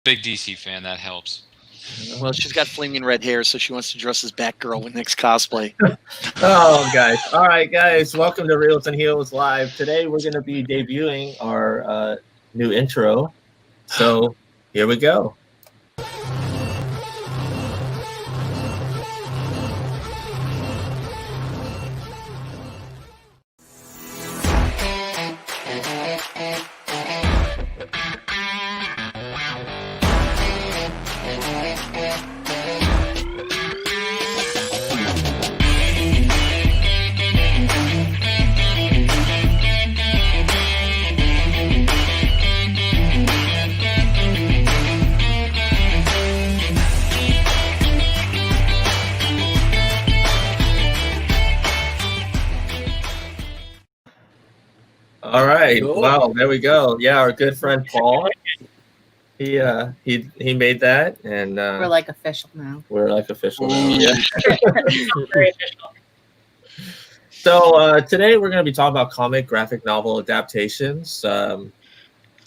Big DC fan, that helps. Well, she's got flaming red hair, so she wants to dress as Batgirl with next cosplay. Oh, guys. All right, guys. Welcome to Reels and Heels Live. Today, we're going to be debuting our new intro. So here we go. All right. Cool. Wow, there we go. Yeah, our good friend Paul. He made that, and we're like official now. Yeah. Very official. So today we're going to be talking about comic graphic novel adaptations.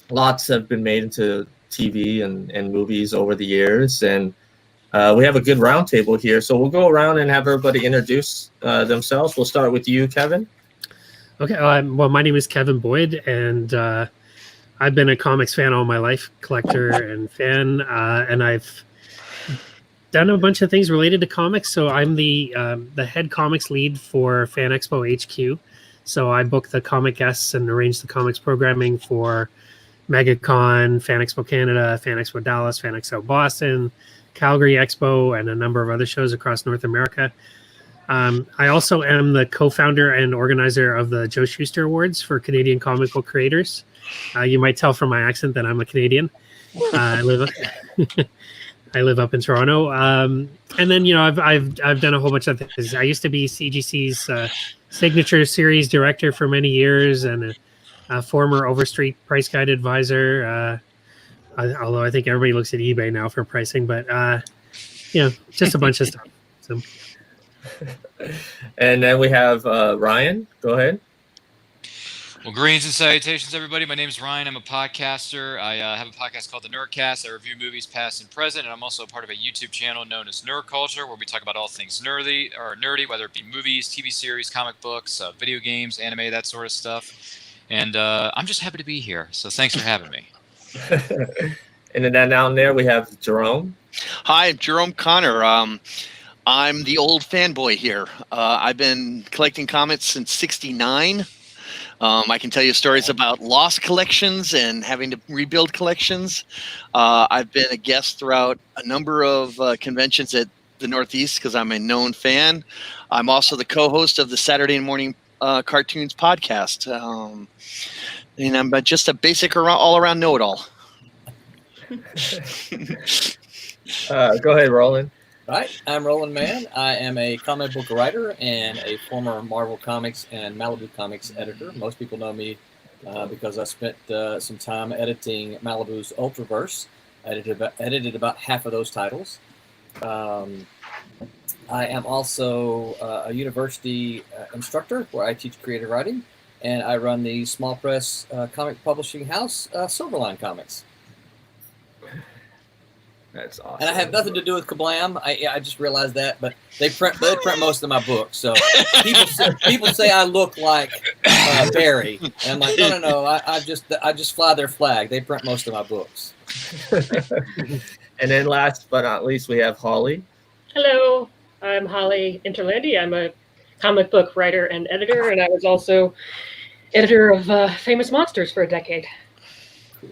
Lots have been made into TV and movies over the years, and we have a good roundtable here. So we'll go around and have everybody introduce themselves. We'll start with you, Kevin. Okay, well, my name is Kevin Boyd, and I've been a comics fan all my life, collector and fan, and I've done a bunch of things related to comics. So I'm the head comics lead for Fan Expo HQ. So I book the comic guests and arrange the comics programming for MegaCon, Fan Expo Canada, Fan Expo Dallas, Fan Expo Boston, Calgary Expo, and a number of other shows across North America. I also am the co-founder and organizer of the Joe Shuster Awards for Canadian comic book creators. You might tell from my accent that I'm a Canadian. I live up in Toronto, and then I've done a whole bunch of things. I used to be CGC's signature series director for many years, and a former Overstreet price guide advisor. Although I think everybody looks at eBay now for pricing, but just a bunch of stuff. So. And then we have Ryan. Go ahead. Well, greetings and salutations, everybody. My name is Ryan. I'm a podcaster. I have a podcast called The Nerdcast. I review movies past and present, and I'm also a part of a YouTube channel known as Nerd Culture, where we talk about all things nerdy, whether it be movies, TV series, comic books, video games, anime, that sort of stuff. And I'm just happy to be here. So thanks for having me. And then down there we have Jerome. Hi, I'm Jerome Conner. I'm the old fanboy here. I've been collecting comics since '69. I can tell you stories about lost collections and having to rebuild collections. I've been a guest throughout a number of conventions at the Northeast because I'm a known fan. I'm also the co-host of the Saturday Morning Cartoons podcast. And I'm just a basic all-around know-it-all. Go ahead, Roland. Hi, I'm Roland Mann. I am a comic book writer and a former Marvel Comics and Malibu Comics editor. Most people know me because I spent some time editing Malibu's Ultraverse. I edited about half of those titles. I am also a university instructor where I teach creative writing, and I run the small press comic publishing house, Silverline Comics. That's awesome. And I have nothing to do with Kablam. I just realized that, but they print most of my books. So people say I look like Barry, and I'm like, no. I just fly their flag. They print most of my books. And then last but not least, we have Holly. Hello, I'm Holly Intelandi. I'm a comic book writer and editor, and I was also editor of Famous Monsters for a decade. Cool.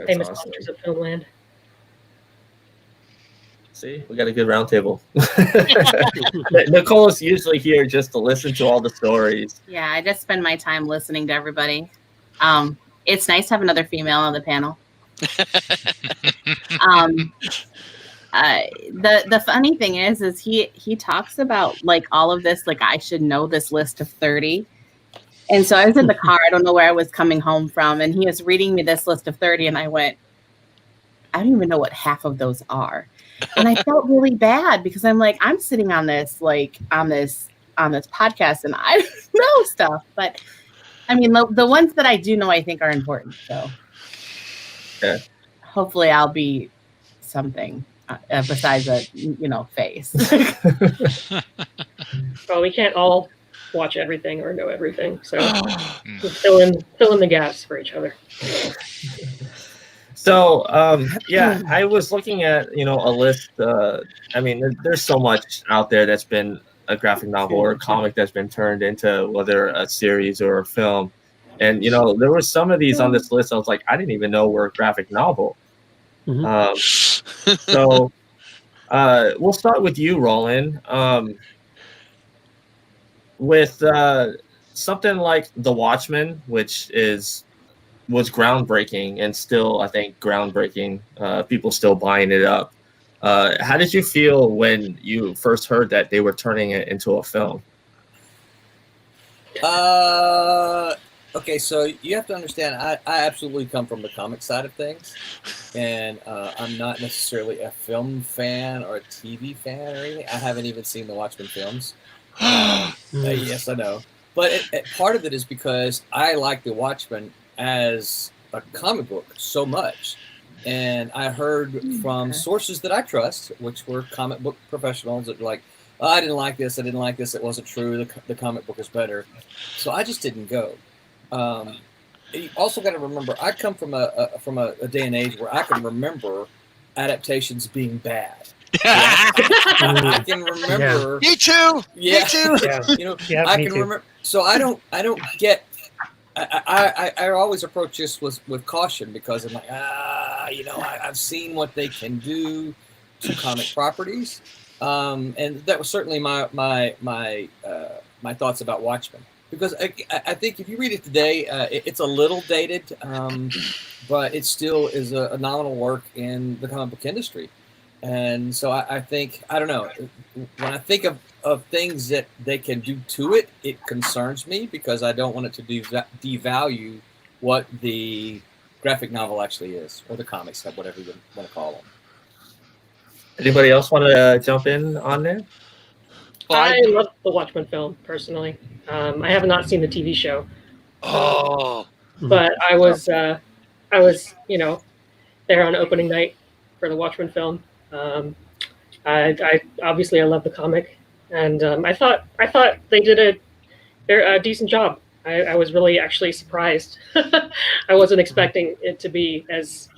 Famous awesome. Monsters of Filmland. See, we got a good roundtable. Nicole's usually here just to listen to all the stories. Yeah, I just spend my time listening to everybody. It's nice to have another female on the panel. The funny thing is he talks about like all of this, like I should know this list of 30. And so I was in the car, I don't know where I was coming home from, and he was reading me this list of 30, and I went, I don't even know what half of those are. And I felt really bad because I'm like, I'm sitting on this, like on this podcast, and I don't know stuff. But I mean, the ones that I do know, I think are important. So, yeah. hopefully I'll be something besides a face. Well, we can't all watch everything or know everything, so we'll fill in the gaps for each other. So, yeah, I was looking at, a list. I mean, there's so much out there that's been a graphic novel or a comic that's been turned into whether a series or a film. And, there were some of these on this list. I was like, I didn't even know were a graphic novel. So we'll start with you, Roland. With something like The Watchmen, which was groundbreaking and still, I think, groundbreaking. People still buying it up. How did you feel when you first heard that they were turning it into a film? Okay, so you have to understand, I absolutely come from the comic side of things, and I'm not necessarily a film fan or a TV fan or anything. I haven't even seen the Watchmen films. Yes, I know. But part of it is because I like the Watchmen as a comic book so much. And I heard from sources that I trust, which were comic book professionals, that were like, oh, I didn't like this, it wasn't true, the comic book is better. So I just didn't go. You also got to remember, I come from a day and age where I can remember adaptations being bad. I can remember. Me too. Yeah. Me too. Yeah. I can remember. So I don't get. I always approach this with caution because I'm like, I've seen what they can do to comic properties, and that was certainly my thoughts about Watchmen. Because I think if you read it today, it's a little dated, but it still is a nominal work in the comic book industry. And so I think, I don't know, when I think of things that they can do to it, it concerns me because I don't want it to devalue what the graphic novel actually is, or the comics, whatever you want to call them. Anybody else want to jump in on there? I love the Watchmen film, personally. I have not seen the TV show. But I was there on opening night for the Watchmen film. I obviously love the comic, and I thought they did a decent job. I was really actually surprised. I wasn't expecting it to be as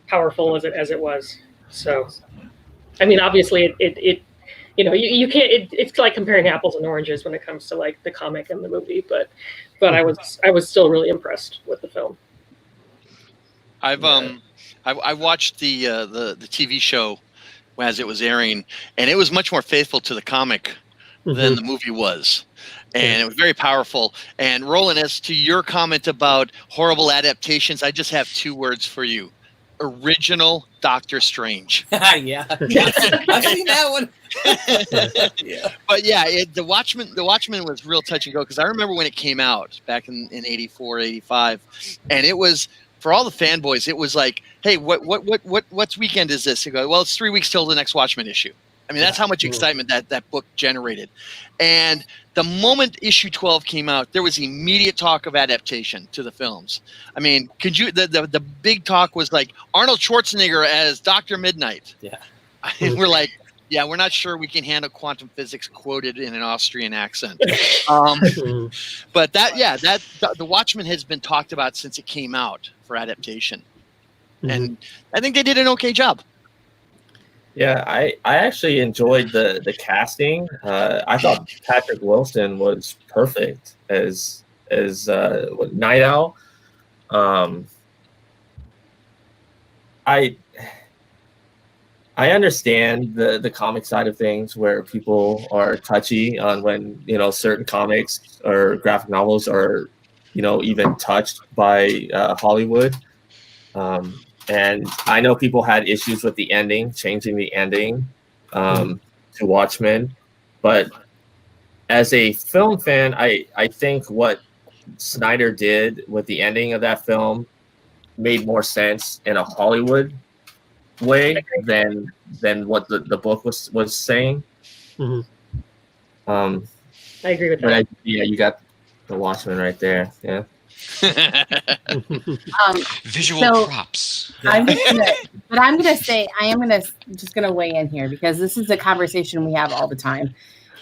powerful as it was. So, I mean, obviously it you can't. It's like comparing apples and oranges when it comes to like the comic and the movie. But I was still really impressed with the film. I watched the TV show as it was airing, and it was much more faithful to the comic than the movie was. And it was very powerful. And Roland, as to your comment about horrible adaptations, I just have two words for you. Original Doctor Strange. Yeah. I've seen that one. Yeah. But yeah, the Watchmen was real touch and go, because I remember when it came out back in 84, 85, and it was, for all the fanboys, it was like, hey, what's weekend is this? You go, well, it's 3 weeks till the next Watchmen issue. I mean, that's how much excitement that book generated. And the moment issue 12 came out, there was immediate talk of adaptation to the films. I mean, could you? The big talk was like Arnold Schwarzenegger as Dr. Midnight. Yeah, and we're like, yeah, we're not sure we can handle quantum physics quoted in an Austrian accent. But the Watchmen has been talked about since it came out for adaptation, and I think they did an okay job. Yeah, I actually enjoyed the casting. I thought Patrick Wilson was perfect as Night Owl. I understand the comic side of things where people are touchy on when certain comics or graphic novels are even touched by Hollywood. And I know people had issues with the ending, changing the ending to Watchmen. But as a film fan, I think what Snyder did with the ending of that film made more sense in a Hollywood way than what the book was saying. I agree with that. You got the Watchmen right there. Yeah. Visual So- props. I'm just gonna weigh in here because this is a conversation we have all the time.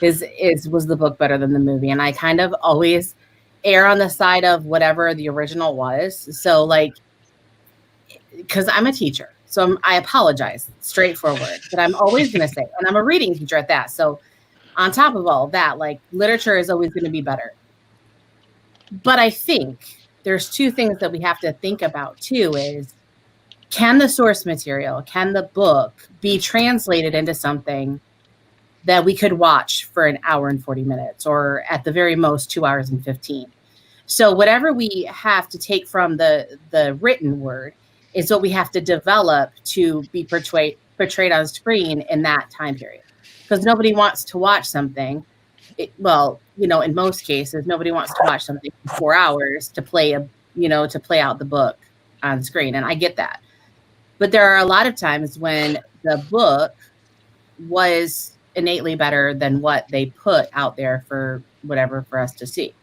Was the book better than the movie? And I kind of always err on the side of whatever the original was. So like, because I'm a teacher, so I apologize, straightforward. But I'm always gonna say, and I'm a reading teacher at that. So on top of all of that, like literature is always gonna be better. But I think there's two things that we have to think about too is, can the source material, can the book be translated into something that we could watch for an hour and 40 minutes or at the very most 2 hours and 15? So whatever we have to take from the written word is what we have to develop to be portrayed on screen in that time period. Because nobody wants to watch something. In most cases, nobody wants to watch something for 4 hours to play out the book on screen. And I get that. But there are a lot of times when the book was innately better than what they put out there for us to see.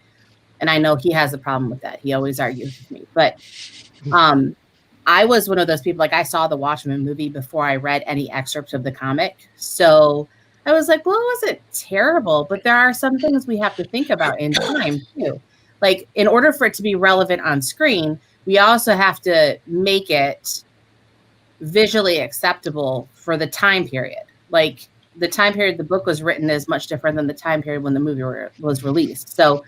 And I know he has a problem with that. He always argues with me. But I was one of those people, like I saw the Watchmen movie before I read any excerpts of the comic. So I was like, well, it wasn't terrible, but there are some things we have to think about in time too. Like in order for it to be relevant on screen, we also have to make it visually acceptable for the time period. Like the time period the book was written is much different than the time period when the movie was released. So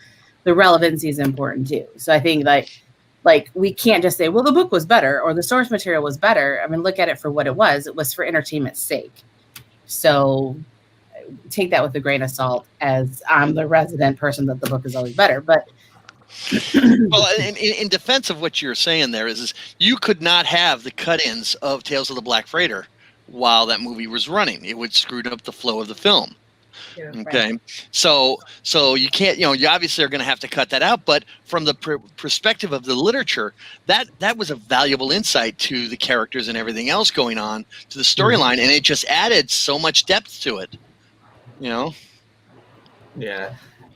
the relevancy is important too. So I think like we can't just say, well, the book was better or the source material was better. I mean, look at it for what it was. It was for entertainment's sake. So take that with a grain of salt, as I'm the resident person that the book is always better. But well, in defense of what you're saying there is you could not have the cut-ins of Tales of the Black Freighter while that movie was running. It would screw up the flow of the film. Yeah. Okay. Right. So you can't, you obviously are going to have to cut that out, but from the perspective of the literature, that was a valuable insight to the characters and everything else going on to the storyline. And it just added so much depth to it, Yeah.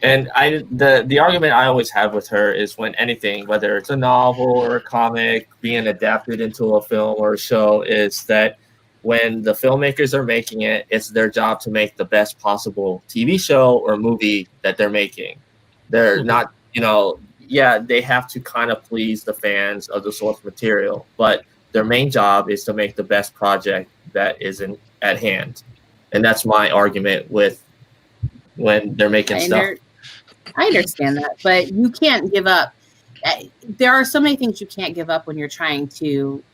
And the argument I always have with her is when anything, whether it's a novel or a comic being adapted into a film or a show, is that when the filmmakers are making it, it's their job to make the best possible TV show or movie that they're making. They're not, they have to kind of please the fans of the source material, but their main job is to make the best project that is at hand. And that's my argument with when they're making stuff. I understand that, but you can't give up. There are so many things you can't give up when you're trying to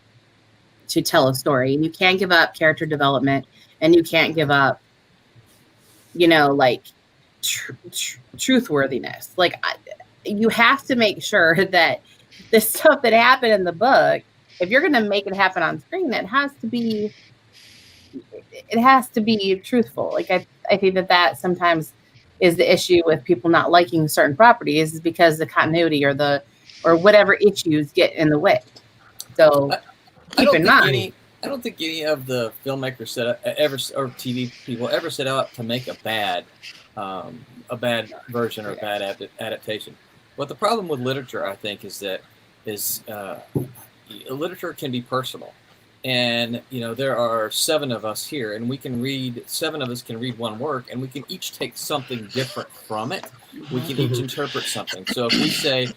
tell a story. And you can't give up character development, and you can't give up, truthworthiness. Like you have to make sure that the stuff that happened in the book, if you're going to make it happen on screen, it has to be truthful. Like I think that sometimes is the issue with people not liking certain properties, is because the continuity or whatever issues get in the way. So keep in mind. I don't think any of the filmmakers or TV people ever set out to make a bad version or a bad adaptation. But the problem with literature, I think, is literature can be personal. And, there are 7 of us here, and 7 of us can read one work, and we can each take something different from it. We can each interpret something. So if we say,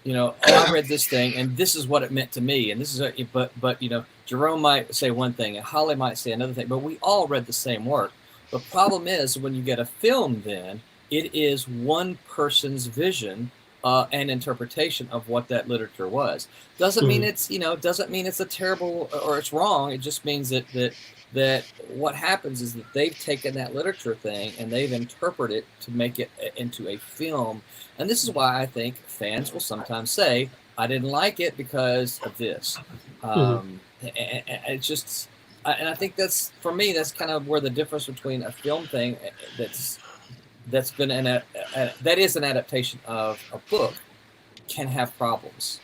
I read this thing, and this is what it meant to me, and this is, but Jerome might say one thing, and Holly might say another thing, but we all read the same work. The problem is when you get a film, then it is one person's vision and interpretation of what that literature was. Doesn't mean it's a terrible or it's wrong. It just means that what happens is that they've taken that literature thing and they've interpreted it to make it into a film. And this is why I think fans will sometimes say, I didn't like it because of this. And it's just, and I think that's, for me, that's kind of where the difference between a film thing that's been that is an adaptation of a book can have problems.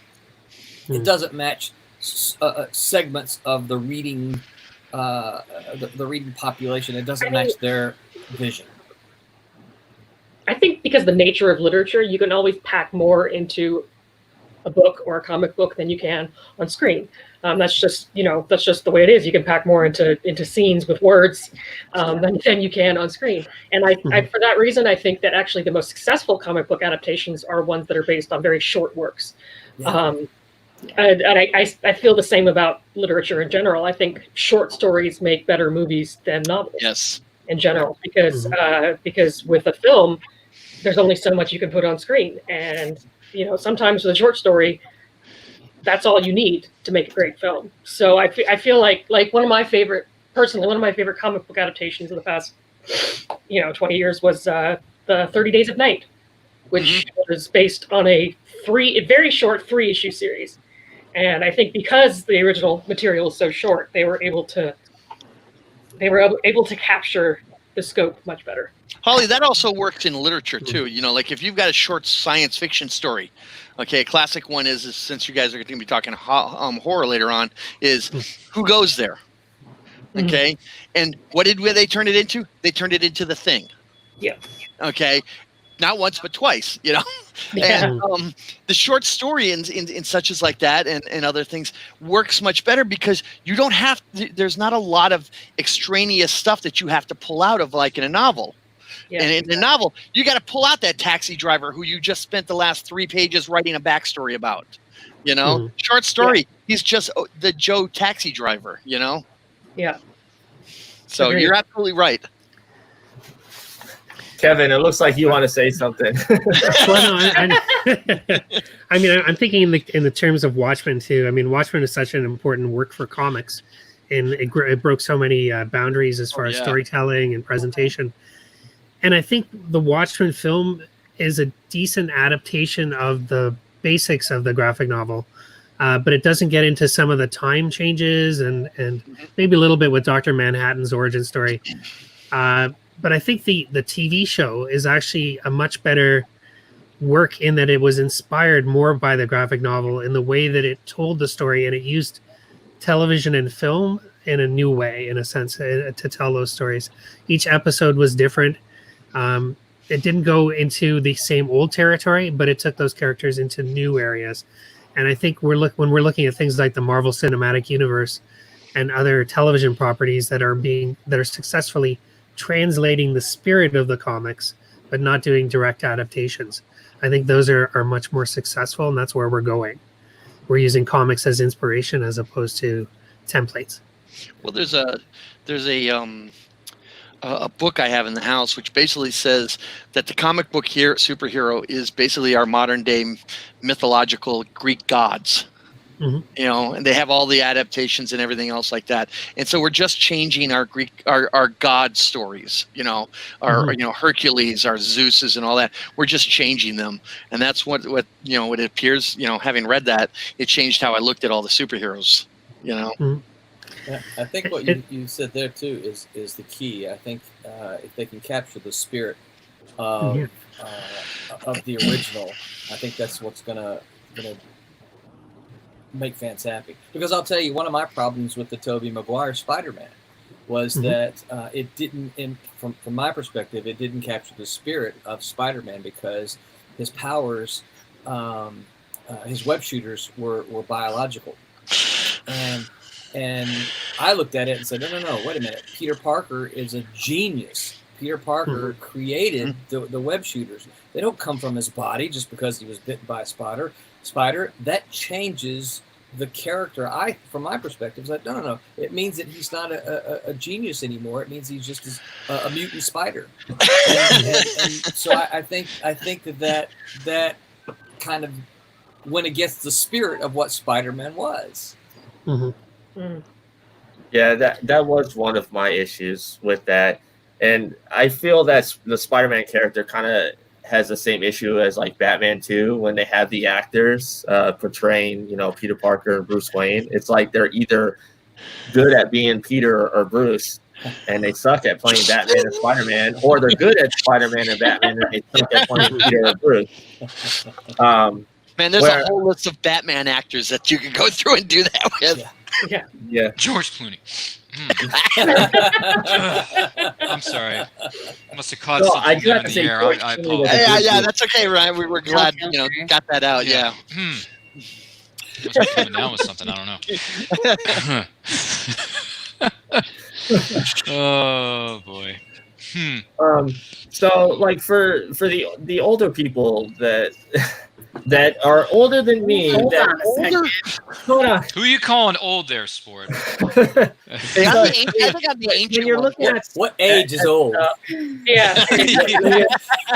It doesn't match segments of the reading the reading population. It doesn't match their vision. I think because the nature of literature, you can always pack more into a book or a comic book than you can on screen. That's just the way it is. You can pack more into scenes with words than you can on screen. And I for that reason, I think that actually the most successful comic book adaptations are ones that are based on very short works. Yeah. And I feel the same about literature in general. I think short stories make better movies than novels. Yes. In general, because with a film, there's only so much you can put on screen, and sometimes with a short story, that's all you need to make a great film. So I feel like one of my favorite comic book adaptations of the past 20 years was the 30 Days of Night, which was based on a very short 3-issue series. And I think because the original material is so short, they were able to capture the scope much better. Holly, that also works in literature too. Like if you've got a short science fiction story, okay, a classic one is since you guys are going to be talking horror later on, is Who Goes There? Okay, and what did they turn it into? They turned it into The Thing. Yeah. Okay, not once but twice. Yeah. And the short story in such as like that and other things works much better because you don't have there's not a lot of extraneous stuff that you have to pull out of like in a novel. Yeah, and in a novel, you got to pull out that taxi driver who you just spent the last 3 pages writing a backstory about. Short story, he's just the Joe taxi driver. Yeah. So Agreed. You're absolutely right. Kevin, it looks like you want to say something. Well, no, I mean, I'm thinking in the terms of Watchmen too. I mean, Watchmen is such an important work for comics, and it broke so many boundaries as far as storytelling and presentation. And I think the Watchmen film is a decent adaptation of the basics of the graphic novel, but it doesn't get into some of the time changes and maybe a little bit with Dr. Manhattan's origin story. But I think the TV show is actually a much better work in that it was inspired more by the graphic novel in the way that it told the story, and it used television and film in a new way, in a sense, to tell those stories. Each episode was different. It didn't go into the same old territory, but it took those characters into new areas. And I think when we're looking at things like the Marvel Cinematic Universe and other television properties that are successfully translating the spirit of the comics, but not doing direct adaptations, I think those are much more successful, and that's where we're going. We're using comics as inspiration as opposed to templates. Well, there's a book I have in the house which basically says that the comic book superhero is basically our modern day mythological Greek gods. And they have all the adaptations and everything else like that. And so we're just changing our god stories, our Hercules, our Zeuses and all that. We're just changing them. And that's what it appears, having read that, it changed how I looked at all the superheroes, Yeah, I think what you said there too is the key. I think if they can capture the spirit of the original, I think that's what's gonna make fans happy. Because I'll tell you, one of my problems with the Tobey Maguire Spider-Man was that it didn't, from my perspective, it didn't capture the spirit of Spider-Man because his powers, his web shooters were biological, and I looked at it and said, no, wait a minute. Peter Parker is a genius. Peter Parker created the web shooters. They don't come from his body just because he was bitten by a spider. That changes the character. From my perspective, said, no. It means that he's not a genius anymore. It means he's just a mutant spider. and so I think that kind of went against the spirit of what Spider-Man was. Yeah, that was one of my issues with that. And I feel that the Spider-Man character kind of has the same issue as like Batman 2 when they have the actors portraying, Peter Parker and Bruce Wayne. It's like they're either good at being Peter or Bruce and they suck at playing Batman and Spider-Man, or they're good at Spider-Man and Batman and they suck at playing Peter or Bruce. Man, there's a whole list of Batman actors that you could go through and do that with. Yeah. George Clooney. I'm sorry. I must have caught something in the air. I apologize. Yeah, that's okay, Ryan. We were glad, got that out. Yeah. Must be coming down with something. I don't know. Oh boy. So like for the older people that are older than me, Hold that on a second. hold on. Who you calling old there, sport? Hey, I think I'm the When ancient you're one. looking at What age is old? Yeah.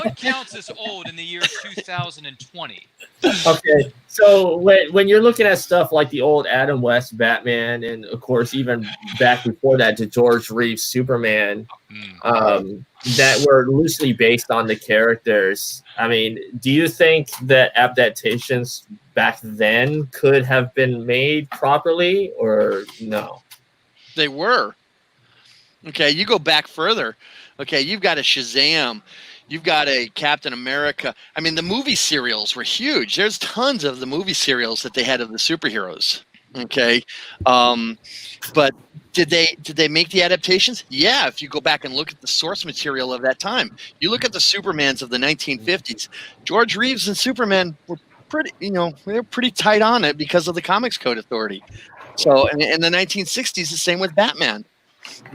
What counts as old in the year 2020? okay, so when you're looking at stuff like the old Adam West Batman, and of course even back before that to George Reeves Superman, that were loosely based on the characters. I mean, do you think that adaptations back then could have been made properly, or no? They were. Okay, you go back further. Okay, you've got a Shazam. You've got a Captain America. I mean, the movie serials were huge. There's tons of the movie serials that they had of the superheroes. Okay, but did they make the adaptations? Yeah, if you go back and look at the source material of that time, you look at the Supermans of the 1950s. George Reeves and Superman were pretty, they're pretty tight on it because of the Comics Code Authority. So, in the 1960s, the same with Batman.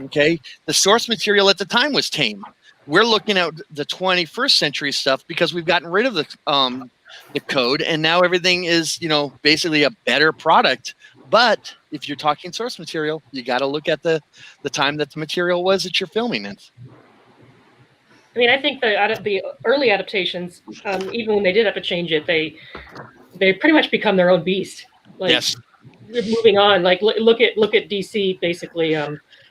Okay, the source material at the time was tame. We're looking at the 21st century stuff because we've gotten rid of the code, and now everything is, basically a better product. But if you're talking source material, you got to look at the time that the material was that you're filming in. I mean, I think the early adaptations, even when they did have to change it, they pretty much become their own beast. Like, Yes. Moving on, like look at DC basically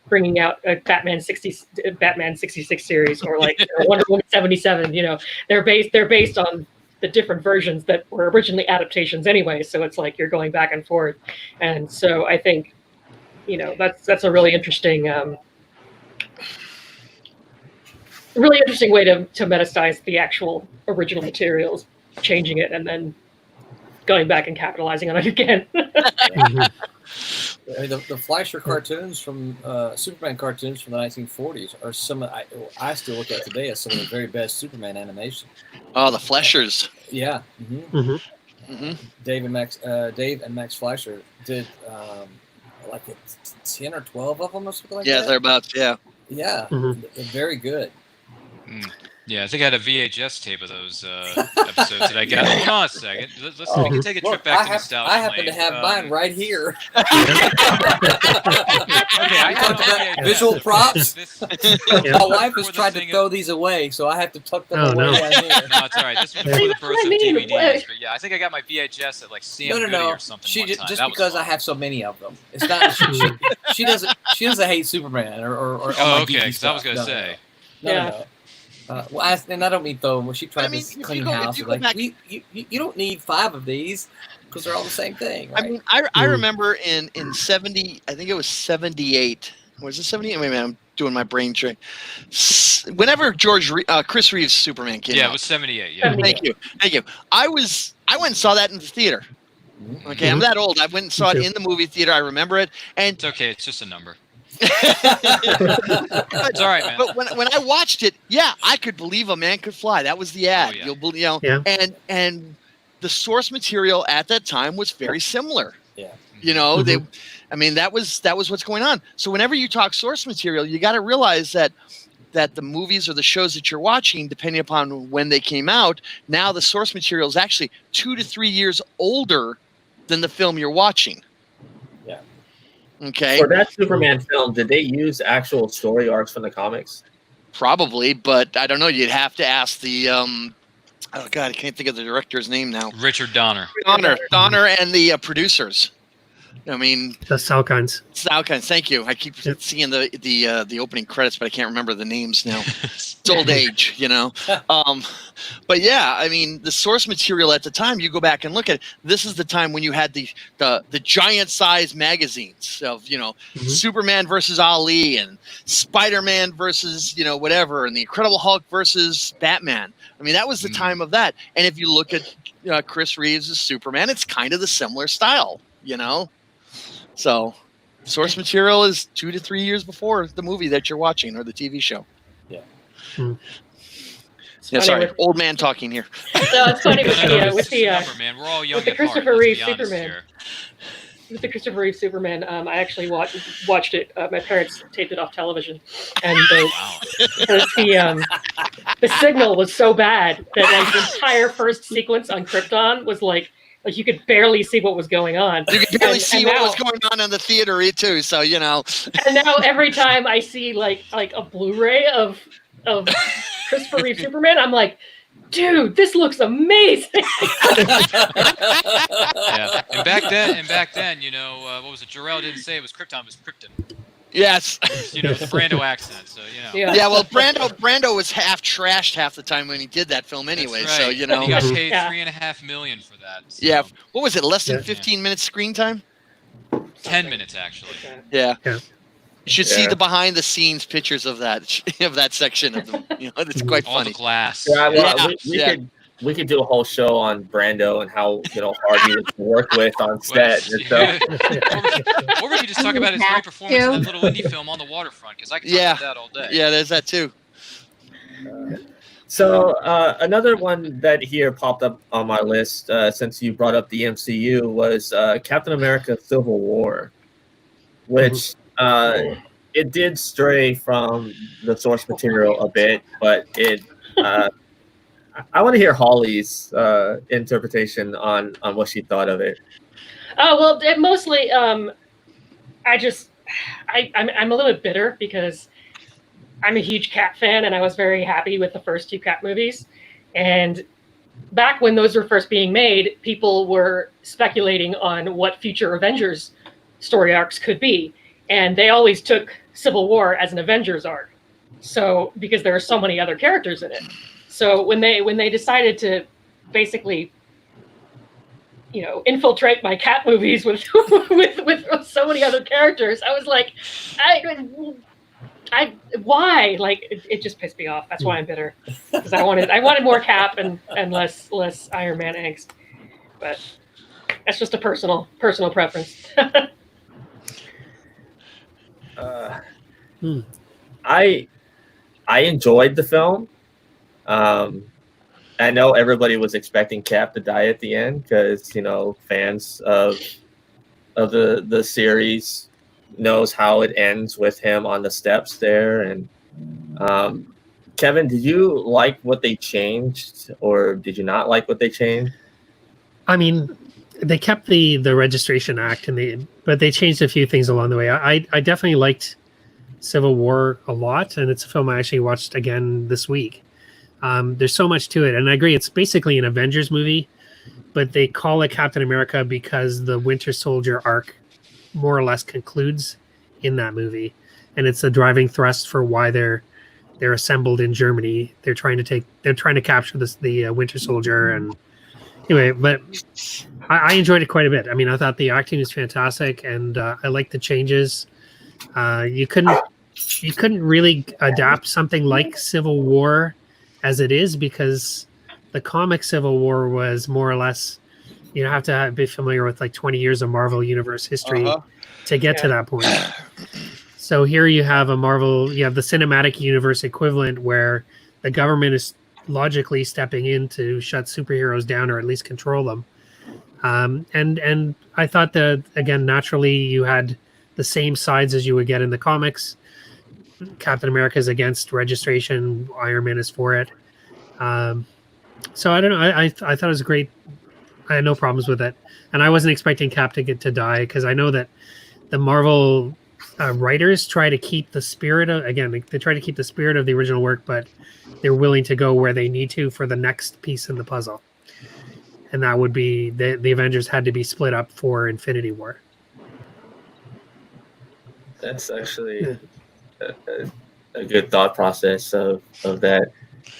bringing out a Batman 66 series, or like Wonder Woman 77. They're based on the different versions that were originally adaptations anyway. So it's like you're going back and forth, and so I think that's a really interesting. Really interesting way to metasticize the actual original materials, changing it, and then going back and capitalizing on it again. I mean, the Fleischer cartoons from Superman cartoons from the 1940s are some I still look at today as some of the very best Superman animation. Oh, the Fleischers. Yeah. Dave and Max Fleischer did like 10 or 12 of them or something like that. Yeah, thereabouts. Yeah. Yeah, they're very good. Yeah, I think I had a VHS tape of those episodes that I got. Hold on a second. We can take a trip back to nostalgia. I happen to have mine right here. Okay, I got VHS. Visual props. My wife has Before tried the to thing throw these away, so I have to tuck them Oh, away no. down here. No, it's all right. This was before the birth of DVDs. But yeah, I think I got my VHS at like Sam Goody No. or something. One time. Just That was because fun. I have so many of them. It's not. She doesn't hate Superman or Oh, my okay. geeky Because I was stuff. gonna say. No. And I don't mean throw them. When she tried this if clean you go- if house, you it's go like back- you don't need 5 of these because they're all the same thing, right? I mean, I remember in 70, I think it was 78. Was it 78? Wait a minute, I'm doing my brain trick. Whenever Chris Reeves Superman came Yeah, out. it was 78. Yeah. Thank you. I went and saw that in the theater. Okay, I'm that old. I went and saw it in the movie theater. I remember it, and It's okay. It's just a number. It's all right, man. But when I watched it, yeah, I could believe a man could fly. That was the ad. Oh, yeah. You'll believe, Yeah. and the source material at that time was very similar. Yeah. That was what's going on. So whenever you talk source material, you got to realize that the movies or the shows that you're watching, depending upon when they came out, now the source material is actually 2 to 3 years older than the film you're watching. Yeah. Okay. For that Superman film, did they use actual story arcs from the comics? Probably, but I don't know. You'd have to ask the oh god, I can't think of the director's name now. Richard Donner. Donner and the producers. I mean, The Salkinds. Salkinds. Thank you. I keep seeing the opening credits, but I can't remember the names now. It's old age, But yeah, I mean, the source material at the time, you go back and look at it. This is the time when you had the giant size magazines of Superman versus Ali and Spider-Man versus whatever, and the Incredible Hulk versus Batman. I mean, that was the time of that. And if you look at Chris Reeves as Superman, it's kind of the similar style, So, source material is 2 to 3 years before the movie that you're watching or the TV show. Yeah. Yeah, sorry, old man talking here. No, it's funny with the Number, man. We're all young with the at heart, Christopher let's Reeve be honest Superman. here. With the Christopher Reeve Superman, I actually watched it. My parents taped it off television, and the signal was so bad that like the entire first sequence on Krypton was like you could barely see what was going on. You could barely see what was going on in the theater too. So you know. And now every time I see like a Blu-ray of Christopher Reeve Superman, I'm like, dude, this looks amazing. Yeah, and back then, you know, what was it? Jarrell didn't say it was Krypton, it was Krypton. Yes. You know, the Brando accent, so you know. Yeah, well, Brando was half trashed half the time when he did that film anyway. That's right. So you know. And he got paid $3.5 million for that. So. Yeah. What was it? Less than 15 minutes screen time? 10 minutes actually. Yeah. Yeah. You should see the behind the scenes pictures of that section of them. You know, it's quite All funny. the glass. Yeah, well, we could do a whole show on Brando and how hard he was to work with on set and stuff. Or we could just talk about his great performance in that little indie film On the Waterfront, because I could talk about that all day. Yeah, there's that too. So another one that here popped up on my list since you brought up the MCU was Captain America: Civil War, which it did stray from the source material a bit, but it. I want to hear Holly's interpretation on what she thought of it. Oh well, it mostly I'm a little bit bitter because I'm a huge Cap fan, and I was very happy with the first 2 Cap movies. And back when those were first being made, people were speculating on what future Avengers story arcs could be, and they always took Civil War as an Avengers arc. So because there are so many other characters in it. So when they decided to basically, infiltrate my Cap movies with so many other characters, I was like, why? Like it just pissed me off. That's why I'm bitter, because I wanted more Cap and less Iron Man angst. But that's just a personal preference. I enjoyed the film. I know everybody was expecting Cap to die at the end because fans of the series knows how it ends with him on the steps there. And Kevin, did you like what they changed, or did you not like what they changed? I mean, they kept the Registration Act, but they changed a few things along the way. I definitely liked Civil War a lot, and it's a film I actually watched again this week. There's so much to it, and I agree it's basically an Avengers movie, but they call it Captain America because the Winter Soldier arc more or less concludes in that movie, and it's a driving thrust for why they're assembled in Germany. They're trying to capture the Winter Soldier, and anyway, but I enjoyed it quite a bit. I mean, I thought the acting was fantastic, and I liked the changes. You couldn't really adapt something like Civil War as it is, because the comic Civil War was more or less, you have to be familiar with like 20 years of Marvel Universe history to get to that point. So here you have the cinematic universe equivalent where the government is logically stepping in to shut superheroes down, or at least control them. And I thought that, again, naturally you had the same sides as you would get in the comics. Captain America is against registration, Iron Man is for it. So I don't know. I thought it was great. I had no problems with it, and I wasn't expecting Cap to die, because I know that the Marvel writers try to keep the spirit of the original work, but they're willing to go where they need to for the next piece in the puzzle, and that would be the Avengers had to be split up for Infinity War. That's actually a good thought process of that.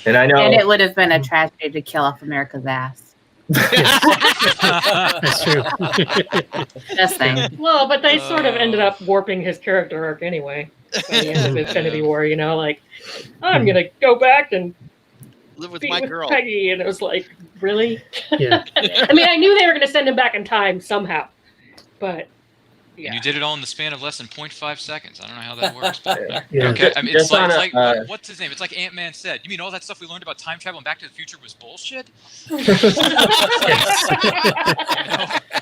And I know, and it would have been a tragedy to kill off America's ass. That's true. Just saying. Well, but they sort of ended up warping his character arc anyway. By the end of Infinity War, like, I'm gonna go back and live with be my with girl. Peggy, and it was like, really? Yeah. I mean, I knew they were gonna send him back in time somehow, but And you did it all in the span of less than 0.5 seconds. I don't know how that works. But, Yeah. okay. I mean, it's Just like, on a, what's his name? It's like Ant-Man said. You mean all that stuff we learned about time travel and Back to the Future was bullshit?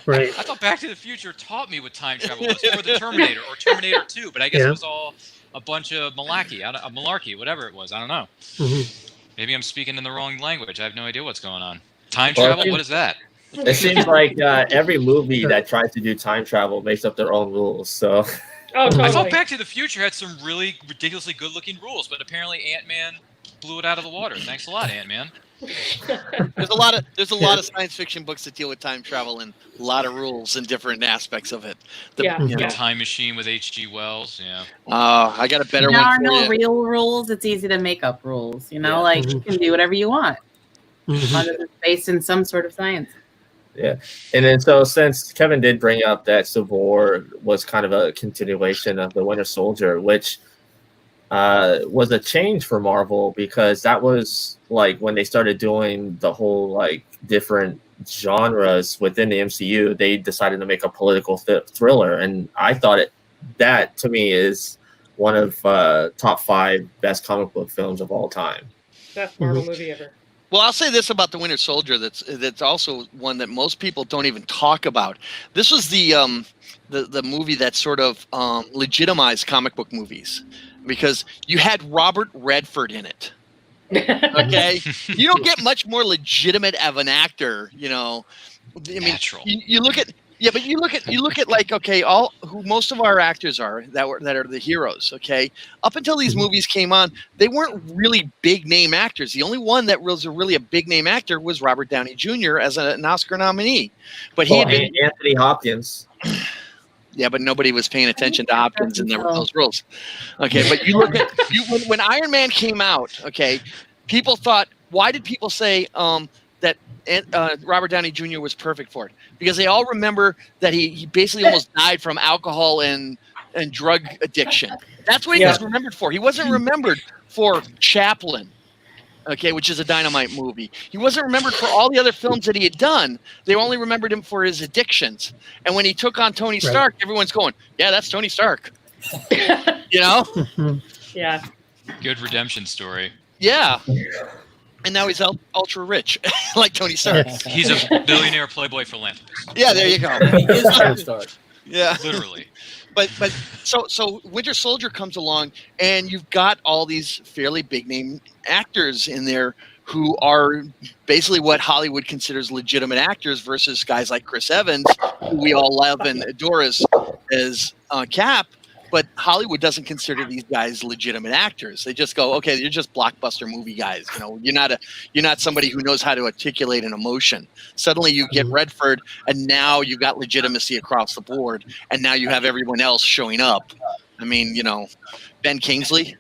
Right. I thought Back to the Future taught me what time travel was, or the Terminator, or Terminator 2, but I guess it was all a bunch of malarkey, whatever it was. I don't know. Mm-hmm. Maybe I'm speaking in the wrong language. I have no idea what's going on. Time travel? What is that? It seems like every movie that tries to do time travel makes up their own rules. So, Oh, totally. I thought Back to the Future had some really ridiculously good-looking rules, but apparently Ant-Man blew it out of the water. Thanks a lot, Ant-Man. There's a lot of science fiction books that deal with time travel and a lot of rules and different aspects of it. The Time Machine with H.G. Wells. Yeah. I got a better there one are for no you. real rules. It's easy to make up rules. You know, like you can do whatever you want. As long as it's based in some sort of science. yeah. And then so since Kevin did bring up that Civil War was kind of a continuation of the Winter Soldier, which was a change for Marvel because that was like when they started doing the whole like different genres within the MCU, they decided to make a political thriller. And I thought that to me is one of top 5 best comic book films of all time. Best Marvel movie ever. Well, I'll say this about the Winter Soldier. That's also one that most people don't even talk about. This was the movie that sort of legitimized comic book movies because you had Robert Redford in it. Okay, you don't get much more legitimate of an actor. You know, I mean, Natural. you look at. Yeah, but you look at like, okay, who most of our actors are that are the heroes. Okay, up until these movies came on, they weren't really big name actors. The only one that was really a big name actor was Robert Downey Jr. as an Oscar nominee. But he had been Anthony Hopkins. Yeah, but nobody was paying attention to Hopkins in those roles. Okay, but you look at when Iron Man came out. Okay, people thought, why did people say that Robert Downey Jr. was perfect for it? Because they all remember that he basically almost died from alcohol and drug addiction. That's what he was remembered for. He wasn't remembered for Chaplin, okay, which is a dynamite movie. He wasn't remembered for all the other films that he had done. They only remembered him for his addictions. And when he took on Tony Stark, everyone's going, yeah, that's Tony Stark. You know? Yeah. Good redemption story. Yeah. And now he's ultra rich, like Tony Stark. He's a billionaire playboy philanthropist. Yeah, there you go. He is Tony Stark. Yeah, Literally. But so Winter Soldier comes along, and you've got all these fairly big name actors in there who are basically what Hollywood considers legitimate actors versus guys like Chris Evans, who we all love and adore as Cap. But Hollywood doesn't consider these guys legitimate actors. They just go, okay, you're just blockbuster movie guys. You know, you're not somebody who knows how to articulate an emotion. Suddenly you get Redford, and now you've got legitimacy across the board, and now you have everyone else showing up. I mean, you know, Ben Kingsley,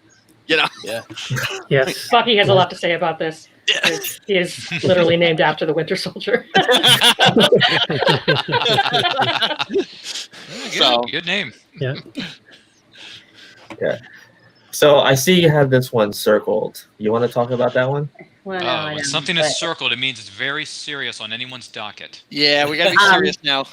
you know. Yeah. Yes. Bucky has a lot to say about this. He is literally named after the Winter Soldier. Good name. Yeah. Yeah. So I see you have this one circled. You want to talk about that one? Well, no, I When don't, something but- is circled, it means it's very serious on anyone's docket. Yeah, we got to be serious now.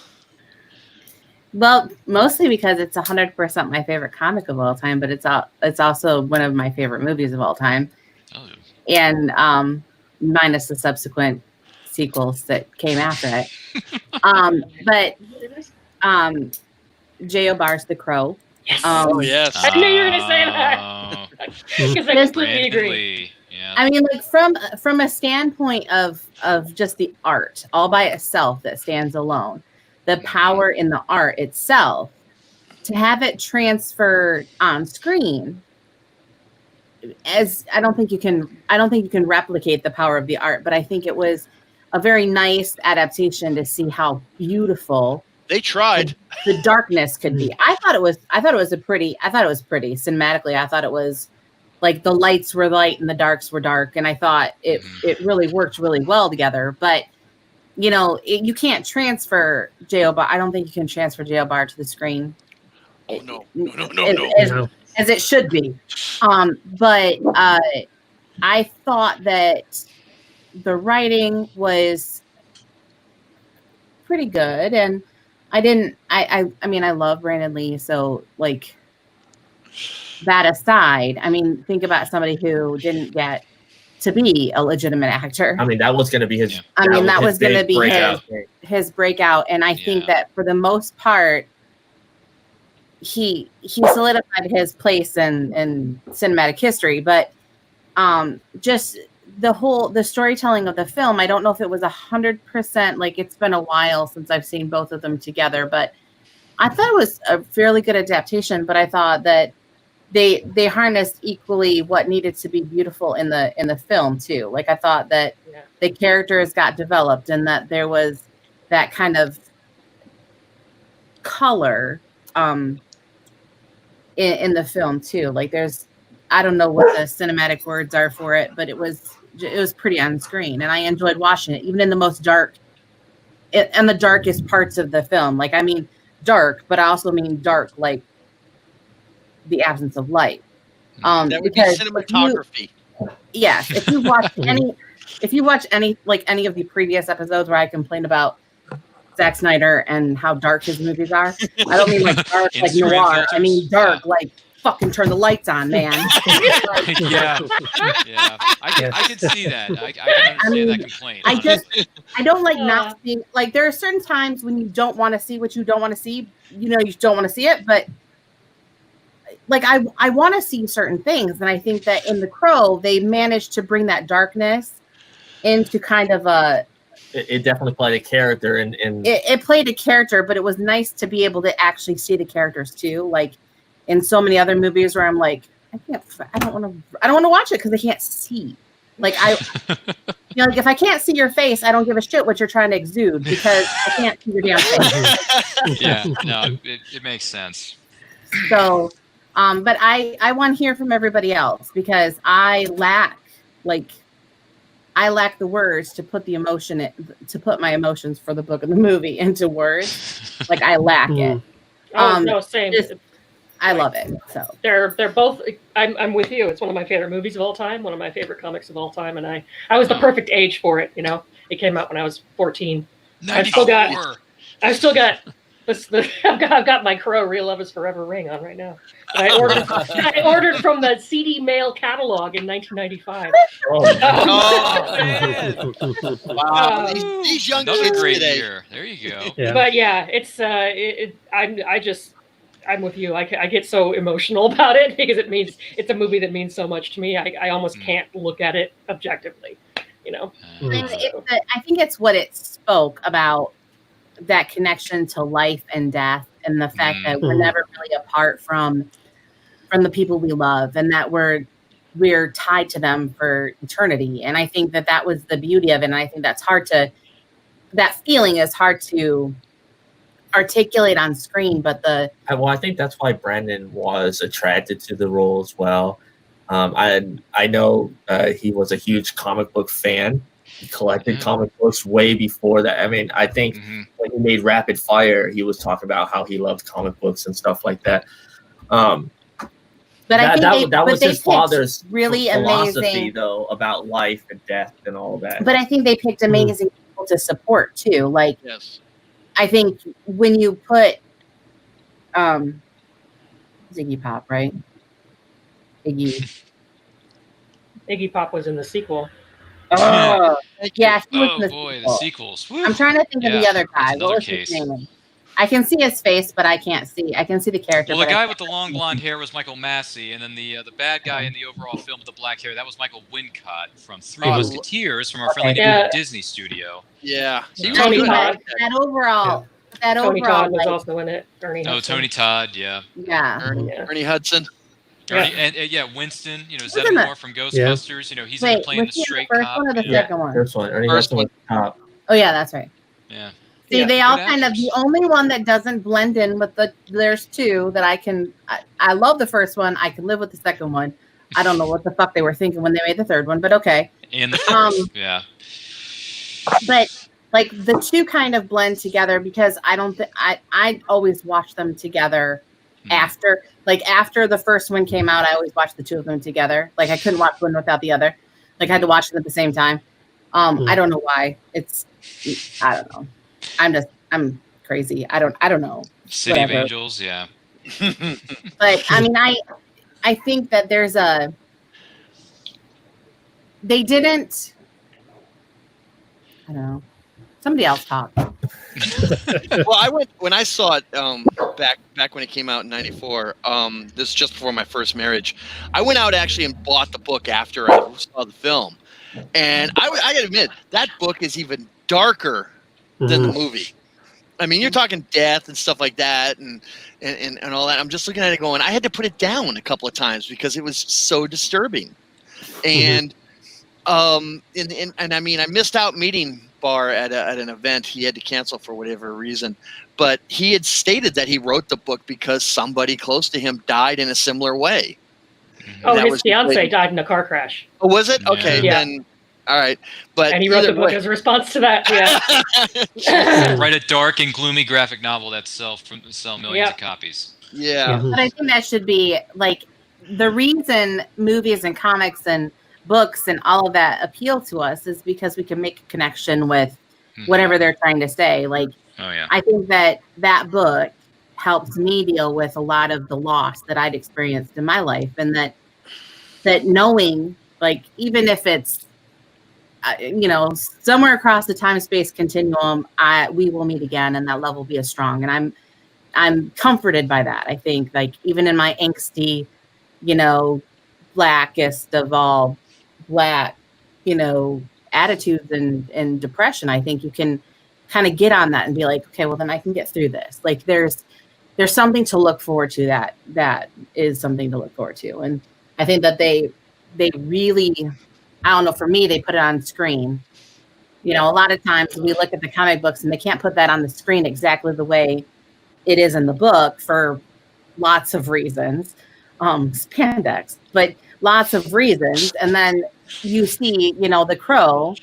Well, mostly because it's 100% my favorite comic of all time, but it's also one of my favorite movies of all time. Oh. And minus the subsequent sequels that came after it. But JBauer's The Crow. Yes. Oh yes. I knew you were going to say that. Oh, Because I completely Brandon agree. Lee. Yeah. I mean, like from a standpoint of just the art all by itself that stands alone, the power in the art itself, to have it transfer on screen, as I don't think you can replicate the power of the art, but I think it was a very nice adaptation to see how beautiful They tried. the darkness could be. I thought it was pretty cinematically. I thought it was like the lights were light and the darks were dark, and I thought it really worked really well together. But you know, you can't transfer JBauer. I don't think you can transfer JBauer to the screen. Oh no. As it should be. But I thought that the writing was pretty good, and I didn't. I mean, I love Brandon Lee. So like that aside, I mean, think about somebody who didn't get to be a legitimate actor. I mean, that was going to be his. Yeah. I mean, that was going to be breakout. his breakout. And I think that for the most part, he solidified his place in cinematic history. But just the storytelling of the film, I don't know if it was 100%. Like, it's been a while since I've seen both of them together, but I thought it was a fairly good adaptation. But I thought that they harnessed equally what needed to be beautiful in the film too. Like, I thought that the characters got developed and that there was that kind of color in the film too. Like, there's, I don't know what the cinematic words are for it, but it was pretty on screen, and I enjoyed watching it, even in the most dark and the darkest parts of the film. Like, I mean dark, but I also mean dark like the absence of light. That would be cinematography. Yes, if you watch any like any of the previous episodes where I complained about Zack Snyder and how dark his movies are, I don't mean like dark like noir. I mean dark like fucking turn the lights on, man. Yeah. I can see that. I can understand that complaint. I don't like not seeing, like, there are certain times when you don't want to see what you don't want to see. You know, you don't want to see it, but like I want to see certain things, and I think that in The Crow they managed to bring that darkness into kind of a. It definitely played a character, and it played a character, but it was nice to be able to actually see the characters too. Like in so many other movies where I'm like, I don't want to watch it because I can't see. Like like if I can't see your face, I don't give a shit what you're trying to exude because I can't see your damn face. Yeah, no, it makes sense. So. But I want to hear from everybody else because I lack the words to put the emotion to put my emotions for the book and the movie into words. Like, I lack it. No, same. I love it. So they're both. I'm with you. It's one of my favorite movies of all time. One of my favorite comics of all time, and I was the perfect age for it. You know, it came out when I was 14. 94. I've got my Crow Real Love Is Forever ring on right now. And I ordered from the CD mail catalog in 1995. Wow, these young Another kids great today. year. There you go. Yeah. But yeah, it's I'm with you. I get so emotional about it because it's a movie that means so much to me. I almost can't look at it objectively, you know. I think it's what it spoke about, that connection to life and death, and the fact that we're never really apart from the people we love, and that we're tied to them for eternity. And I think that was the beauty of it. And I think that feeling is hard to articulate on screen, but I think that's why Brandon was attracted to the role as well. I know he was a huge comic book fan. He collected comic books way before that. I mean, I think when he made Rapid Fire, he was talking about how he loved comic books and stuff like that. But I think that was his father's really philosophy, amazing, though, about life and death and all that. But I think they picked amazing people to support too. Like, Yes. I think when you put Ziggy Pop, right? Iggy Pop was in the sequel. Oh, yeah. He was in the boy, sequel. the sequels. Woo. I'm trying to think of the other guy. That's another What was case. his name? I can see his face, but I can't see. I can see the character. Well, the but guy with the long blonde hair was Michael Massey, and then the bad guy in the overall film with the black hair, that was Michael Wincott from Three Musketeers from our friendly neighborhood Disney studio. Yeah. He was Tony good. Todd. that overall. That Tony overall. Todd was like, also in it. Ernie Oh, Hudson. Tony Todd, yeah. yeah. Ernie Hudson. Ernie, and Winston, Who's in Zedmore from Ghostbusters, he's in Wait, playing was the he in straight the first cop. one or the yeah. second one? First one, Ernie First Hudson was top. Oh yeah, that's right. Yeah. See, Yeah. they all Good kind of, actors. the only one that doesn't blend in with there's two that I love the first one. I can live with the second one. I don't know what the fuck they were thinking when they made the third one, but okay. And the first, yeah. But like the two kind of blend together because I don't think I always watch them together after the first one came out. I always watched the two of them together. Like I couldn't watch one without the other. Like I had to watch them at the same time. I don't know why. I don't know. crazy. I don't know. City of Whatever. Angels, yeah. But I mean, I think that they didn't. I don't know. Somebody else talk. Well, when I saw it back when it came out in '94. This is just before my first marriage. I went out actually and bought the book after I saw the film, and I got to admit that book is even darker than the movie. I mean, you're talking death and stuff like that, and all that. I'm just looking at it going, I had to put it down a couple of times because it was so disturbing, and I mean, I missed out meeting Bauer at an event. He had to cancel for whatever reason, but he had stated that he wrote the book because somebody close to him died in a similar way. Oh, his fiance died in a car crash. Oh, was it? Okay, Yeah. then all right. But And he wrote the book as a response to that. Yeah. Write a dark and gloomy graphic novel that sell millions of copies. Yeah. But I think that should be like the reason movies and comics and books and all of that appeal to us is because we can make a connection with whatever they're trying to say. Like, I think that book helped me deal with a lot of the loss that I'd experienced in my life, and that knowing, like, even if it's somewhere across the time-space continuum, we will meet again, and that love will be as strong. And I'm comforted by that. I think, like, even in my angsty, blackest of all black, attitudes and depression, I think you can kind of get on that and be like, okay, well, then I can get through this. Like, there's something to look forward to. That is something to look forward to. And I think that they really, I don't know, for me, they put it on screen. A lot of times we look at the comic books and they can't put that on the screen exactly the way it is in the book for lots of reasons. Spandex, but lots of reasons. And then you see, the Crow,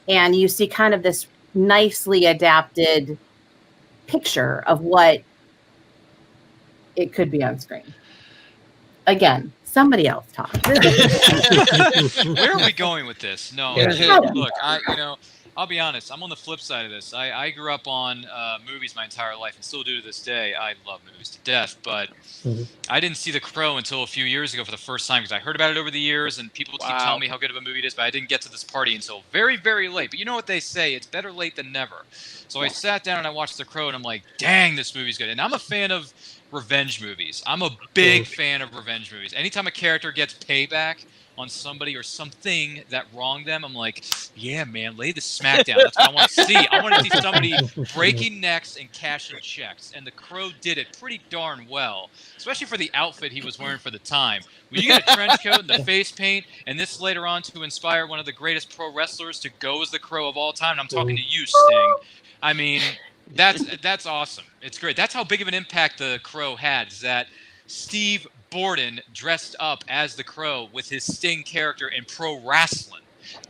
and you see kind of this nicely adapted picture of what it could be on screen. Again, somebody else talk. Where are we going with this? No, look, I'll be honest. I'm on the flip side of this. I grew up on movies my entire life and still do to this day. I love movies to death, but I didn't see The Crow until a few years ago for the first time because I heard about it over the years and people keep telling me how good of a movie it is, but I didn't get to this party until very, very late. But you know what they say, it's better late than never. So I sat down and I watched The Crow and I'm like, dang, this movie's good. And I'm a fan of revenge movies. I'm a big fan of revenge movies. Anytime a character gets payback on somebody or something that wronged them, I'm like, yeah, man, lay the smack down. That's what I want to see. I want to see somebody breaking necks and cashing checks. And The Crow did it pretty darn well, especially for the outfit he was wearing for the time. When you get a trench coat and the face paint, and this later on to inspire one of the greatest pro wrestlers to go as the Crow of all time, and I'm talking to you, Sting. I mean, that's awesome. It's great. That's how big of an impact The Crow had, is that Steve Borden dressed up as the Crow with his Sting character in pro wrestling.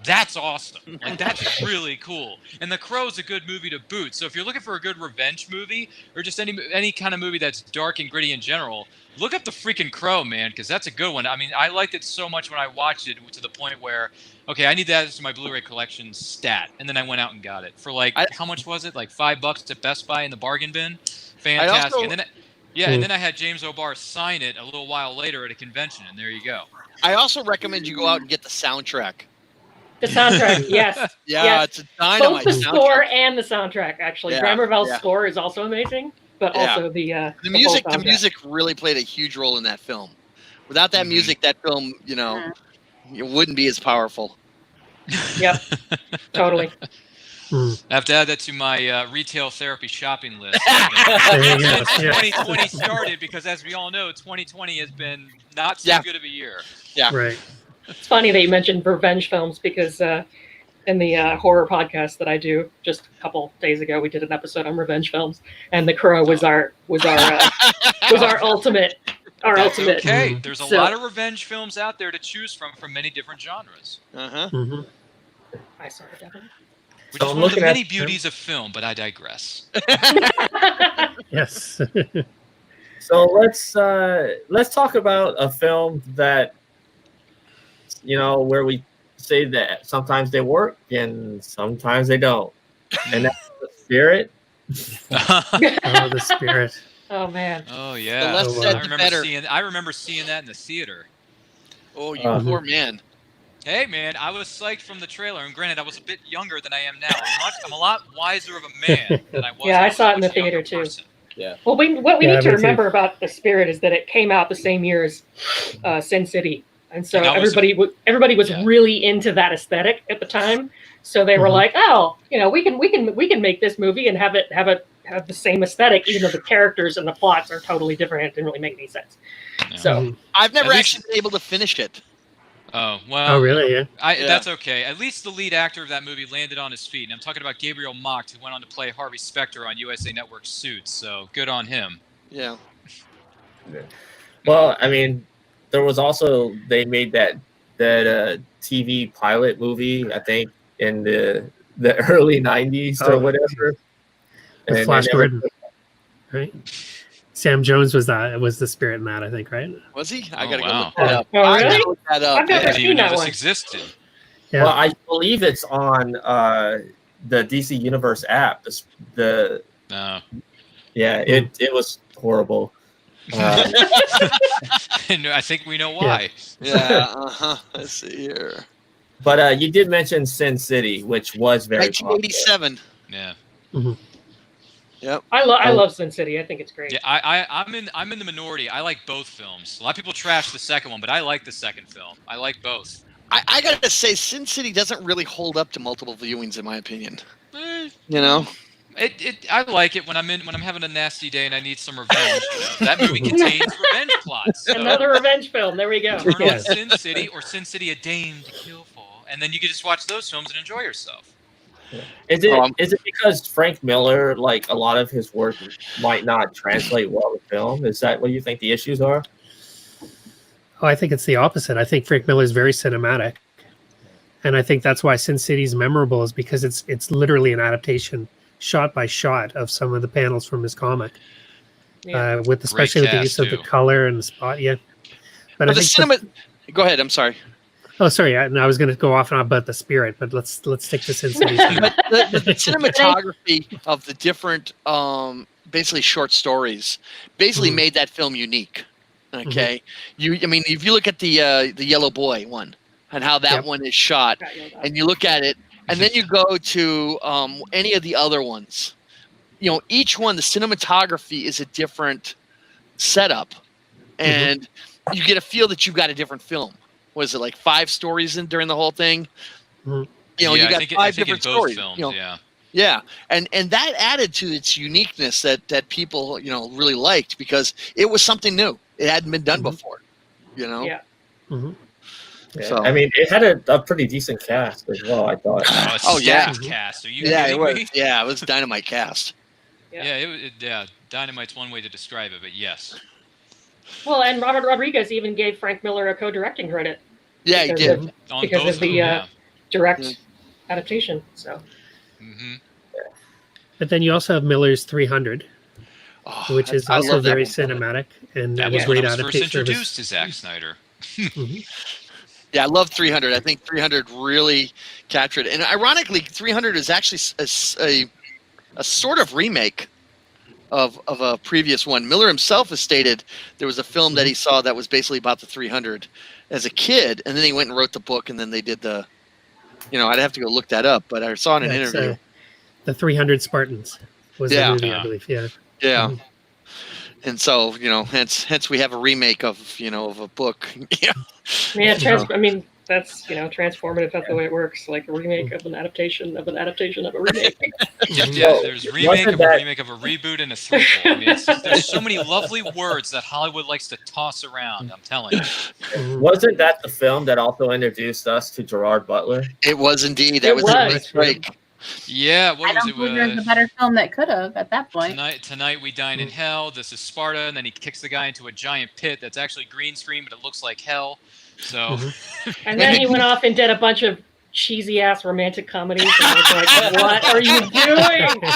That's awesome. Like, that's really cool. And The Crow's a good movie to boot. So if you're looking for a good revenge movie or just any kind of movie that's dark and gritty in general, look up The freaking Crow, man, because that's a good one. I mean, I liked it so much when I watched it to the point where, okay, I need that as my Blu-ray collection stat. And then I went out and got it for how much was it? Like $5 at Best Buy in the bargain bin. Fantastic. And then I had James O'Barr sign it a little while later at a convention, and there you go. I also recommend you go out and get the soundtrack. The soundtrack, yes. Yeah, it's a dynamite. Both the score and the soundtrack, actually. Yeah, Graham Revell's score is also amazing, but also the music. The music really played a huge role in that film. Without that music, that film, it wouldn't be as powerful. Yep, totally. I have to add that to my retail therapy shopping list. 2020 started because, as we all know, 2020 has been not so good of a year. Yeah, right. It's funny that you mentioned revenge films because in the horror podcast that I do, just a couple days ago, we did an episode on revenge films, and The Crow was our ultimate. Okay, there's a lot of revenge films out there to choose from many different genres. I saw it, Devin. Which is one of the many beauties of film, but I digress. Yes. So let's talk about a film that, where we say that sometimes they work and sometimes they don't. And that's The Spirit, Oh, the spirit. Oh man. Oh The yeah, less said, I the better. remember seeing that in the theater. Oh, you Uh-huh. poor man. Hey man, I was psyched from the trailer, and granted, I was a bit younger than I am now. I'm a lot wiser of a man than I was. Yeah, when I was saw a it in the much younger theater, too. person. Yeah. Well, what we Yeah, need to me too. remember about The Spirit is that it came out the same year as Sin City, and so And that was everybody was yeah. really into that aesthetic at the time. So they were Mhm. like, oh, we can make this movie and have the same aesthetic, even though the characters and the plots are totally different. It didn't really make any sense. Yeah. So Mhm. I've never At least- actually been able to finish it. Oh well. Oh, really? Yeah. Yeah. That's okay. At least the lead actor of that movie landed on his feet, and I'm talking about Gabriel Macht, who went on to play Harvey Specter on USA Network Suits. So good on him. Yeah. Well, I mean, there was also they made that TV pilot movie, I think, in the early '90s or Oh. whatever. With And Flash they never- Gordon, right? Sam Jones was the spirit in that, I think, right? Was he? I Oh, gotta go wow. look that up. Oh, I really? gotta look that up. I've never I Yeah. didn't even seen know that this one. existed. Yeah. Well, I believe it's on the DC Universe app. The No. yeah, it was horrible. And I think we know why. Yeah. Uh-huh. Let's see here. But you did mention Sin City, which was very popular. 1987. Yeah. I love Sin City. I think it's great. Yeah. I'm in the minority. I like both films. A lot of people trash the second one, but I like the second film. I like both. I gotta say, Sin City doesn't really hold up to multiple viewings, in my opinion. You know? I like it when I'm having a nasty day and I need some revenge. That movie contains revenge plots. So Another revenge film. There we go. turn Yeah. on Sin City or Sin City: A Dame to Kill For, and then you can just watch those films and enjoy yourself. Is it because Frank Miller, like a lot of his work, might not translate well to film? Is that what you think the issues are? Oh, I think it's the opposite. I think Frank Miller is very cinematic, and I think that's why Sin City is memorable, is because it's literally an adaptation, shot by shot, of some of the panels from his comic, Yeah. with especially with the cast, use of the too. color and the spot. Yeah, but I But the think cinema. Go ahead. I'm sorry. oh, sorry, I was going to go off and on about the spirit, but let's stick to Sin City. But the cinematography of the different, basically short stories, basically Mhm. made that film unique. Okay, I mean, if you look at the Yellow Boy one and how that Yep. one is shot, and you look at it, and then you go to any of the other ones, each one, the cinematography is a different setup, and you get a feel that you've got a different film. Was it like 5 stories during the whole thing? Mhm. You I got think 5 in different both stories. films. Yeah. Yeah. Yeah, and that added to its uniqueness that people really liked, because it was something new. It hadn't been done before. Yeah. Mhm. Yeah. So- I mean, it had a pretty decent cast as well, I thought. Oh, yeah. Stacked cast. Are you Yeah, kidding it was. me? Yeah, it was dynamite cast. Yeah, Dynamite's one way to describe it, but yes. Well, and Robert Rodriguez even gave Frank Miller a co-directing credit Yeah, he Because did. of- On because both of the them, yeah. direct Yeah. adaptation. So hmm But then you also have Miller's 300, Oh, which is I also love that very one. cinematic and That a was when great it was first adaptation of his. introduced to Zack Snyder. Mhm. Yeah, I love 300. I think 300 really captured it. And ironically, 300 is actually a sort of remake of a previous one. Miller himself has stated there was a film that he saw that was basically about the 300 as a kid, and then he went and wrote the book, and then they did the, I'd have to go look that up, but I saw in an Yeah, it's, interview. the 300 Spartans was Yeah. the movie, Yeah. I believe. Yeah. Yeah. Mhm. And so, hence we have a remake of a book. Yeah. yeah, I mean that's transformative. That's the way it works. Like a remake of an adaptation of an adaptation of a remake. Yeah, Well, there's remake wasn't of a that- remake of a reboot and a sequel. I mean, there's so many lovely words that Hollywood likes to toss around. I'm telling you. Mhm. Wasn't that the film that also introduced us to Gerard Butler? It was indeed. It That was a was. nice break. Yeah, I what was don't it? believe there's a better film that could have at that point. Tonight we dine in hell. This is Sparta, and then he kicks the guy into a giant pit that's actually green screen, but it looks like hell. So And then he went off and did a bunch of cheesy ass romantic comedies. And I was like, what are you doing?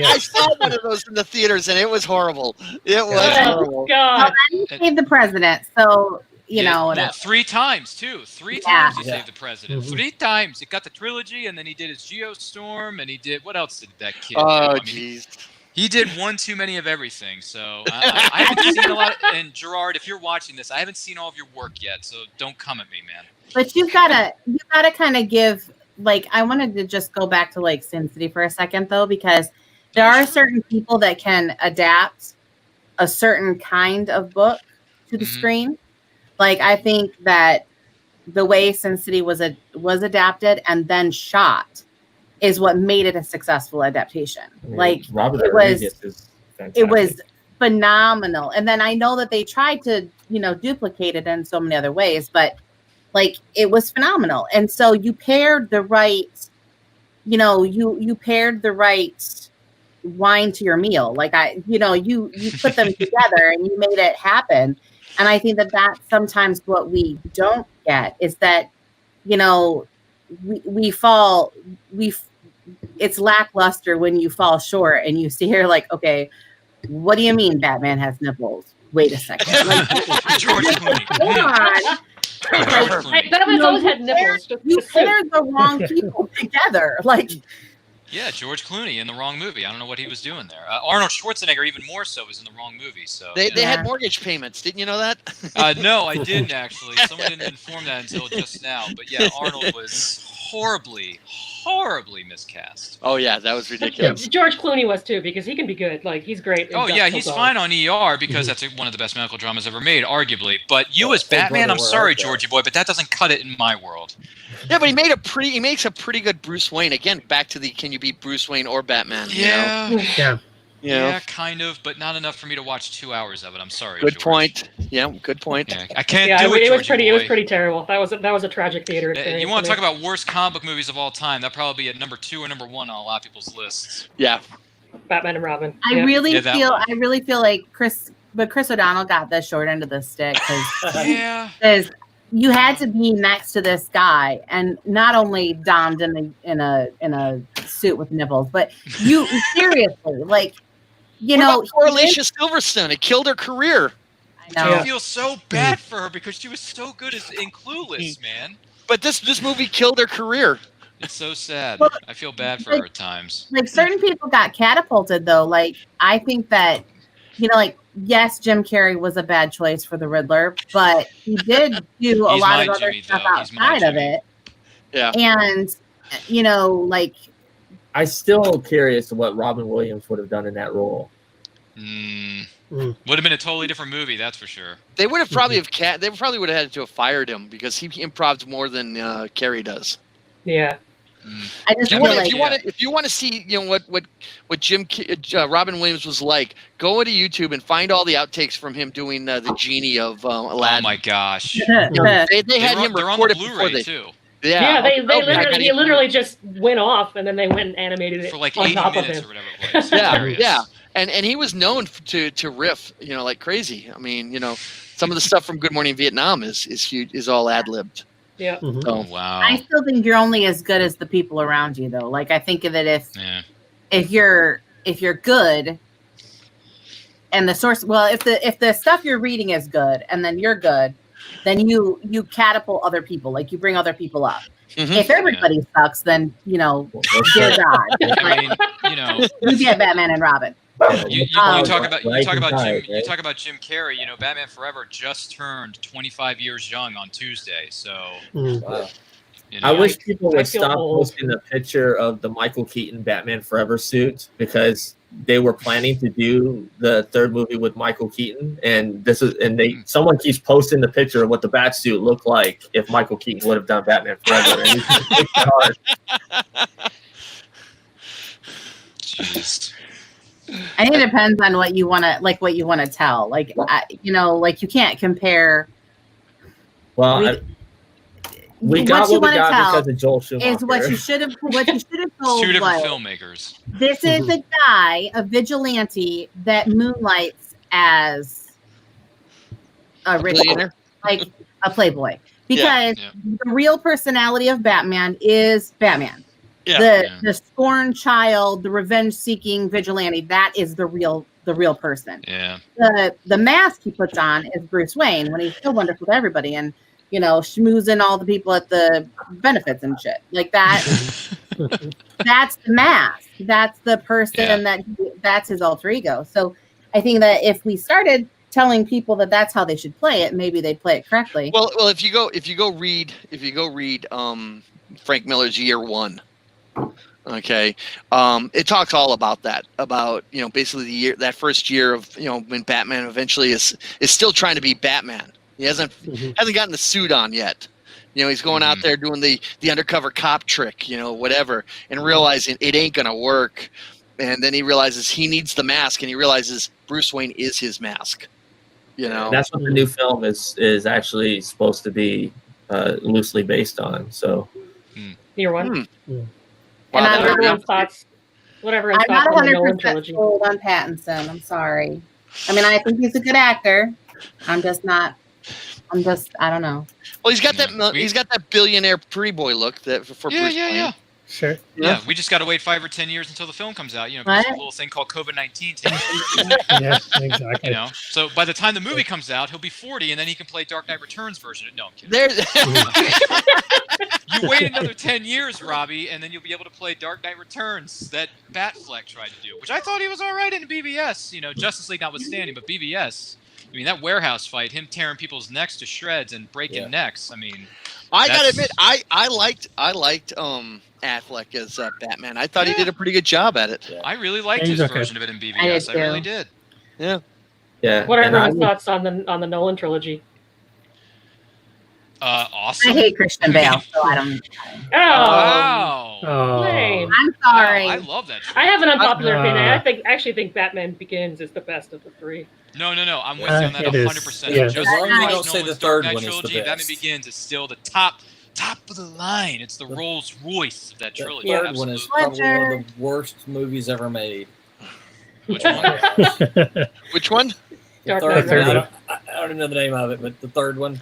I saw one of those in the theaters, and it was horrible. It was Oh, horrible. God. He saved the president, so you know, well, whatever. 3 times too. 3 Yeah. times he saved the president. 3 times. He got the trilogy, and then he did his Geostorm, and he did what else did that kid do? Oh, I mean, jeez. he did one too many of everything. So I haven't seen a lot. And Gerard, if you're watching this, I haven't seen all of your work yet. So don't come at me, man. But you gotta kind of give, like, I wanted to just go back to like Sin City for a second though, because there are certain people that can adapt a certain kind of book to the screen. Like, I think that the way Sin City was adapted and then shot is what made it a successful adaptation. I mean, like Robert it Rodriguez is fantastic. it was phenomenal. And then I know that they tried to, you know, duplicate it in so many other ways, but like it was phenomenal. And so you paired the right, you know, you paired the right wine to your meal. Like you put them together and you made it happen. And I think that that's sometimes what we don't get is that, you know, it's lackluster when you fall short and you see here like, okay, what do you mean Batman has nipples? Wait a second. Like, George Clooney. Hold on. Batman's always had nipples. You paired the wrong people together. Like, Yeah, George Clooney in the wrong movie. I don't know what he was doing there. Arnold Schwarzenegger, even more so, was in the wrong movie. So They yeah. had mortgage payments. Didn't you know that? No, I didn't actually. Someone didn't inform that until just now. But yeah, Arnold was horribly miscast. Oh yeah, that was ridiculous. George Clooney was too, because he can be good. Like, he's great. in Oh yeah, Dusk he's Till fine Dawn. on ER because that's one of the best medical dramas ever made, arguably. But you as Batman, I'm sorry, Georgie boy, but that doesn't cut it in my world. Yeah, but he makes a pretty good Bruce Wayne. Again, back to the can you beat Bruce Wayne or Batman? Yeah, You know? Yeah. yeah, kind of, but not enough for me to watch 2 hours of it. I'm sorry. Good George. point. Yeah, good point. Yeah, I can't Yeah, do it. it was Georgie pretty. It was boy. pretty terrible. That was a tragic theater experience. You want for to me. talk about worst comic book movies of all time? That'd probably be at number 2 or number 1 on a lot of people's lists. Yeah. Batman and Robin? I Yeah. really Yeah, that feel one. like Chris O'Donnell got the short end of the stick Yeah. because you had to be next to this guy and not only donned in a suit with nipples, but you seriously, like, you What know, about poor Alicia Silverstone? It killed her career. I know. I feel so bad for her because she was so good in Clueless, man. But this movie killed her career. It's so sad. Well, I feel bad for like- her at times. Like certain people got catapulted though. Like I think that, you know, like yes, Jim Carrey was a bad choice for the Riddler, but he did do a He's lot of my other Jimmy, stuff though. He's my outside of Jimmy. it. Yeah. And you know, like I still curious what Robin Williams would have done in that role. Would have been a totally different movie, that's for sure. They would have probably would have had to have fired him because he improvs more than Carey does. Yeah. I just Yeah, feel but like If you want to see, you know what Robin Williams was like, go into YouTube and find all the outtakes from him doing the genie of Aladdin. Oh my gosh. They had him they're on record the it before Blu-ray they. too. Yeah, they Okay, he literally just went off, and then they went and animated it For like on 80 top of minutes him. or whatever it was. Yeah, Hilarious. yeah, and he was known to riff, you know, like crazy. I mean, you know, some of the stuff from Good Morning Vietnam is huge, is all ad libbed. Yeah. Mhm. Oh wow. I still think you're only as good as the people around you though. Like I think of it Yeah. if you're good and the source if the stuff you're reading is good and then you're good, then you catapult other people, like you bring other people up. Mhm. If everybody sucks, then you know, dear God, I mean, you know, you get Batman and Robin. you Oh, talk about Rising Tide, you right? talk about Jim Carrey. You know, Batman Forever just turned 25 years young on Tuesday. So Mm. Wow. you know, I wish people I would feel stop old. posting the picture of the Michael Keaton Batman Forever suit because they were planning to do the third movie with Michael Keaton, and someone keeps posting the picture of what the bat suit looked like if Michael Keaton would have done Batman Forever. And it's hard. Jeez. I think it depends on what you want to tell. Like you know, like you can't compare. Well, we got you what we wanna got tell because of Joel Schumacher. is what you should have told. Two different was, filmmakers. This is a guy, a vigilante that moonlights as a rich, Billionaire? like a playboy, because Yeah. the real personality of Batman is Batman. Yeah. The scorned child, the revenge-seeking vigilante. That is the real the real person. Yeah. The mask he puts on is Bruce Wayne when he's so wonderful to everybody and, schmoozing all the people at the benefits and shit like that. That's the mask. That's the person that's his alter ego. So I think that if we started telling people that that's how they should play it, maybe they'd play it correctly. Well, if you go read Frank Miller's Year One, okay, it talks all about that. About basically that first year of when Batman eventually is still trying to be Batman. He hasn't gotten the suit on yet. He's going out there doing the undercover cop trick, whatever, and realizing it ain't gonna work. And then he realizes he needs the mask, and he realizes Bruce Wayne is his mask. That's what the new film is actually supposed to be loosely based on. So, Year One. And What everyone's thoughts on the Nolan trilogy. Sold on Pattinson. I'm sorry. I mean, I think he's a good actor. I don't know. Well, he's got that billionaire pre-boy look for Bruce Wayne. Yeah. Sure. Yeah, we just got to wait 5 or 10 years until the film comes out. There's a little thing called COVID-19 taking over. Yeah, exactly. So by the time the movie comes out, he'll be 40, and then he can play Dark Knight Returns version. No, I'm kidding. You wait another 10 years, Robbie, and then you'll be able to play Dark Knight Returns that Batfleck tried to do, which I thought he was all right in BVS. Justice League notwithstanding, but BVS. I mean, that warehouse fight, him tearing people's necks to shreds and breaking necks. I mean, I gotta admit, I liked Affleck as Batman. I thought he did a pretty good job at it. I really liked his version of it in BVS. I really did. Yeah. Yeah. What are everyone's thoughts on the Nolan trilogy? Awesome. I hate Christian Bale, so I don't. Wow. Lame. I'm sorry. Wow, I love that. I have an unpopular opinion. I actually think Batman Begins is the best of the three. No. I'm with you on that 100%. Yeah. As long as you don't say the third one is the best. Batman Begins is still the top of the line. It's the Rolls Royce of that trilogy. The third one is probably one of the worst movies ever made. Which one? Which one? The Dark third Knight one. I don't even know the name of it, but the third one.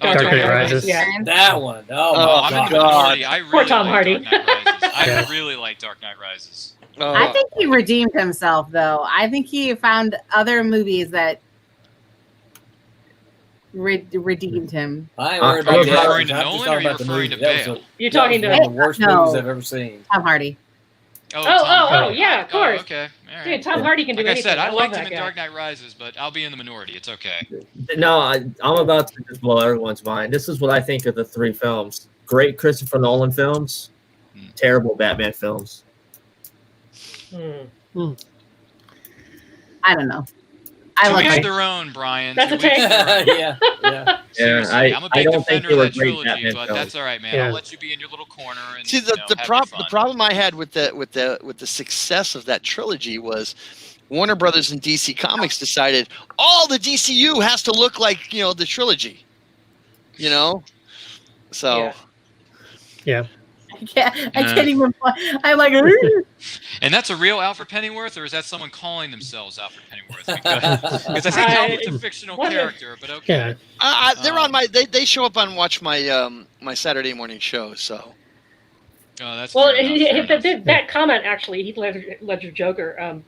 Dark Knight Rises. Yeah. That one. Oh, I'm in the minority. I really Poor Tom like Hardy. Dark Knight Rises. I really like Dark Knight Rises. I think he redeemed himself, though. I think he found other movies that redeemed him. I ain't worried Are about you that. referring to I'm just Nolan talking or are you about the referring movie. to That was Bale? You're talking to one of the worst No. movies I've ever seen. Tom Hardy. Oh, yeah, of course. Okay. All right. Dude, Tom Hardy can do Like I anything. said, I love liked that him in guy. Dark Knight Rises, but I'll be in the minority. It's okay. No, I'm about to just blow everyone's mind. This is what I think of the three films. Great Christopher Nolan films, terrible Batman films. I don't know. To like each it. their own, Brian. That's To a take. each their own. Yeah. Seriously, I'm a I big don't think defender they of were that great trilogy, Batman but films. that's all right, man. Yeah. I'll let you be in your little corner and See, the have your fun. problem I had with the success of that trilogy was Warner Brothers and DC Comics decided all the DCU has to look like the trilogy. So Yeah. I can't even. I'm like. And that's a real Alfred Pennyworth, or is that someone calling themselves Alfred Pennyworth? Because I think Alfred's a fictional character, but okay. Yeah. they're on my. They show up on watch my my Saturday morning show. So. Oh, that's Well, fair enough. that comment actually, Heath Ledger Joker.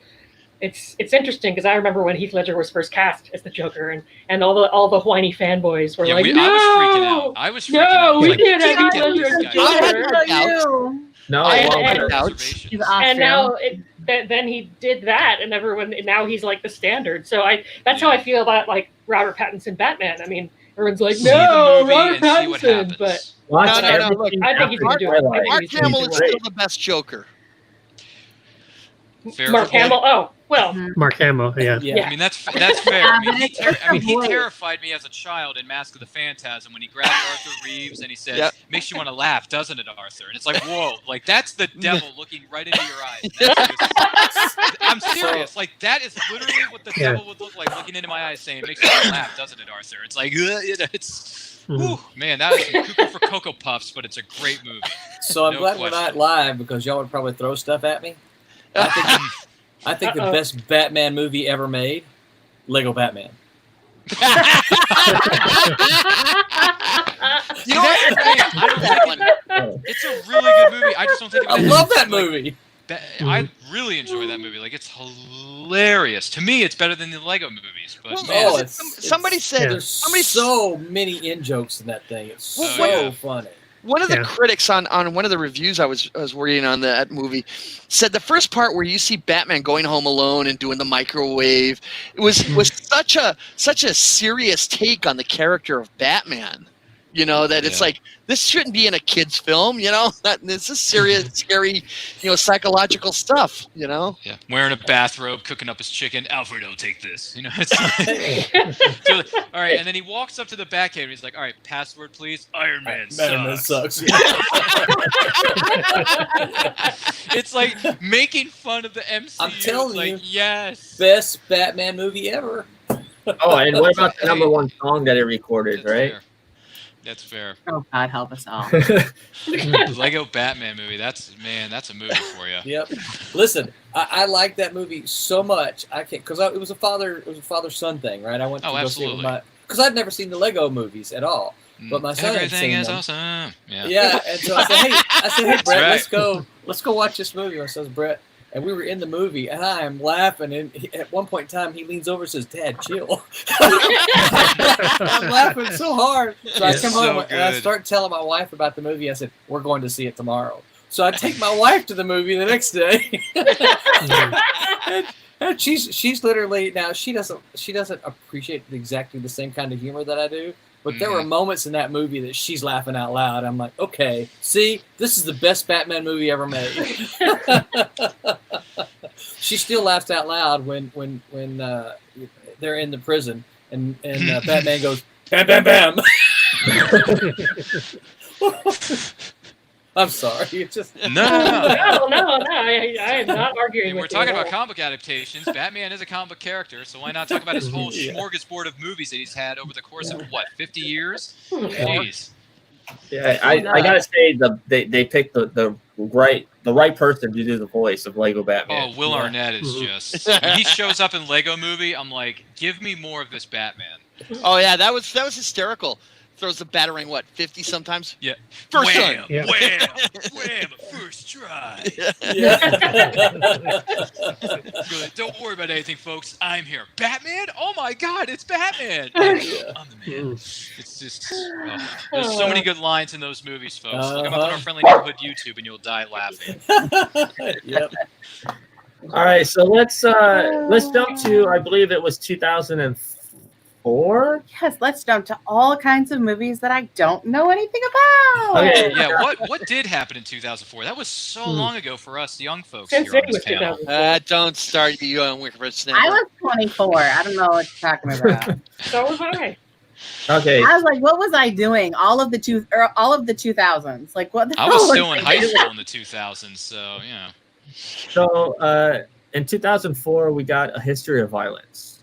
It's interesting because I remember when Heath Ledger was first cast as the Joker, and all the whiny fanboys were like, I "No, was freaking out. I was freaking out. no, we Like, can't have get Heath Ledger as this the guy. Joker." No, I had well, my but- doubts. He's And Austrian. now, then he did that, and now he's like the standard. So that's how I feel about like Robert Pattinson Batman. I mean, everyone's like, See the "No, movie Robert and see what Pattinson," happens. but watch No, everything I think he's gonna after do it. Twilight. I Mark think he's gonna Hamill do is it. still the best Joker. Fair Mark point. Hamill. Oh, well, Mark Hamill. Yeah. yeah. I mean, that's fair. I mean, he Boy. terrified me as a child in Mask of the Phantasm when he grabbed Arthur Reeves and he said, Yep. "Makes you want to laugh, doesn't it, Arthur?" And it's like, whoa, like that's the devil looking right into your eyes. I'm serious. Like that is literally what the devil would look like looking into my eyes, saying, "Makes you want to laugh, doesn't it, Arthur?" It's like, it's. Whew, man, that was cuckoo for Cocoa Puffs, but it's a great movie. So I'm No glad we're question. not live because y'all would probably throw stuff at me. I think the Uh-oh. best Batman movie ever made, Lego Batman. You know what? I don't think it's a really good movie. I just don't think it I was love that movie. I really enjoy that movie. Like, it's hilarious. To me, it's better than the Lego movies. But Well, man, somebody said There's so many in jokes in that thing. It's so yeah. funny. one of the critics on one of the reviews I was reading on that movie said the first part where you see Batman going home alone and doing the microwave, it was such a serious take on the character of Batman. You know, that it's like, this shouldn't be in a kid's film, you know? This is serious, scary, you know, psychological stuff, you know? Yeah, wearing a bathrobe, cooking up his chicken. Alfredo, take this. You know, it's like, so, all right, and then he walks up to the Batcave and he's like, all right, password, please. Iron Man sucks. It's like making fun of the MCU. I'm telling you, yes. best Batman movie ever. Oh, and what about the number one song that it recorded, That's right? fair. That's fair. Oh God, help us all. Lego Batman movie. That's a movie for you. Yep. Listen, I like that movie so much. I can't, because it was a father-son thing, right? I went to go see it with my, because I'd never seen the Lego movies at all. But my son had seen Everything is them. awesome. Yeah, and so I said, hey, Brett, right. let's go watch this movie. My son's Brett, and we were in the movie, and I am laughing. And at one point in time, he leans over and says, "Dad, chill." I'm laughing so hard. So I come home and I start telling my wife about the movie. I said, "We're going to see it tomorrow." So I take my wife to the movie the next day. And she's literally, now she doesn't appreciate exactly the same kind of humor that I do. But there were moments in that movie that she's laughing out loud. I'm like, okay, see, this is the best Batman movie ever made. She still laughs out loud when they're in the prison and Batman goes, bam, bam, bam. I'm sorry. It's just No. I am not arguing. We're with talking you about at all. comic book adaptations. Batman is a comic book character, so why not talk about his whole smorgasbord of movies that he's had over the course of 50 years? Jeez. Yeah, I gotta say they picked the right person to do the voice of Lego Batman. Oh, Will Arnett is just. When he shows up in Lego Movie, I'm like, give me more of this Batman. Oh yeah, that was hysterical. Throws the battering 50 sometimes. Yeah. First wham, time. wham, wham, first try. Good. Don't worry about anything, folks. I'm here. Batman? Oh my God, it's Batman. I'm the man. It's just. There's so many good lines in those movies, folks. Look them up on our Friendly Neighborhood YouTube, and you'll die laughing. Yep. All right, so let's jump to, I believe it was 2004. Yes, let's jump to all kinds of movies that I don't know anything about. Okay. Yeah, what did happen in 2004? That was so long ago for us young folks Sin here on City this was panel. 2004. Don't start you on Wicked I was 24. I don't know what you're talking about. So was I. Okay. I was like, what was I doing? All of the 2000s. Like, what the I hell was still in I high doing? school in the 2000s, so yeah. So in 2004, we got A History of Violence.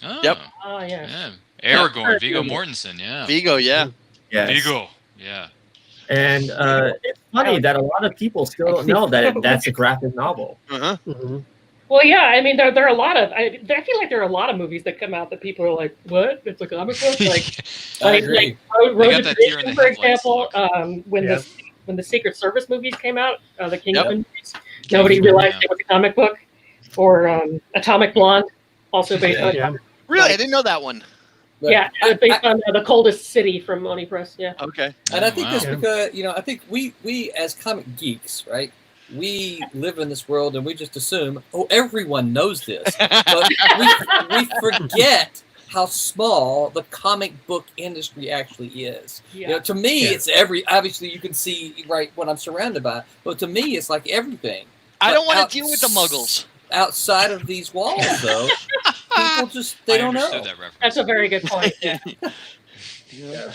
Oh, Yep. Oh yeah. yeah. Aragorn, Viggo Mortensen, yeah. Vigo, yeah. Yes. Viggo, yeah. And it's funny that a lot of people still don't know that that's a graphic novel. Uh-huh. Mm-hmm. Well, yeah. I mean, there are a lot of. I feel like there are a lot of movies that come out that people are like, "What? It's a comic book?" Like, I agree. Road got to that deer in the Perdition, for headlights example. When the Secret Service movies came out, the Kingsman movies, Kingsman, nobody realized yeah. it was a comic book. Or Atomic Blonde, also based on. Yeah. Really? I didn't know that one. But Yeah, based on The Coldest City from Oni Press. Yeah. Okay. And I think Wow. that's because, I think we as comic geeks, right? We live in this world and we just assume, everyone knows this. But we forget how small the comic book industry actually is. Yeah. To me, it's obviously you can see right what I'm surrounded by, but to me, it's like everything. I But don't want to deal with the muggles. Outside of these walls, though, people just, they I don't understood know. that reference. That's a very good point. Yeah.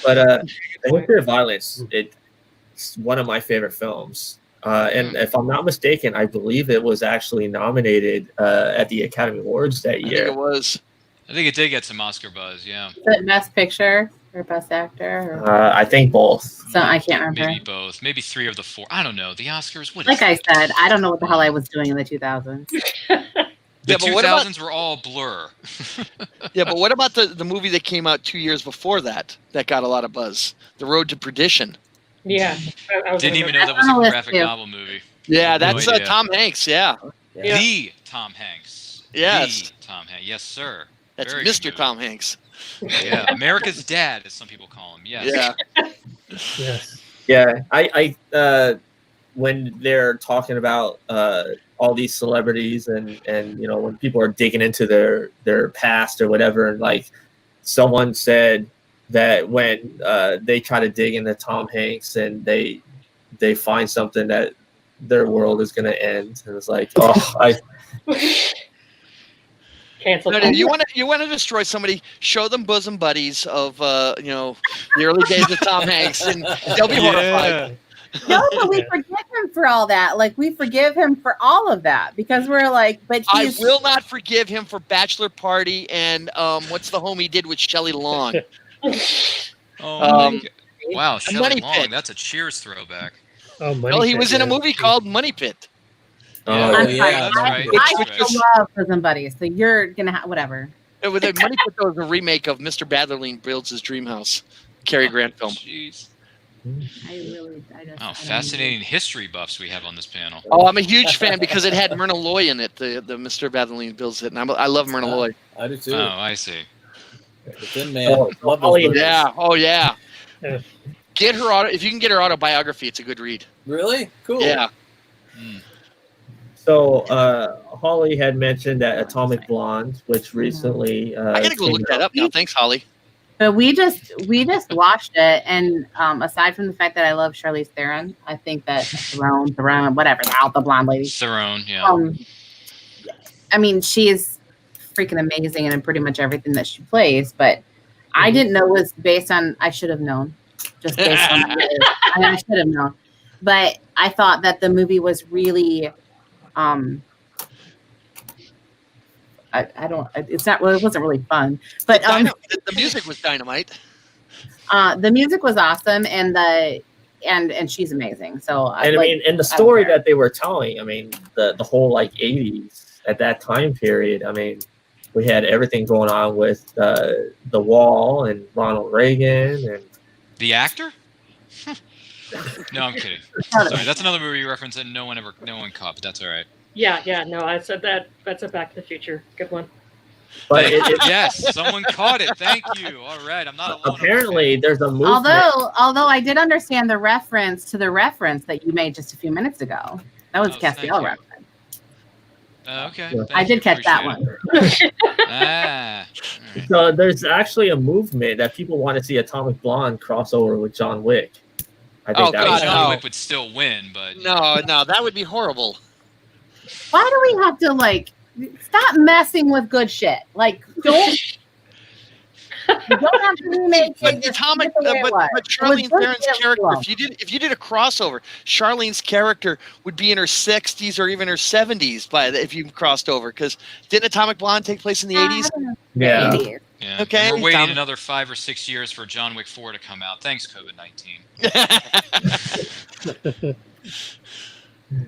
But A History of Violence, it's one of my favorite films. And if I'm not mistaken, I believe it was actually nominated at the Academy Awards that I think year. it was. I think it did get some Oscar buzz, yeah. Is it Best Picture or Best Actor? Or I think both. so I can't remember. Maybe both. Maybe 3 of the 4. I don't know. The Oscars, what is Like I it? said, I don't know what the hell I was doing in the 2000s. The Yeah, but what about- 2000s were all blur. Yeah, but what about the movie that came out 2 years before that got a lot of buzz? The Road to Perdition. Yeah. I was Didn't gonna even know that was That's on a the list, graphic too. novel movie. Yeah, No that's idea. Tom Hanks, yeah. Yeah. The Tom Hanks. Yes. The Tom Hanks. Yes, sir. That's Very good Mr. movie. Tom Hanks. Yeah, America's dad, as some people call him. Yes. Yeah. Yes. Yeah, I when they're talking about all these celebrities and when people are digging into their past or whatever, and like someone said that when they try to dig into Tom Hanks and they find something that their world is going to end, and it's like, Cancel. No, you want to destroy somebody? Show them bosom buddies of the early days of Tom Hanks, and they'll be horrified. No, but we forgive him for all that. Like, we forgive him for all of that because we're like, but I will not forgive him for Bachelor Party and what's the home he did with Shelley Long? Oh, my God. Wow, Money Shelley Long. Pit. That's a Cheers throwback. Oh, Well, he was in a movie called Money Pit. Yeah, I'm yeah, sorry. that's right. I That's right. still love Bosom Buddies, so you're gonna have whatever. Money Pit was a remake of Mr. Badlerline Builds His Dream House. Cary Grant film. Jeez. I just. Oh, fascinating history buffs we have on this panel. Oh, I'm a huge fan because it had Myrna Loy in it. The Mr. Badlerline Builds It, and I love Myrna Loy. I do too. Oh, I see. The Thin Man. Oh, Love those Holly, movies. Yeah. Oh, yeah. Yeah. Get her if you can get her autobiography, it's a good read. Really? Cool. Yeah. So Holly had mentioned that Atomic Blonde, which recently I gotta go look that up now. Thanks, Holly. But we just watched it, and aside from the fact that I love Charlize Theron, I think that Theron, whatever, the blonde lady. Theron, yeah. I mean, she is freaking amazing in pretty much everything that she plays. But I didn't know it was based on. I should have known, just based on. I should have known, but I thought that the movie was really. I don't. It's not. Well, it wasn't really fun, but The music was dynamite. the music was awesome, and she's amazing. So And I mean, and the story that they were telling, I mean, the whole like 80s at that time period, I mean, we had everything going on with the Wall and Ronald Reagan and The actor? No, I'm kidding. Sorry, that's another movie reference that no one caught, but that's all right. Yeah, no, I said that. That's a Back to the Future. Good one. but Yes, someone caught it. Thank you. All right, I'm not alone. apparently there's a movement. although I did understand the reference to the reference that you made just a few minutes ago. That was Oh, a thank Castiel you. reference. Okay. Yeah. thank I you, did catch that appreciate one. it. All right. So there's actually a movement that people want to see Atomic Blonde crossover with John Wick. I think Oh, that God, was no. John Wick would still win, but No, that would be horrible. Why do we have to stop messing with good shit? Like, don't. You don't have to remake But it. Just Atomic, keep it the way it but was. Charlene It was good Theron's shit character, well. if you did a crossover, Charlene's character would be in her 60s or even her 70s if you crossed over. Because didn't Atomic Blonde take place in the 80s? Yeah. 80s. yeah. Okay, We're waiting Tom. another 5 or 6 years for John Wick 4 to come out. Thanks, COVID-19.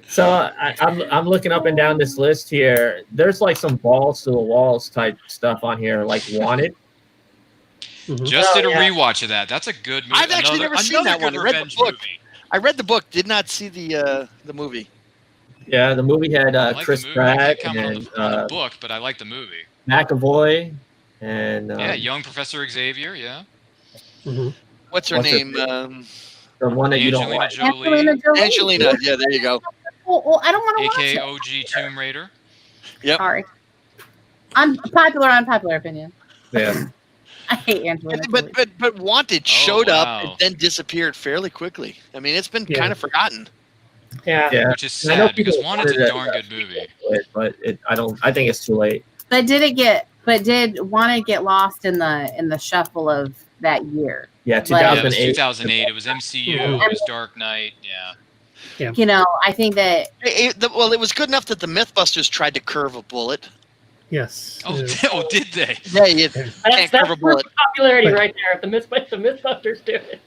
So I'm looking up and down this list here. There's like some balls to the walls type stuff on here, like Wanted. Just did a yeah. rewatch of that. That's a good movie. I've actually never seen that one. I Another read the revenge book. movie. I read the book, did not see the movie. Yeah, the movie had I like Chris the movie. I Pratt can't comment and on the book, but I like the movie. McAvoy and Yeah, young Professor Xavier. Yeah, What's her What's her name? the one that you don't Angelina like. Jolie, Angelina Jolie. Angelina. Yeah, there you go. Well, I don't want to aka watch OG Tomb Raider. Yep. it. Sorry. Unpopular opinion. Yeah. I hate Angelina Jolie. But Wanted showed up wow. and then disappeared fairly quickly. I mean, it's been Yeah. kind of forgotten. Yeah. Yeah. Which is I know sad because people Wanted's a wanted darn good movie. But I think it's too late. But did Wanted get lost in the shuffle of that year? Yeah, Like- Yeah, it was 2008. 2008. It was MCU. It was Dark Knight. Yeah. You know, I think that Well, it was good enough that the Mythbusters tried to curve a bullet. Yes. Oh, did they? Yeah, you That's can't curve a bullet. popularity But- right there. If the Mythbusters do it.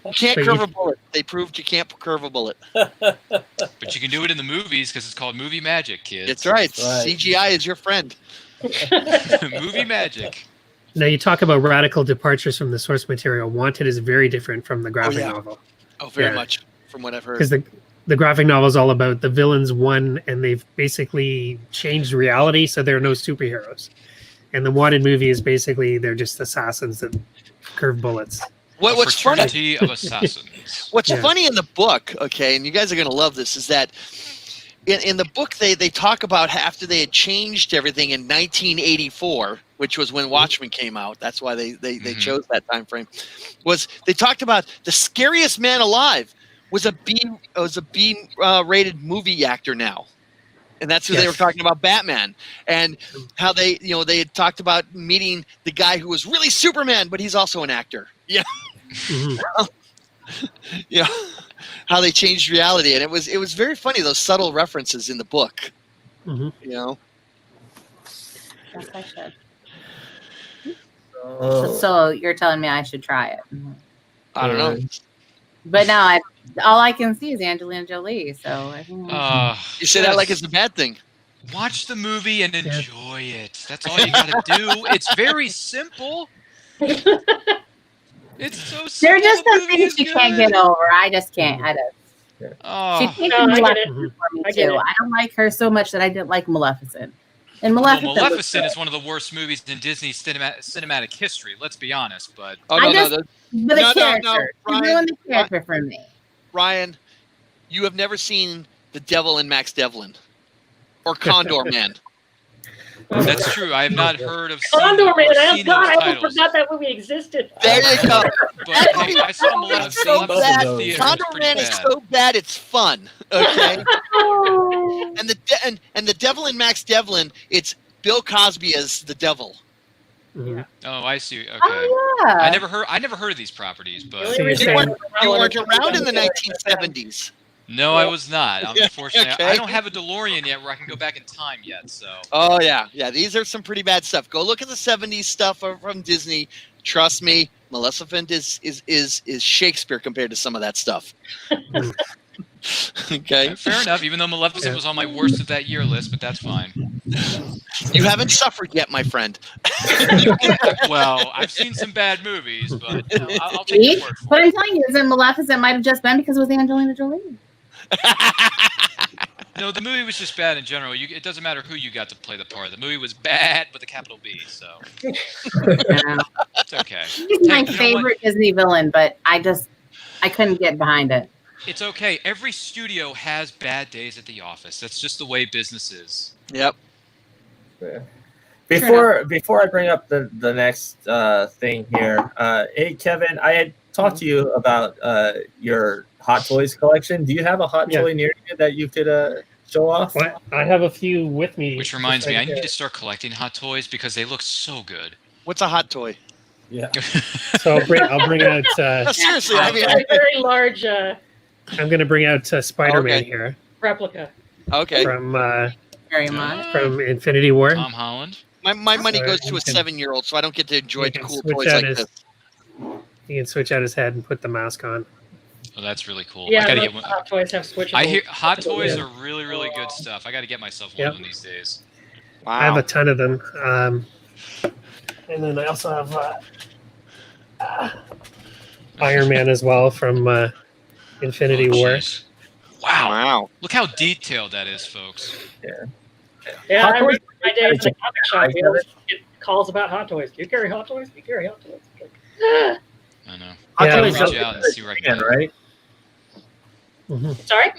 You can't But curve you- a bullet. They proved you can't curve a bullet. But you can do it in the movies because it's called movie magic, kids. That's right. Right. CGI is your friend. Movie magic. Now you talk about radical departures from the source material. Wanted is very different from the graphic yeah. novel Oh, very Yeah. much from what I've heard. because the graphic novel is all about the villains won, and they've basically changed reality, so there are no superheroes. And the Wanted movie is basically they're just assassins that curve bullets. What's funny? Fraternity of assassins. What's Yeah. funny in the book, okay, and you guys are going to love this, is that in the book they talk about after they had changed everything in 1984, which was when Watchmen came out. That's why they chose that time frame. Was they talked about the scariest man alive was a B rated movie actor now. And that's who they were talking about, Batman, and how they had talked about meeting the guy who was really Superman, but he's also an actor. Yeah. Yeah, how they changed reality, and it was very funny, those subtle references in the book. You know. Yes, I should. Oh. So you're telling me I should try it? I don't know. But now all I can see is Angelina Jolie. So I think You say that like it's a bad thing. Watch the movie and enjoy it. That's all you gotta do. It's very simple. It's so simple. there are just The some movie things is you can't good. get over. I just can't. I just. Oh. She takes No, I get it. Maleficent for me I get too. it. I don't like her so much that I didn't like Maleficent. And Well, Maleficent, was Maleficent good. is one of the worst movies in Disney's cinematic history. Let's be honest, but Oh I no, just- no, But the No, character, she Ryan, ruined the character for me. Ryan, you have never seen The Devil and Max Devlin or Condor Man. that's true. I have not heard of Condor or Man. seen God, those I almost titles. forgot that movie existed. There you go. But hey, I saw Condor Maleficent Man's so both of bad. those. theater. Condor It's pretty Man is bad. so bad it's fun. Okay. Oh. and the Devil and Max Devlin, it's Bill Cosby as the devil. Mhm. Oh, I see. Okay. Oh yeah. I never heard of these properties, The but only So you're reason saying- I You remember weren't Roland around in the Mann- 1970s. no, I was not. Unfortunately, Okay. I don't have a DeLorean yet where I can go back in time yet. So Oh yeah. These are some pretty bad stuff. Go look at the 70s stuff from Disney. Trust me, Maleficent is Shakespeare compared to some of that stuff. Okay. fair enough. Even though Maleficent was on my worst of that year list, but that's fine. You haven't suffered yet, my friend. Well, I've seen some bad movies, but you know, I'll take See? your word for What it. I'm telling you is that Maleficent might have just been because it was Angelina Jolie. No, the movie was just bad in general. It doesn't matter who you got to play the part. The movie was bad with a capital B, so it's okay. He's my Hey, you know what? favorite Disney villain, but I couldn't get behind it. It's okay. Every studio has bad days at the office. That's just the way business is. Yep. Before I bring up the next thing here, hey Kevin, I had talked to you about your Hot Toys collection. Do you have a Hot Yeah. Toy near you that you could show off? Well, I have a few with me. Which reminds me, I Just need like, to start collecting Hot Toys because they look so good. What's a hot toy? Yeah. So I'll bring out. Seriously, I mean, A very large I'm going to bring out Spider-Man Okay. here replica. okay. from Very much. Infinity War. Tom Holland. My money So goes to you a can- 7-year-old, so I don't get to enjoy you can cool switch toys out like his- this. You can switch out his head and put the mask on. Oh, that's really cool. Yeah, I gotta most get one. Hot Toys have switchable. I hear Hot Toys Yeah. are really, really good stuff. I got to get myself one Yep. of them these days. Wow. I have a ton of them. And then I also have Iron Man as well from Infinity Oh, War. jeez. Wow. Wow. Look how detailed that is, folks. Yeah, Hot I Toys- remember my days in the comic shop. We always get calls about Hot Toys. Do you carry Hot Toys? Do you carry Hot Toys? Like, I know. Hot Yeah, Toys I'll is reach out and see where I can Japan, go. right? Mhm. Sorry?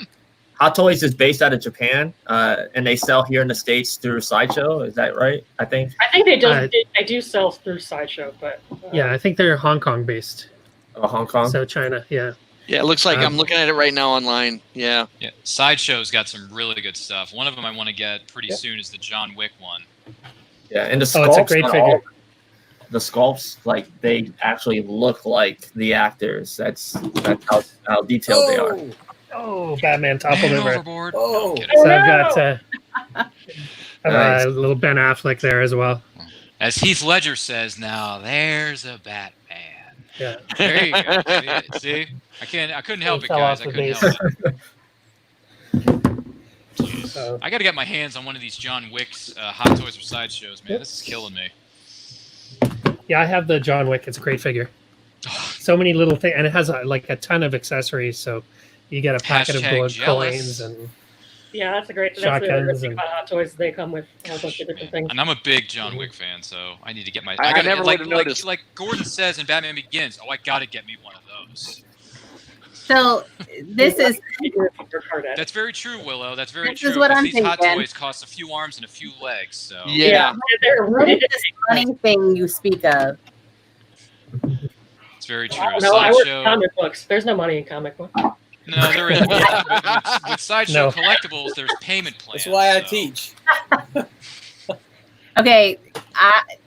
Hot Toys is based out of Japan, and they sell here in the States through Sideshow. Is that right? I think. I think they Uh, do sell through Sideshow, but Yeah, I think they're Hong Kong based. Hong Kong. So China, yeah. Yeah, it looks like Um, I'm looking at it right now online. Yeah. Yeah, Sideshow's got some really good stuff. One of them I want to get pretty soon is the John Wick one. Yeah, and the Oh, sculpts it's a great on figure. all- the sculpts, like they actually look like the actors. That's how detailed they are. Oh, Batman toppled Man over. overboard. Oh. No, I'm kidding. So I've got Nice. a little Ben Affleck there as well. As Heath Ledger says, now there's a Batman. Yeah. There you go. See? I couldn't help it, fell guys. off I the couldn't base. help it. Jeez. So- I got to get my hands on one of these John Wick's Hot Toys or Sideshows, man. This is killing me. Yeah, I have the John Wick. It's a great figure. So many little things, and it has like a ton of accessories. So You get a packet of Hashtag gold jealous. coins and Yeah, that's the great Shotguns thing and- about Hot Toys. They come with a whole bunch of different things. And I'm a big John Wick fan, so I need to get my. I gotta, never like, would've noticed. Like Gordon says in Batman Begins, I gotta get me one of those. So this is That's very true, Willow. That's very This true. is what 'cause I'm these Hot thinking. Toys cost a few arms and a few legs, so Yeah. They're what really is this funny thing you speak of? it's very true. No, I work Sideshow. comic books. There's no money in comic books. No, there isn't. With Sideshow No. Collectibles, there's payment plans. That's why I so- teach. Okay,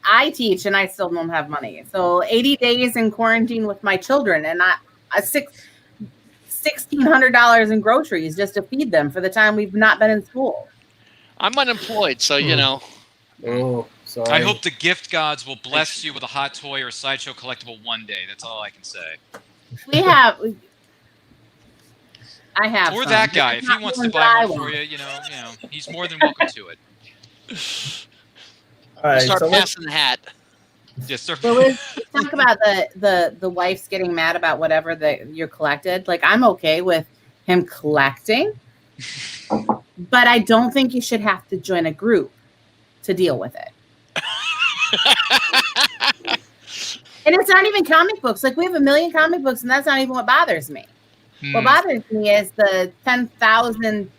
I teach and I still don't have money. So 80 days in quarantine with my children, and $1,600 in groceries just to feed them for the time we've not been in school. I'm unemployed, so you know. Oh, sorry. I hope the gift gods will bless you with a hot toy or Sideshow collectible one day. That's all I can say. I have. Or some. that guy, if Not he wants to ones buy I one for want. you, he's more than welcome to it. All right, Start so let's, passing the hat. Yes, sir. Well, let's talk about the wife's getting mad about whatever that you're collected. Like, I'm okay with him collecting, but I don't think you should have to join a group to deal with it. And it's not even comic books. Like, we have 1 million comic books, and that's not even what bothers me. What bothers me is the 10,000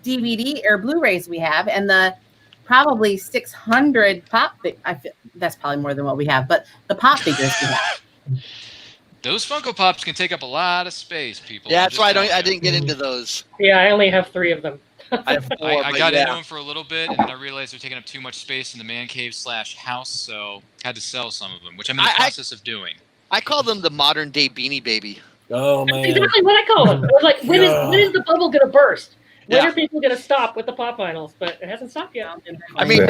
DVD or Blu-rays we have, and the probably 600 pop. I feel that's probably more than what we have, but the pop figures we have. Those Funko Pops can take up a lot of space, people. Yeah, I'm that's just why telling I you. didn't get into those. Yeah, I only have 3 of them. I have 4, I but got yeah. into them for a little bit, and then I realized they're taking up too much space in the man cave / house, so had to sell some of them, which I'm in the process of doing. I call them the modern day Beanie Baby. Oh That's man. exactly what I call them. I was like, when is the bubble gonna burst? When Yeah. are people gonna stop with the pop vinyls? But it hasn't stopped yet. I mean,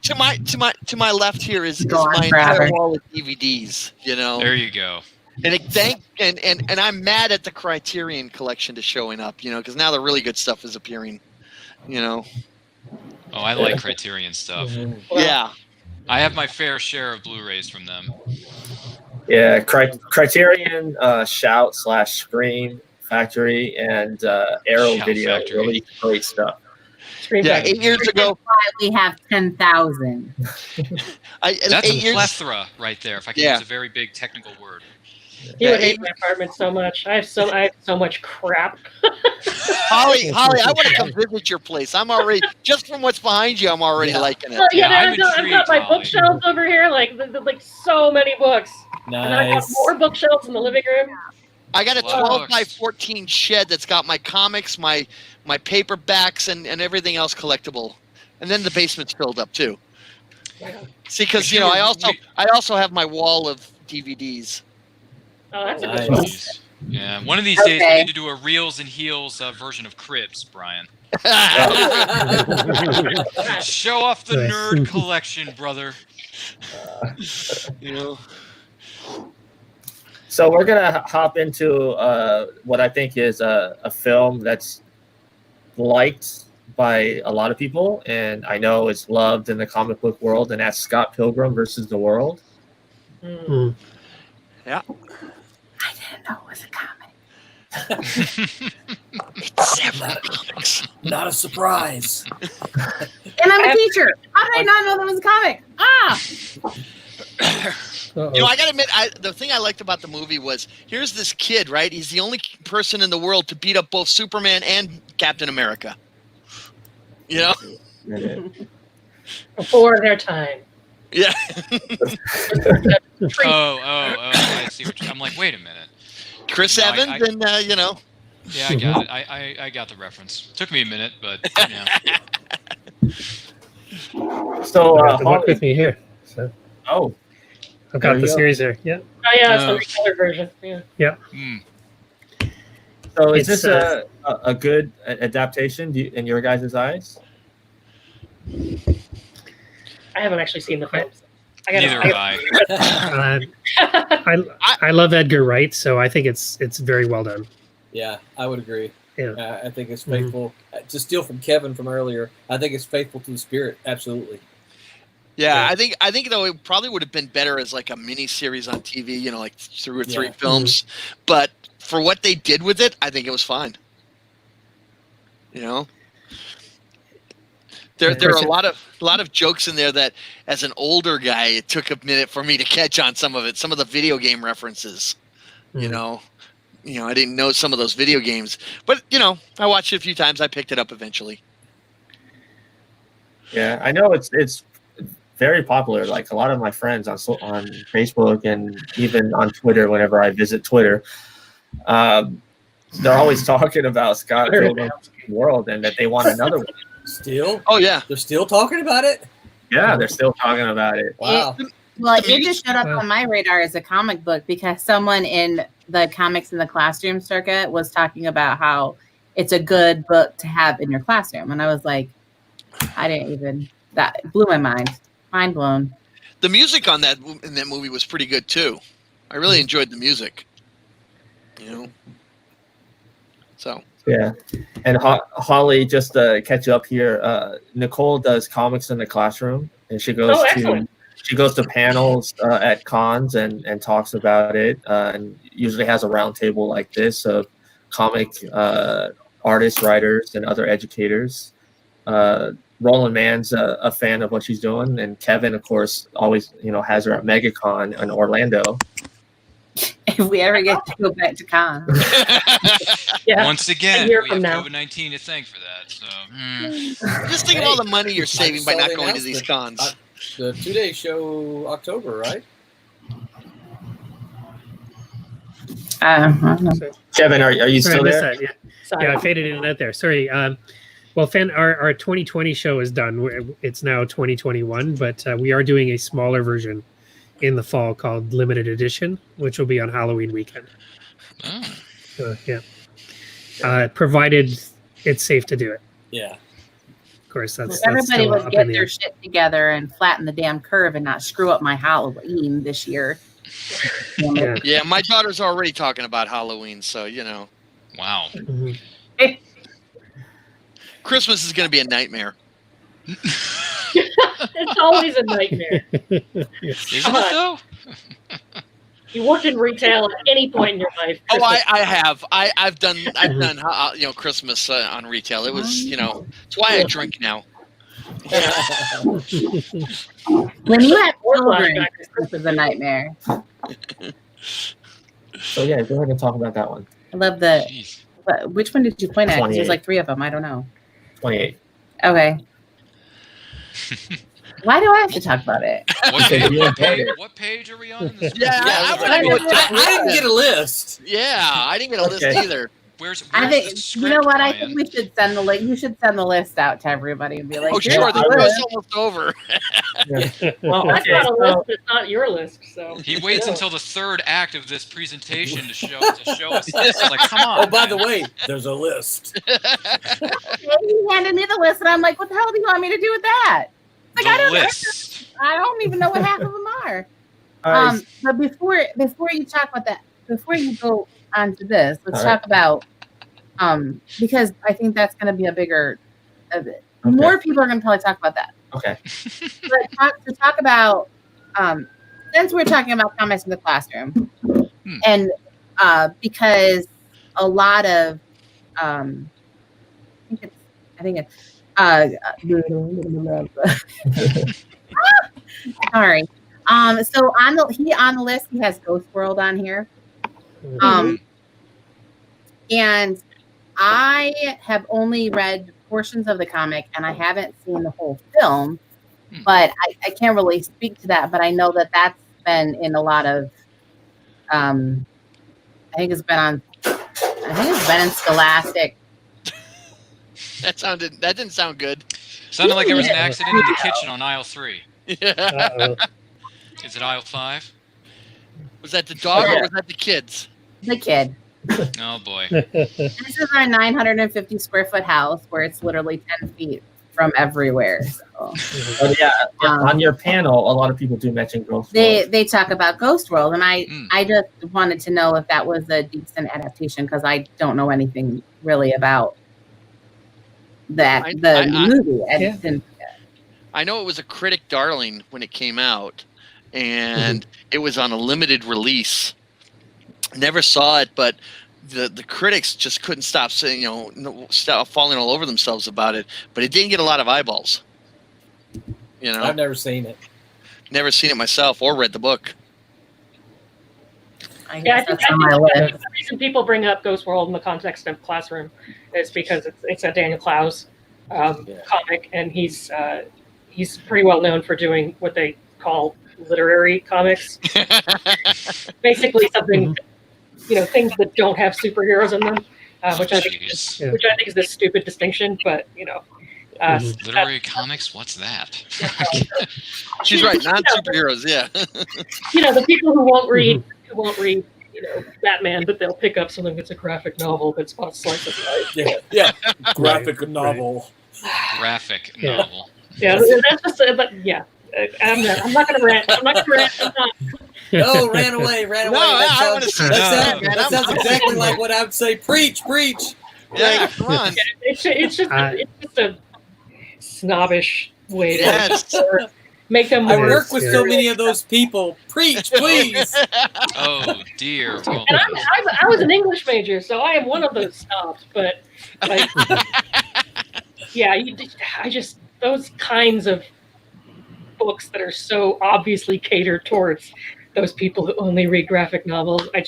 to my left here is Go on my entire forever. wall of DVDs. You know, There you go. and I'm mad at the Criterion collection to showing up. You know, because now the really good stuff is appearing. You know, Oh, I like Criterion stuff. yeah. I have my fair share of Blu-rays from them. yeah, Criterion, Shout / Scream Factory, and Arrow Shout Video. Factory. Really great stuff. Screen Yeah, Factory. 8 years ago, We have 10,000. That's 8 a years. plethora right there, if I can Yeah. use a very big technical word. You would Yeah, hate my apartment so much. I have so much crap. Holly, I want to come visit your place. I'm already just from what's behind you. I'm already Yeah. liking it. Well, yeah, Yeah, I'm I've got intrigued, my Holly. bookshelves over here, like so many books. And then I got Nice. more bookshelves in the living room. I got a Wow. 12 by 14 shed that's got my comics, my paperbacks, and everything else collectible. And then the basement's filled up too. See, because you know, I also have my wall of DVDs. Oh, that's a Nice. good one. Jeez. Yeah, one of these days we Okay. need to do a Reels and Heels version of Cribs, Brian. Show off the Nice. nerd collection, brother. You know, So we're gonna hop into what I think is a film that's liked by a lot of people, and I know it's loved in the comic book world, and that's Scott Pilgrim versus the World. Mm. I didn't know it was a comic. it's several comics. Not a surprise. And I'm a teacher. How did I not know that was a comic? Ah! You know, I gotta admit, the thing I liked about the movie was here's this kid, right? He's the only person in the world to beat up both Superman and Captain America. You know? Before their time. Yeah. I see what I'm like, wait a minute. Chris No, Evans, and you know. Yeah, I got it. I got the reference. Took me a minute, but yeah. So You have to walk Holly, with me here. So oh, I've There got you the go. series there. Yeah. Oh yeah, it's No. the colored version. Yeah. Mm. so is It's, this a good adaptation in your guys' eyes? I haven't actually seen the film. Neither have I. I love Edgar Wright, so I think it's very well done. Yeah, I would agree. Yeah. I think it's faithful. To steal from Kevin from earlier, I think it's faithful to the spirit. Absolutely. Yeah, I think though it probably would have been better as like a mini series on TV, you know, like 2 or 3 films. But for what they did with it, I think it was fine. You know, there are a lot of jokes in there that, as an older guy, it took a minute for me to catch on some of it. Some of the video game references, you know, I didn't know some of those video games, but you know, I watched it a few times. I picked it up eventually. Yeah, I know it's very popular. Like a lot of my friends on Facebook and even on Twitter, whenever I visit Twitter, they're always talking about Scott Pilgrim's World and that they want another one. Still? Oh yeah, they're still talking about it. Yeah, they're still talking about it. Wow. It just showed up on my radar as a comic book because someone in the comics in the classroom circuit was talking about how it's a good book to have in your classroom, and I was like, that blew my mind. Mind blown. The music in that movie was pretty good too. I really enjoyed the music. You know. So. Yeah, and Holly, just to catch up here, Nicole does comics in the classroom, and she goes to panels at cons and talks about it, and usually has a round table like this of comic artists, writers, and other educators. Roland Mann's a fan of what she's doing, and Kevin, of course, always has her at MegaCon in Orlando. If we ever get to go back to con. Yeah. Once again, we have COVID-19 to thank for that. So just think of all the money you're saving by not going to these cons. The 2-day show, October, right? I don't know. Kevin, are you still there? Yeah, I faded in and out there. Sorry. Well, our 2020 show is done. It's now 2021, but we are doing a smaller version in the fall called Limited Edition, which will be on Halloween weekend. Provided it's safe to do it. Yeah. Of course, that's everybody would get their shit together and flatten the damn curve and not screw up my Halloween this year. Yeah, my daughter's already talking about Halloween, so Wow. Mm-hmm. Christmas is going to be a nightmare. It's always a nightmare. Isn't it though? You work in retail at any point in your life. Oh, I have. I've done Christmas on retail. It was it's why I drink now. When you have children, Christmas is a nightmare. So yeah, go ahead and talk about that one. I love which one did you point at? 'Cause there's like 3 of them. I don't know. 28. Okay. Why do I have to talk about it? What page are we on? I didn't get a list. Yeah, I didn't get a list either. Where's I think the script, you know what? Ryan? I think we should send the link. You should send the list out to everybody and be like, "Oh, sure, the show's almost over." Well, That's not a list. It's not your list. So he waits until the 3rd act of this presentation to show us this. Like, come on. Oh, by the way, there's a list. He handed me the list, and I'm like, "What the hell do you want me to do with that?" Like, I don't even know what half of them are. But before you talk about that, before you go on to this, let's talk about because I think that's going to be a bigger. More people are going to probably talk about that. Okay. But to talk about since we're talking about comics in the classroom, and because a lot of I think it's sorry. So on the list he has Ghost World on here. And I have only read portions of the comic and I haven't seen the whole film, but I can't really speak to that, but I know that that's been in a lot of I think it's been in Scholastic. That didn't sound good. Sounded like there was an accident in the kitchen on aisle 3. Yeah. Is it aisle 5? Was that the dog or was that the kids? The kid. Oh boy. This is our 950 square foot house where it's literally 10 feet from everywhere. So. But on your panel, a lot of people do mention Ghost World. They talk about Ghost World, and I just wanted to know if that was a decent adaptation because I don't know anything really about that movie. I know it was a critic darling when it came out, and it was on a limited release. Never saw it, but the critics just couldn't stop saying, stop falling all over themselves about it. But it didn't get a lot of eyeballs. I've never seen it. Never seen it myself or read the book. I think the reason people bring up Ghost World in the context of Classroom is because it's a Daniel Clowes comic, and he's pretty well known for doing what they call literary comics. Basically, something things that don't have superheroes in them, which I think is this stupid distinction, but literary comics, what's that? She's right, not superheroes. Yeah. The people who won't read Batman, but they'll pick up something that's a graphic novel that's about slice of life. Yeah. Graphic novel. Graphic novel. Yeah, that's just. But yeah, I'm not going to rant. I'm not. No, ran away. No, I want to see that. That sounds exactly like what I would say. Preach. Yeah, come on. It's just a snobbish way to make them. I work with so many of those people. Preach, please. Oh dear. And I was an English major, so I am one of those snobs. But like, I just those kinds of books that are so obviously catered towards those people who only read graphic novels. I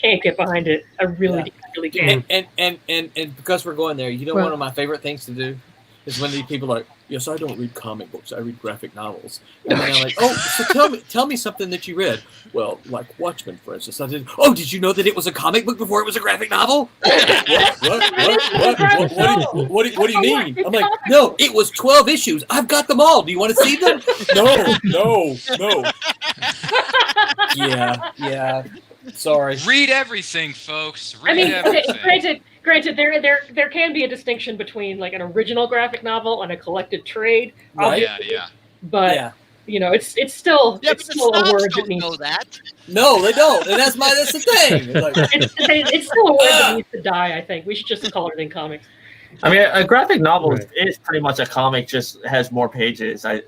can't get behind it. I really can't. And because we're going there, one of my favorite things to do is when these people are like, yes, I don't read comic books. I read graphic novels. And then I'm like, oh, so tell me something that you read. Well, like Watchmen, for instance. I did. Oh, did you know that it was a comic book before it was a graphic novel? What do you mean? I'm like, no, it was 12 issues. I've got them all. Do you want to see them? No. Yeah. Sorry. Read everything, folks. Read everything. Granted, there can be a distinction between like an original graphic novel and a collected trade. Right. Yeah. But it's still a word that needs. Know that. No, they don't, and that's the thing. It's still a word that needs to die. I think we should just call everything comics. I mean, a graphic novel is pretty much a comic, just has more pages. Although,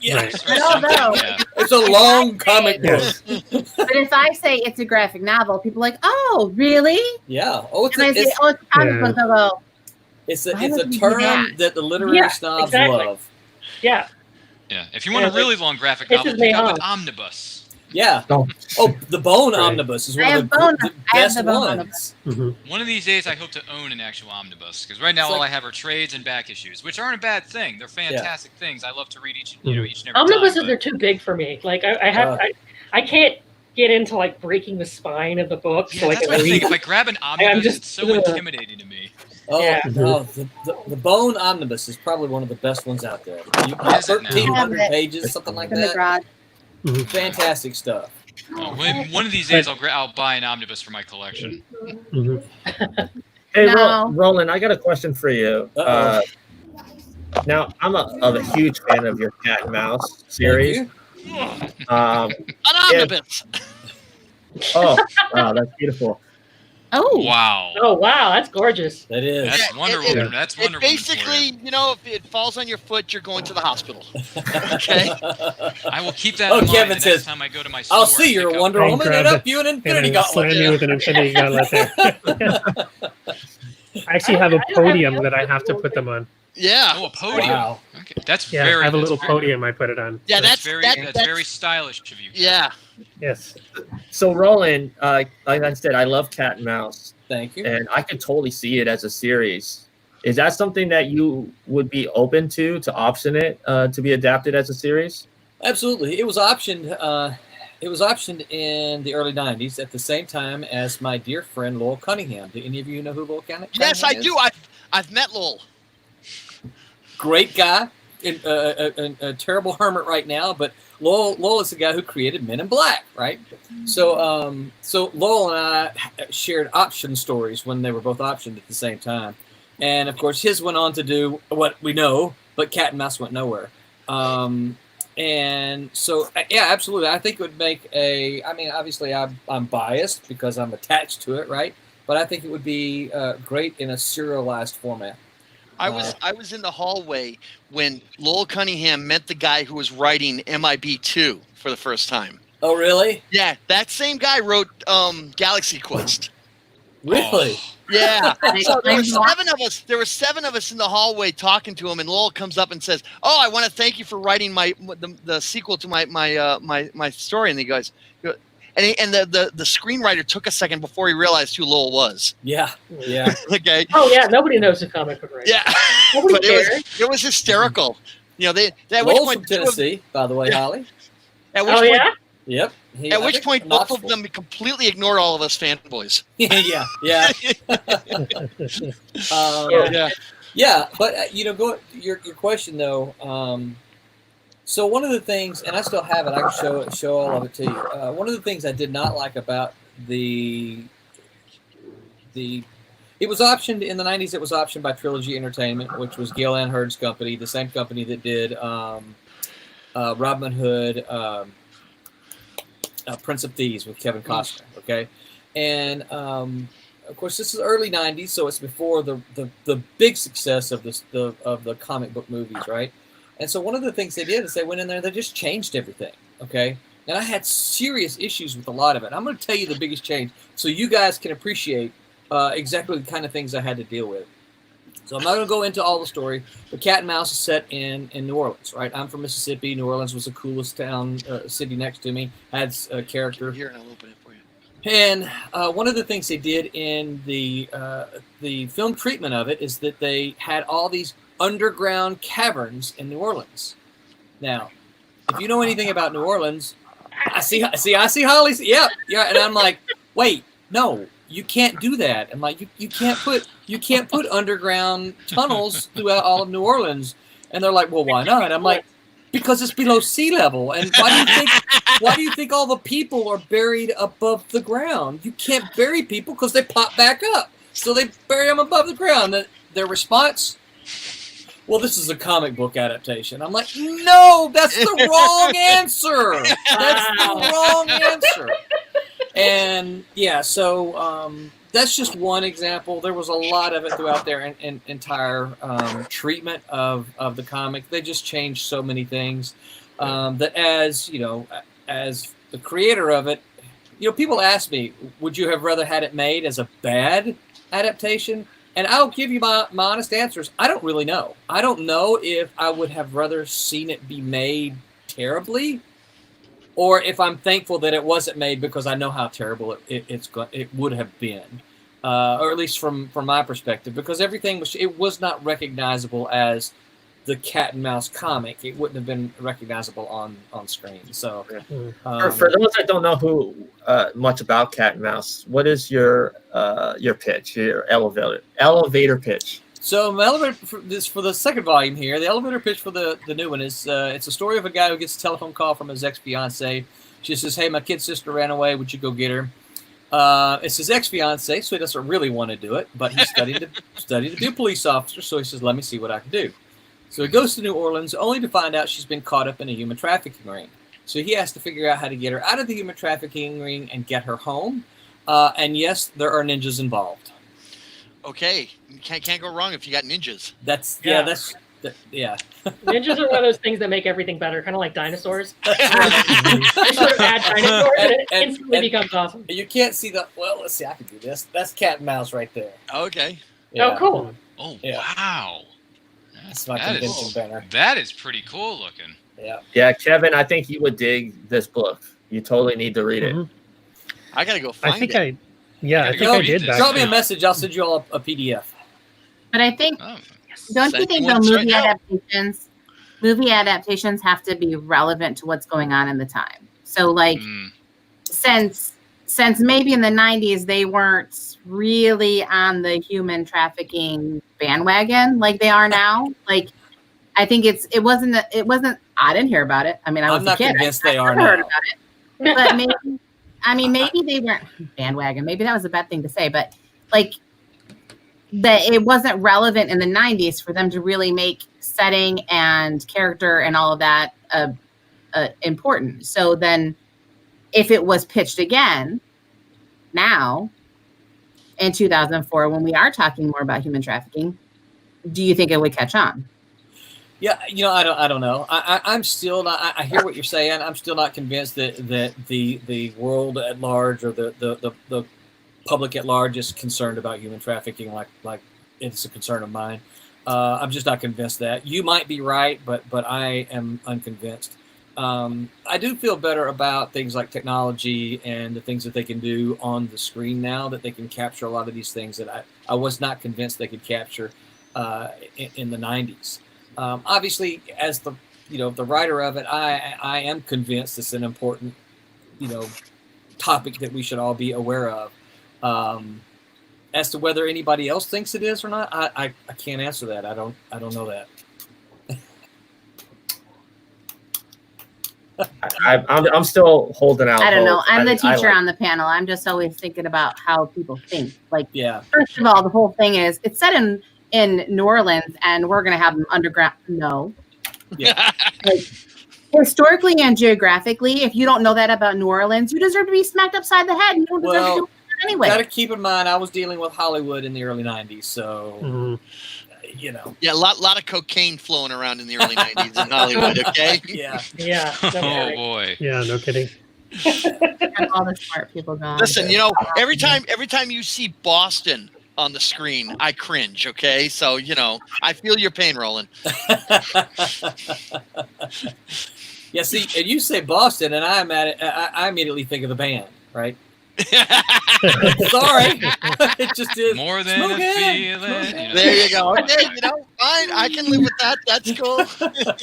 it's a long comic book. But if I say it's a graphic novel, people are like, oh, really? Yeah. Oh, it's a comic book. They'll go, it's a term that the literary snobs love. Yeah. Yeah. If you want a really long graphic novel, pick up an omnibus. Yeah. Oh, the Bone Omnibus is one of the best ones. Mm-hmm. One of these days, I hope to own an actual omnibus, because right now all I have are trades and back issues, which aren't a bad thing. They're fantastic things. I love to read each and every omnibuses time. are too big for me. Like I can't get into like breaking the spine of the book. Yeah, that's my thing. If I grab an omnibus, it's so intimidating to me. The Bone Omnibus is probably one of the best ones out there. 1,300 pages, something like that. Fantastic stuff. One of these days, I'll buy an omnibus for my collection. Hey, Roland, I got a question for you. Now, I'm a huge fan of your Cat and Mouse series. An omnibus. Wow, that's beautiful. Oh wow, that's gorgeous. That is. That's wonderful. That's wonderful. Basically, if it falls on your foot, you're going to the hospital. Okay. I will keep that in mind Kevin the says, next time I go to my store. I'll see your Wonder Woman and up you an Infinity Gauntlet. Slam you with an Infinity Gauntlet there. I actually have a podium that I have to put them on. Yeah. Oh, a podium. Wow. Okay. That's I have a little podium I put it on. Yeah, that's very stylish of you. Yeah. Yes. So, Roland, like I said, I love Cat and Mouse. Thank you. And I could totally see it as a series. Is that something that you would be open to option it to be adapted as a series? Absolutely. It was optioned. It was optioned in the early 90s at the same time as my dear friend Lowell Cunningham. Do any of you know who Lowell Cunningham is? Yes, I do. I've met Lowell. Great guy. A terrible hermit right now, but Lowell is the guy who created Men in Black, right? So Lowell and I shared option stories when they were both optioned at the same time, and of course his went on to do what we know, but Cat and Mouse went nowhere. And so yeah, absolutely, I think it would make I mean, obviously I'm biased because I'm attached to it, right? But I think it would be great in a serialized format. I was in the hallway when Lowell Cunningham met the guy who was writing MIB2 for the first time. Oh, really? Yeah, that same guy wrote Galaxy Quest. Really? Yeah. So there were I'm- 7 of us. There were 7 of us in the hallway talking to him, and Lowell comes up and says, "Oh, I want to thank you for writing the sequel to my story." And he goes, and the screenwriter took a second before he realized who Lowell was. Yeah. Yeah. Okay. Oh yeah, nobody knows who comic book writer. Yeah. Nobody But cares. it was hysterical. You know, they at which Lowell's point from Tennessee, by the way, Yeah. Holly. at which Oh point, yeah. Yep. at which point both of them completely ignored all of us fanboys. Yeah. Yeah. Yeah. Yeah, but your question though. So one of the things, and I still have it. I can show all of it to you. One of the things I did not like about it was optioned in the '90s. It was optioned by Trilogy Entertainment, which was Gail Ann Hurd's company, the same company that did Robin Hood, Prince of Thieves with Kevin Costner. Okay, and of course, this is early '90s, so it's before the big success of the comic book movies, right? And so one of the things they did is they went in there, they just changed everything, okay? And I had serious issues with a lot of it. I'm going to tell you the biggest change so you guys can appreciate exactly the kind of things I had to deal with. So I'm not going to go into all the story, but Cat and Mouse is set in New Orleans, right? I'm from Mississippi. New Orleans was the coolest town, city next to me. Had a character. Here, and I'll open it for you. And one of the things they did in the film treatment of it is that they had all these underground caverns in New Orleans. Now, if you know anything about New Orleans, I see Holly. Yeah, and I'm like, wait, no, you can't do that. I'm like, you can't put underground tunnels throughout all of New Orleans. And they're like, well, why not? I'm like, because it's below sea level. And why do you think all the people are buried above the ground? You can't bury people because they pop back up. So they bury them above the ground. Their response, well, this is a comic book adaptation. I'm like, no, that's the wrong answer. That's the wrong answer. And yeah, so that's just one example. There was a lot of it throughout their entire treatment of the comic. They just changed so many things that, as the creator of it, people ask me, would you have rather had it made as a bad adaptation? And I'll give you my honest answers. I don't really know. I don't know if I would have rather seen it be made terribly, or if I'm thankful that it wasn't made because I know how terrible it would have been, or at least from my perspective, because everything was not recognizable as the Cat and Mouse comic. It wouldn't have been recognizable on screen. So, For those that don't know much about Cat and Mouse, what is your pitch, your elevator pitch? So my elevator for the second volume here, the elevator pitch for the new one is it's a story of a guy who gets a telephone call from his ex-fiancée. She says, "Hey, my kid's sister ran away. Would you go get her?" It's his ex-fiancée, so he doesn't really want to do it, but he studied to be a police officer. So he says, "Let me see what I can do." So he goes to New Orleans only to find out she's been caught up in a human trafficking ring. So he has to figure out how to get her out of the human trafficking ring and get her home. And yes, there are ninjas involved. Okay, you can't go wrong if you got ninjas. Yeah. Ninjas are one of those things that make everything better, kind of like dinosaurs. They sort of add dinosaurs and it instantly becomes awesome. You can't see let's see, I can do this. That's Cat and Mouse right there. Okay. Yeah. Oh, cool. Oh, Yeah. wow. That's my That convention is- banner. That is pretty cool looking. Yeah. Yeah, Kevin, I think you would dig this book. You totally need to read it. Mhm. I gotta go find I think it. I Gotta think go I read did this. back Drop me a then. message. I'll send you all a PDF. But I think, Oh, don't you Send think one though, right now. movie adaptations have to be relevant to what's going on in the time? So like, since maybe in the 90s they weren't really on the human trafficking bandwagon like they are now. Like, I think it wasn't. I didn't hear about it. I mean, I was I'm not a kid. convinced I they are never heard now. about it. But maybe they weren't bandwagon. Maybe that was a bad thing to say, but like that it wasn't relevant in the 90s for them to really make setting and character and all of that important. So then if it was pitched again now in 2004, when we are talking more about human trafficking, do you think it would catch on? Yeah, I don't know. I'm still not. I hear what you're saying. I'm still not convinced that the world at large or the public at large is concerned about human trafficking like it's a concern of mine. I'm just not convinced that. You might be right, but I am unconvinced. I do feel better about things like technology and the things that they can do on the screen now, that they can capture a lot of these things that I was not convinced they could capture in the 90s. Obviously, as the writer of it, I am convinced it's an important topic that we should all be aware of. As to whether anybody else thinks it is or not, I can't answer that. I don't know that. I'm still holding out. I don't know. hope. I'm the teacher like- on the panel. I'm just always thinking about how people think. Like, Yeah. first of all, the whole thing is it's set in New Orleans, and we're going to have them underground. No. Yeah. Like, historically and geographically, if you don't know that about New Orleans, you deserve to be smacked upside the head. And you don't deserve to do it anyway. Got to keep in mind, I was dealing with Hollywood in the early 90s, so Mhm. Yeah, a lot of cocaine flowing around in the early 90s in Hollywood, okay? Yeah. Yeah. Oh Okay. boy. Yeah, no kidding. And all the smart people gone. Listen, every time you see Boston on the screen, I cringe, okay? So, I feel your pain, Roland. Yeah, see, and you say Boston, and I immediately think of the band, right? Sorry, it just is. More than Smoke a it. feeling. There you go. Okay, fine. I can live with that. That's cool.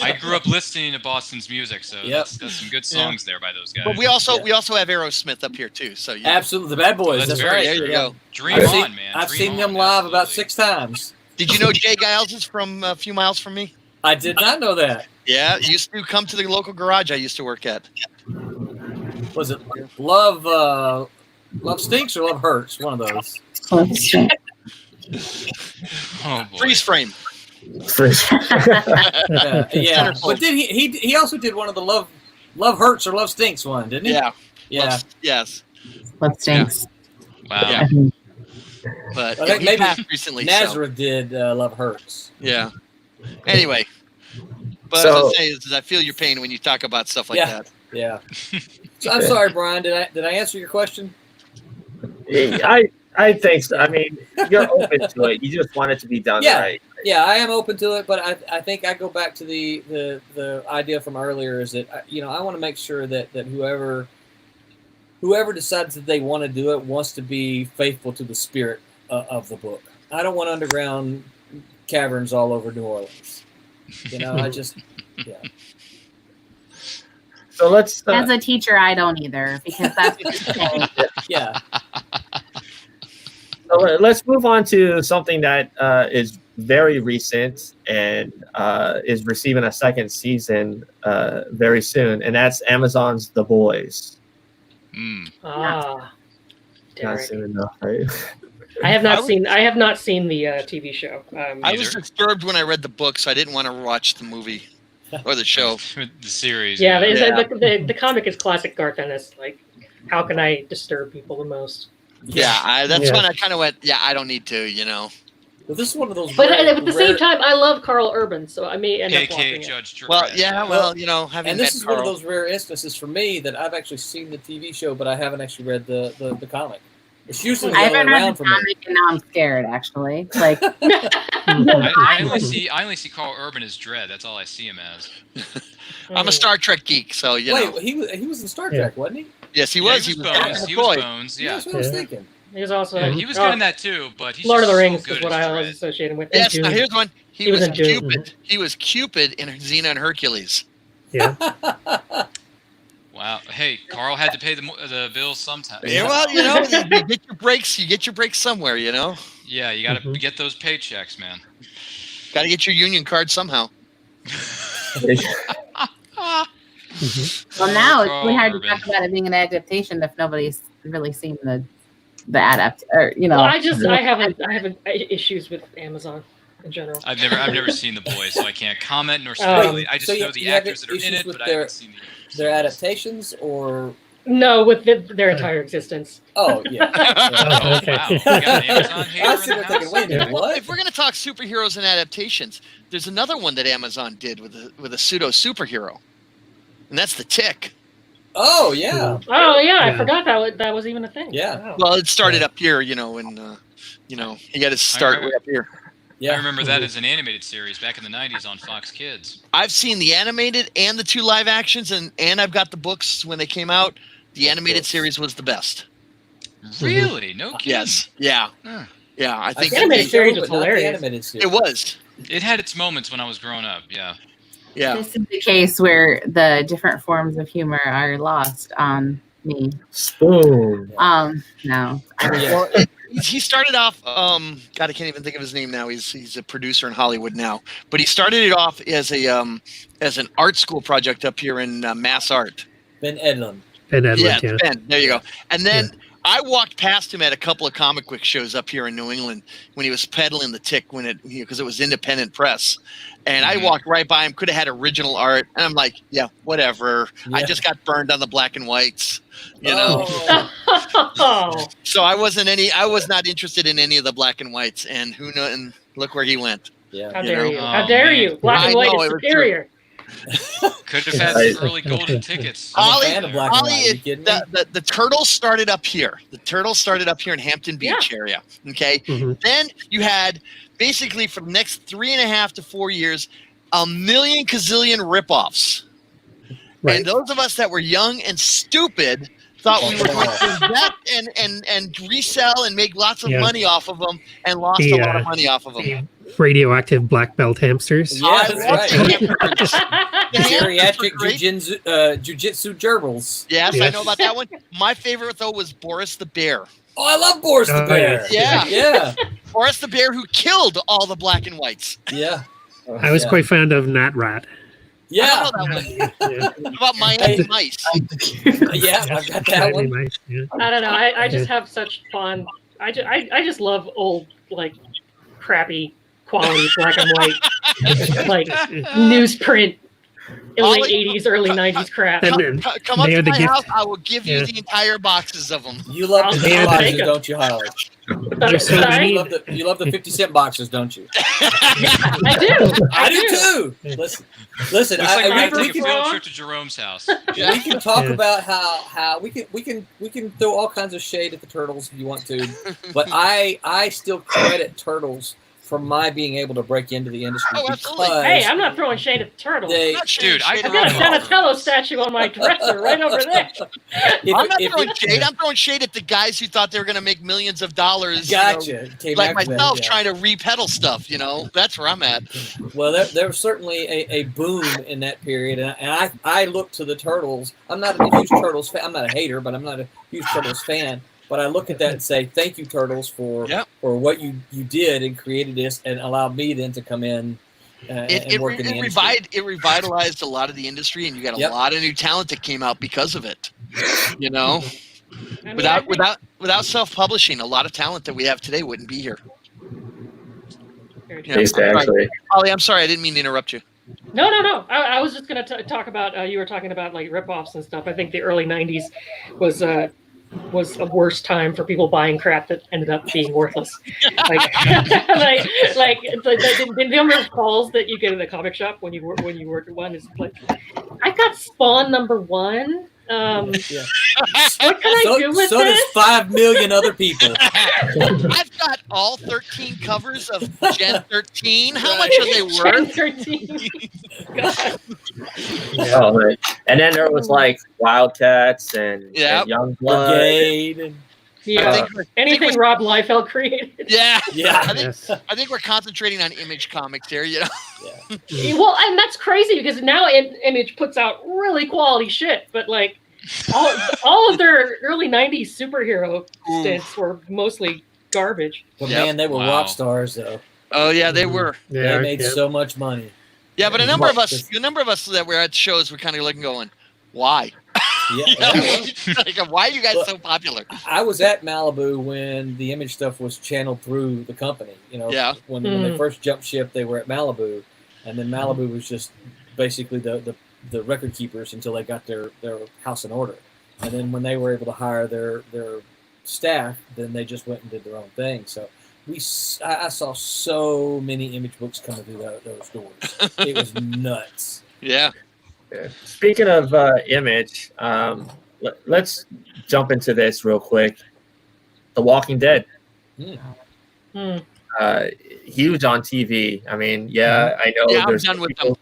I grew up listening to Boston's music, so Yep. that's some good songs there by those guys. But we also have Aerosmith up here too. So Absolutely, the Bad Boys. That's That's very right. there you go. Dream I've on, seen, man. I've Dream seen them on, live about absolutely. 6 times. Did you know Jay Giles is from a few miles from me? I did not know that. Yeah, he used to come to the local garage I used to work at. Was it Love Stinks or Love Hurts? One of those. Oh boy. Freeze frame. Yeah. Wonderful. But did he also did one of the Love Hurts or Love Stinks one, didn't he? Yeah. Yeah. Yes. What stinks? Wow. Yeah. But I think he maybe passed recently. So, Nazareth did Love Hurts. yeah. Anyway. But So- what I was saying is I feel your pain when you talk about stuff like that. Yeah. So I'm sorry, Brian. Did I answer your question? I think so. I mean, you're open to it. You just want it to be done Yeah. right. Yeah, I am open to it, but I think I go back to the idea from earlier is that I want to make sure that whoever decides that they want to do it wants to be faithful to the spirit of the book. I don't want underground caverns all over New Orleans. I just So let's. As a teacher, I don't either, because that's what you're saying. yeah. So let's move on to something that is very recent and is receiving a second season very soon, and that's Amazon's The Boys. Mm. Ah. Not Derek. soon enough, right? I have not seen the TV show. I was disturbed when I read the book, so I didn't want to watch the movie or the show. The series. yeah, Yeah. the comic is classic Garth Ennis. Like, how can I disturb people the most? Yeah, that's Yeah. when I kind of went, I don't need to. But this is one of those. But rare- at the same rare- time, I love Carl Urban, so I may end up KK watching it. Judge Dredd. Well, yeah, having and this met is one of Carl- those rare instances for me that I've actually seen the TV show, but I haven't actually read the comic. It's usually the I other haven't way read around the for me. comic, and now I'm scared. Actually, like, I only see Carl Urban as Dredd. That's all I see him as. I'm a Star Trek geek, so Wait, he was in Star Trek, wasn't he? Yes, he Yeah, was. He was Captain Bones. He was McCoy. Bones. Yeah, Yeah. that's what I was Yeah. thinking. He's also Yeah, he was good in that too, but he's Lord of just the Rings so good is what as I always Dredd. associate him with. Yes, And now Dune. here's one. He He was was in Dune. Cupid. He was Cupid in Xena and Hercules. Yeah. Wow. Hey, Carl had to pay the bills sometime. Yeah, well, you get your breaks. You get your breaks somewhere. Yeah, you got to Mhm. get those paychecks, man. Got to get your union card somehow. well, now it's Carl really hard to Urban. talk about it being an adaptation if nobody's really seen the adapt, or Well, I have issues with Amazon in general. I've never seen The Boys, so I can't comment nor Wait, speculate. I just so know the you have actors that are in issues it, with but I haven't seen the Their adaptations or No, with their entire existence. Oh yeah. Oh, okay. Wow. We got an Amazon hater I in see the what thinking. house? Wait a minute, Well, what? if we're gonna talk superheroes and adaptations, there's another one that Amazon did with a pseudo superhero, and that's the Tick. Oh yeah. Oh yeah, I Yeah. forgot that was even a thing. Yeah. Wow. Well, it started up here, you know, and he got his start way up here. Yeah. I remember that as an animated series back in the 90s on Fox Kids. I've seen the animated and the 2 live actions, and I've got the books when they came out. The animated series was the best. Really? No kidding. Yes. Yeah. Huh. Yeah. I think The animated it, series but was not the hilarious. animated series. it was. It had its moments when I was growing up. Yeah. Yeah. This is the case where the different forms of humor are lost on me. Spoon. No. Well, he started off. God, I can't even think of his name now. He's a producer in Hollywood now, but he started it off as an art school project up here in Mass Art. Ben Edlund. Ben Edlund, Yeah, yeah. Ben. There you go. And then I walked past him at a couple of comic book shows up here in New England when he was peddling the Tick because it was independent press. And I walked right by him, could have had original art. And I'm like, yeah, whatever. I Yeah. just got burned on the black and whites, you know. Oh. Oh, So I was not interested in any of the black and whites. And who knows? And look where he went. Yeah. how You dare know? you? Oh, How dare man. you? Black I and white know, is it was superior. Could have had Right. some early golden tickets. I'm a Ollie- fan of black and Ollie, white. Are you kidding me? the Turtles started up here. The Turtles started up here in Hampton Beach area. Okay. Mhm. Then you had basically for the next 3.5 to 4 years, 1 gazillion ripoffs. Right. And those of us that were young and stupid thought we were going to invest and resell and make lots of Yeah. money off of them, and lost The, a lot of money off of them. Radioactive black belt hamsters. Yeah, that's I right. love the Geriatric great. jujitsu gerbils. Yes, I Yes. know about that one. My favorite though was Boris the Bear. Oh, I love Boris the Oh, Bear. yeah. Yeah. Boris the Bear who killed all the black and whites. Yeah. I was Yeah. quite fond of Nat Rat. Yeah. I don't know that one. Yeah. What about Miami Mice? Yeah, I've got that one. Nice, yeah. I don't know. I just have such fun. I just love old, like, crappy quality black and white, like newsprint, late Ollie- 80s, early 90s crap. And then Come up they to had the my gift- house. I will give you Yeah. the entire boxes of them. You love the They had boxes, the- don't you, Holly? There's so Sorry? many- You love the 50-cent boxes, don't you? I do. I do too. Listen. Looks like we're I, gonna we take a can field trip to Jerome's house. we can talk Yeah. about how we can throw all kinds of shade at the Turtles if you want to, but I still credit Turtles for my being able to break into the industry Oh, absolutely. because Hey, I'm not throwing shade at the turtles. they, Dude, I I've grew got a up. Donatello statue on my dresser right over there. I'm not throwing shade. I'm throwing shade at the guys who thought they were going to make millions of dollars. you know, Gotcha. Came like after that, myself, yeah. trying to repedal stuff. You know, that's where I'm at. Well, there was certainly a boom in that period, and I look to the Turtles. I'm not a huge Turtles fan. I'm not a hater, but I'm not a huge Turtles fan. But I look at that and say, thank you, Turtles, for what you did and created this and allowed me then to come in and work in the industry. It revitalized a lot of the industry, and you got a Yep. lot of new talent that came out because of it. You know, I mean, I think- without self-publishing, a lot of talent that we have today wouldn't be here. Very true. Yeah. Exactly. Ollie, I'm sorry, I didn't mean to interrupt you. No. I was just going to talk about, you were talking about like ripoffs and stuff. I think the early 90s was a worse time for people buying crap that ended up being worthless. Like the number of calls that you get in the comic shop when you work at one is like, I got Spawn #1. Yeah. What can I do with so this? does 5 million other people. I've got all 13 covers of Gen 13. How much are they Gen worth? 13. God. Oh, right. And then there was like Wildcats and Yep. Youngblood. Brigade. And, Yeah. I Anything think Rob Liefeld created. Yeah, Yeah. Yes. I think we're concentrating on Image Comics here. You know, Well, and that's crazy because now Image puts out really quality shit, but like all of their early 90s superhero stints were mostly garbage. but Yep. man, they were Wow. rock stars though. oh yeah, they were. They made yeah. so much money. Yeah, but a Yeah. number of us that were at shows were kind of looking, going, "Why? Yeah. You know, yeah. like, why are you guys Well, so popular?" I was at Malibu when the Image stuff was channeled through the company. You know, Yeah. when they first jumped ship, they were at Malibu, and then Malibu was just basically the record keepers until they got their house in order. and then when they were able to hire their staff, then they just went and did their own thing. So I saw so many image books coming through those doors. It was nuts. Yeah. Speaking of image, let's jump into this real quick. The Walking Dead. Huge on TV. I mean, I know. Yeah, I'm done with them.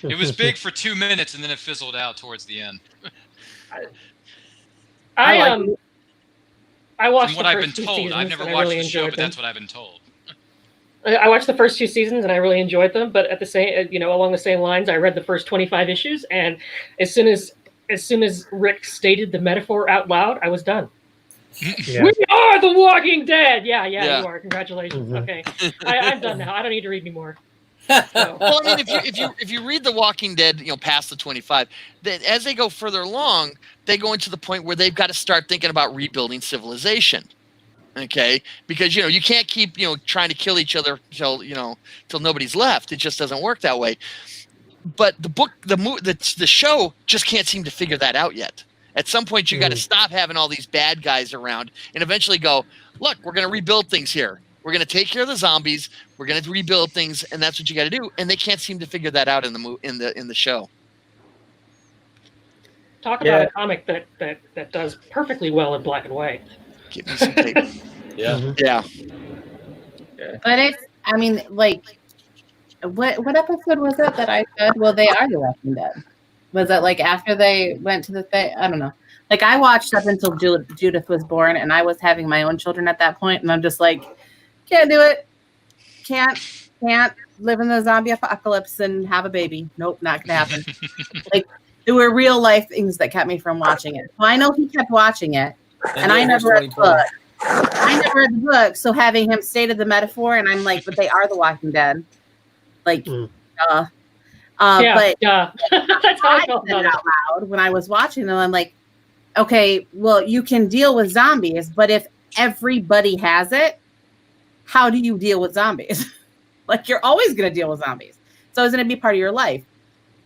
It was big for 2 minutes and then it fizzled out towards the end. I watched From what I've been told, I've never watched the show, but that's what I've been told. I watched the first 2 seasons and I really enjoyed them, but at the same, along the same lines, I read the first 25 issues, and as soon as Rick stated the metaphor out loud, I was done. Yeah. We are the Walking Dead. Yeah, you are. Congratulations. Mhm. Okay, I'm done now. I don't need to read anymore. So. Well, I mean, if you read The Walking Dead, past the 25, then as they go further along, they go into the point where they've got to start thinking about rebuilding civilization. Okay, because you can't keep trying to kill each other till nobody's left. It just doesn't work that way. But the show just can't seem to figure that out yet. At some point, you got to stop having all these bad guys around and eventually go, look, we're going to rebuild things here. We're going to take care of the zombies. We're going to rebuild things, and that's what you got to do. And they can't seem to figure that out in the show. Talk about a comic that does perfectly well in black and white. Give me some tape. Yeah. But it's, I mean, like, what episode was it that I said? Well, they are the Walking Dead. Was it like after they went to the thing? I don't know. Like, I watched up until Judith was born, and I was having my own children at that point, and I'm just like, can't do it. Can't live in the zombie apocalypse and have a baby. Nope, not gonna happen. Like, there were real life things that kept me from watching it. Well, I know he kept watching it, and I never read the book. So having him stated the metaphor, and I'm like, but they are the Walking Dead. Like, but That's how I felt said about it out loud when I was watching them. I'm like, okay, well, you can deal with zombies, but if everybody has it, how do you deal with zombies? Like, you're always going to deal with zombies. So it's going to be part of your life.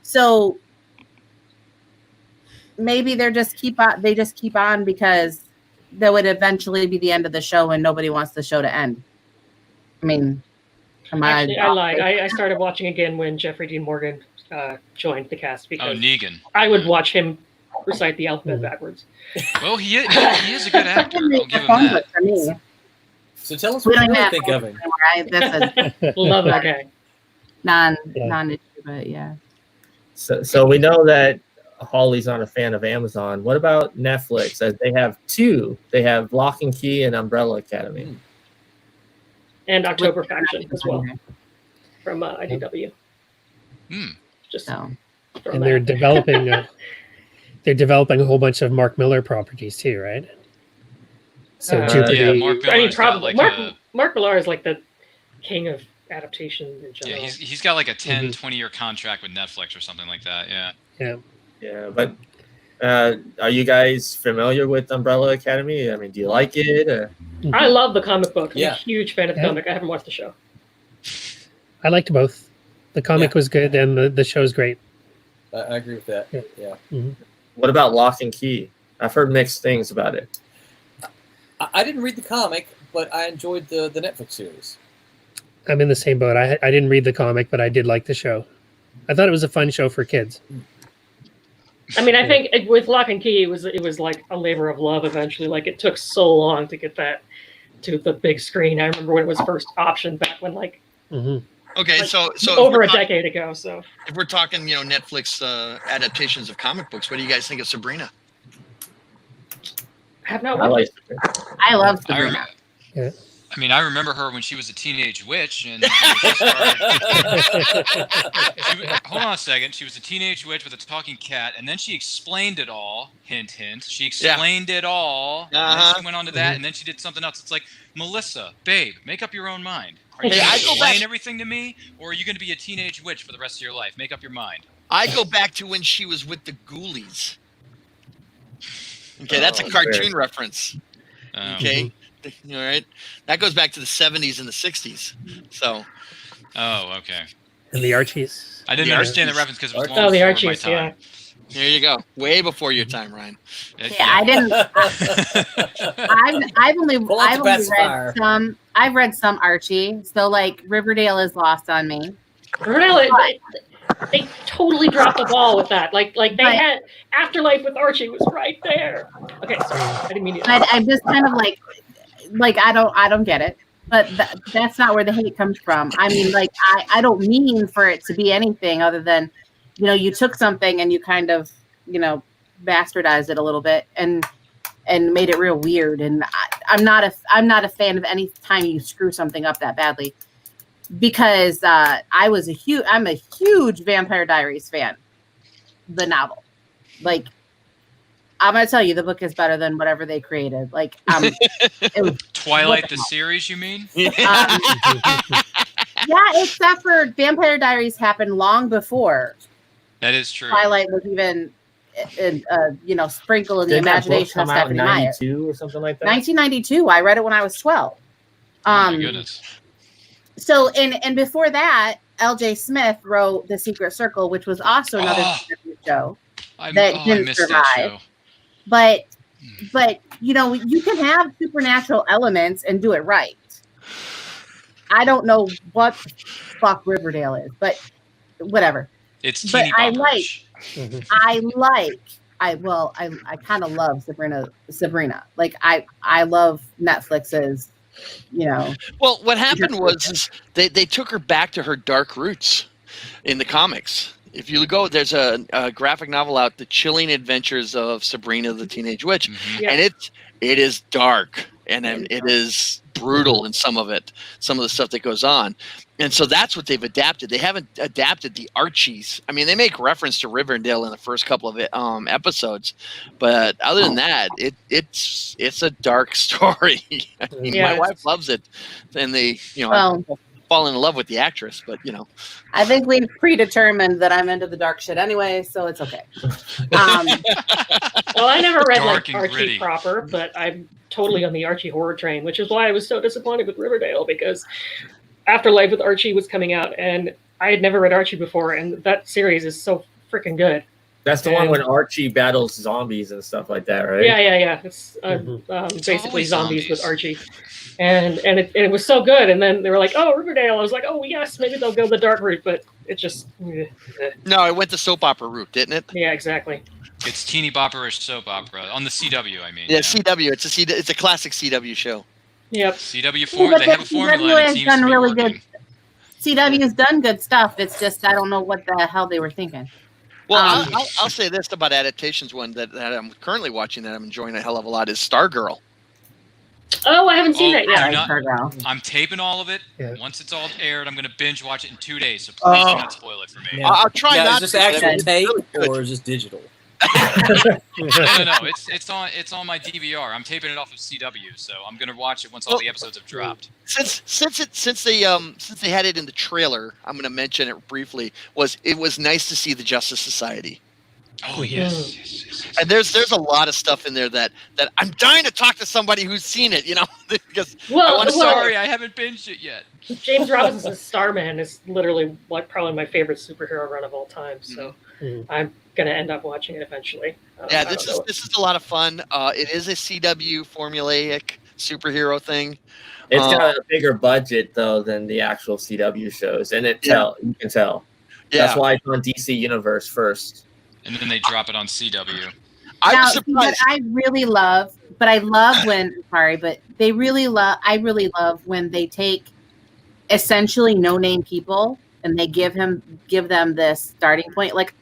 So maybe they just keep on because that would eventually be the end of the show and nobody wants the show to end. I mean, Actually, I lied. I started watching again when Jeffrey Dean Morgan joined the cast because Negan. I would watch him recite the alphabet backwards. Well, he is a good actor. I'll give him that. For me. So tell us what you really think of him. That's a Love that guy. non-issue, but yeah. So we know that Holly's not a fan of Amazon. What about Netflix? As they have two. They have Lock and Key and Umbrella Academy. And October Faction as well from IDW. Just and they're developing a whole bunch of Mark Miller properties too, right? So Mark Millar is like the king of adaptation in general. Yeah, he's got like a 10, 20-year contract with Netflix or something like that. Yeah. But are you guys familiar with Umbrella Academy? I mean, do you like it? I love the comic book. I'm a huge fan of the comic. I haven't watched the show. I liked both. The comic was good, and the show's great. I agree with that. Yeah. Mm-hmm. What about Lock and Key? I've heard mixed things about it. I didn't read the comic, but I enjoyed the Netflix series. I'm in the same boat. I didn't read the comic, but I did like the show. I thought it was a fun show for kids. I mean, I think with Lock and Key, it was like a labor of love eventually. Like, it took so long to get that to the big screen. I remember when it was first optioned back when Okay, so over a decade ago. So if we're talking, Netflix adaptations of comic books, what do you guys think of Sabrina? I have not watched it. I love Sabrina. I remember her when she was a teenage witch, and hold on a second. She was a teenage witch with a talking cat, and then she explained it all. Hint, hint. She explained it all. And then she went on to that, and then she did something else. It's like, Melissa, babe, make up your own mind. Are you going to explain everything to me, or are you going to be a teenage witch for the rest of your life? Make up your mind. I go back to when she was with the Ghoulies. Okay, that's a cartoon reference. Okay. All right. That goes back to the 70s and the 60s. So. Oh, okay. And the Archies. I didn't understand the reference because it was long the before Archies, my time. There you go. Way before your time, Ryan. Yeah, I didn't. I've only read some Archie, so like Riverdale is lost on me. Riverdale, they totally dropped the ball with that. Like they had Afterlife with Archie was right there. Okay, sorry, I didn't mean to. I'm just kind of like I don't get it. But that's not where the hate comes from. I mean, like I don't mean for it to be anything other than, you took something and you kind of, bastardized it a little bit and made it real weird. And I'm not a fan of any time you screw something up that badly, because I'm a huge Vampire Diaries fan, the novel. Like, I'm gonna tell you, the book is better than whatever they created. Like, it was Twilight the series, you mean? yeah, except for Vampire Diaries happened long before. That is true. Twilight was even, sprinkle in the imagination of Stephanie Meyer. 1992 or something like that. 1992. I read it when I was 12. Oh my goodness. So, and before that, L.J. Smith wrote The Secret Circle, which was also another show that didn't survive. But you can have supernatural elements and do it right. I don't know what the fuck Riverdale is, but whatever. It's teeny bopperish. I kind of love Sabrina. Like I love Netflix's, Well, what happened was they took her back to her dark roots in the comics. If you go, there's a graphic novel out, The Chilling Adventures of Sabrina the Teenage Witch, and it is dark and it is brutal in some of the stuff that goes on. And so that's what they've adapted. They haven't adapted the Archies. I mean, they make reference to Riverdale in the first couple of episodes, but other than that, it's a dark story. I mean, my wife loves it, and they fall in love with the actress, but I think we've predetermined that I'm into the dark shit anyway, so it's okay. Well, I never read Dark Archie gritty. proper, but I'm totally on the Archie horror train, which is why I was so disappointed with Riverdale, because Afterlife with Archie was coming out, and I had never read Archie before, and that series is so freaking good. That's the one when Archie battles zombies and stuff like that, right? Yeah. It's basically zombies with Archie. And it was so good. And then they were like, oh, Riverdale. I was like, oh, yes, maybe they'll go the dark route. But it just... No, it went the soap opera route, didn't it? Yeah, exactly. It's teeny bopperish soap opera. On the CW, I mean. Yeah, CW. It's a classic CW show. Yep. CW, they have a formula and it seems to be really working. good. CW has done good stuff. It's just, I don't know what the hell they were thinking. Well, I'll say this about Adaptations. One that I'm currently watching that I'm enjoying a hell of a lot is Stargirl. Oh, I haven't seen that yet. I'm taping all of it. Yeah. Once it's all aired, I'm going to binge watch it in 2 days. So please do not spoil it for me. Yeah. I'll try not. Is this actual tape or is this digital? No. It's on my DVR. I'm taping it off of CW, so I'm going to watch it once all the episodes have dropped. Since they had it in the trailer, I'm going to mention it briefly. It was nice to see the Justice Society. Oh yes. And there's a lot of stuff in there that I'm dying to talk to somebody who's seen it, because sorry, I haven't binged it yet. James Robinson's Starman is literally probably my favorite superhero run of all time. So I'm gonna end up watching it eventually. This is a lot of fun. It is a CW formulaic superhero thing. It's got a bigger budget though than the actual CW shows, and you can tell. Yeah. That's why it's on DC Universe first. And then they drop it on CW. I was surprised. But I really love when they take essentially no-name people and they give them this starting point. Like,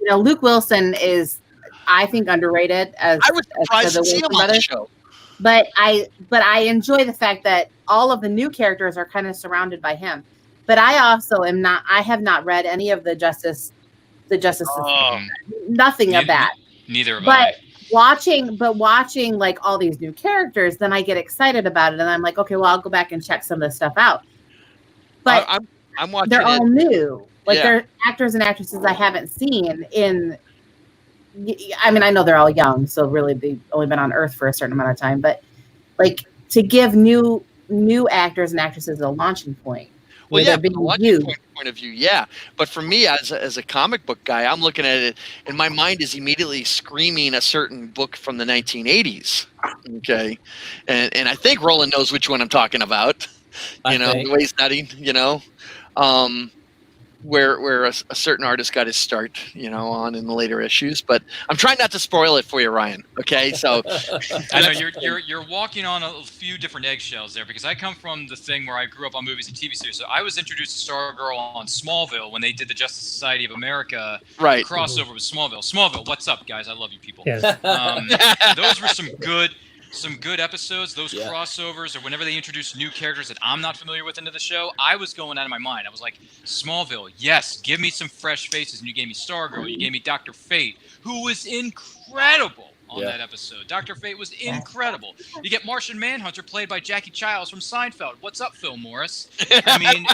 Luke Wilson is, I think, underrated as I was surprised to see him on the show. But I enjoy the fact that all of the new characters are kind of surrounded by him. But I also I have not read any of the Justice nothing of that. Neither have I. Watching like all these new characters, then I get excited about it, and I'm like, okay, well, I'll go back and check some of this stuff out. But I'm watching. They're all new. Like they're actors and actresses I haven't seen in. I mean, I know they're all young, so really they've only been on Earth for a certain amount of time. But like to give new actors and actresses a launching point. Well, where yeah, they're being from a watching viewed. point of view, yeah. But for me, as a comic book guy, I'm looking at it, and my mind is immediately screaming a certain book from the 1980s. Okay, and I think Roland knows which one I'm talking about. I You know, think. the way he's nutting. You know, where a certain artist got his start. You know, on in the later issues. But I'm trying not to spoil it for you, Ryan. Okay, so I know you're walking on a few different eggshells there, because I come from the thing where I grew up on movies and TV series. So I was introduced to Stargirl on Smallville when they did the Justice Society of America right. crossover with Smallville. Smallville, what's up, guys? I love you people. Yeah. Those were some good episodes. Those Yeah. crossovers, or whenever they introduced new characters that I'm not familiar with into the show, I was going out of my mind. I was like, Smallville, yes, give me some fresh faces. And you gave me Stargirl, you gave me Dr. Fate, who was incredible on that episode. Dr. Fate was incredible. You get Martian Manhunter, played by Jackie Childs from Seinfeld. What's up, Phil Morris? I mean,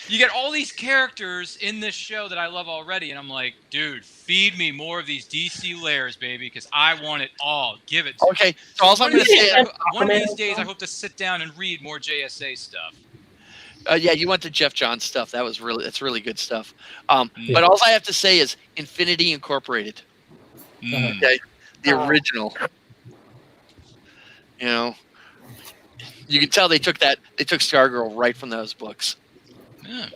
you get all these characters in this show that I love already, and I'm like, dude, feed me more of these DC layers, baby, because I want it all. Give it to me. Okay, so all I'm going to say. One of these days, I hope to sit down and read more JSA stuff. Yeah, you went to Jeff Johns stuff. That's really good stuff. But all I have to say is Infinity Incorporated. Okay, the original. You know, you can tell they took Stargirl right from those books. Yeah.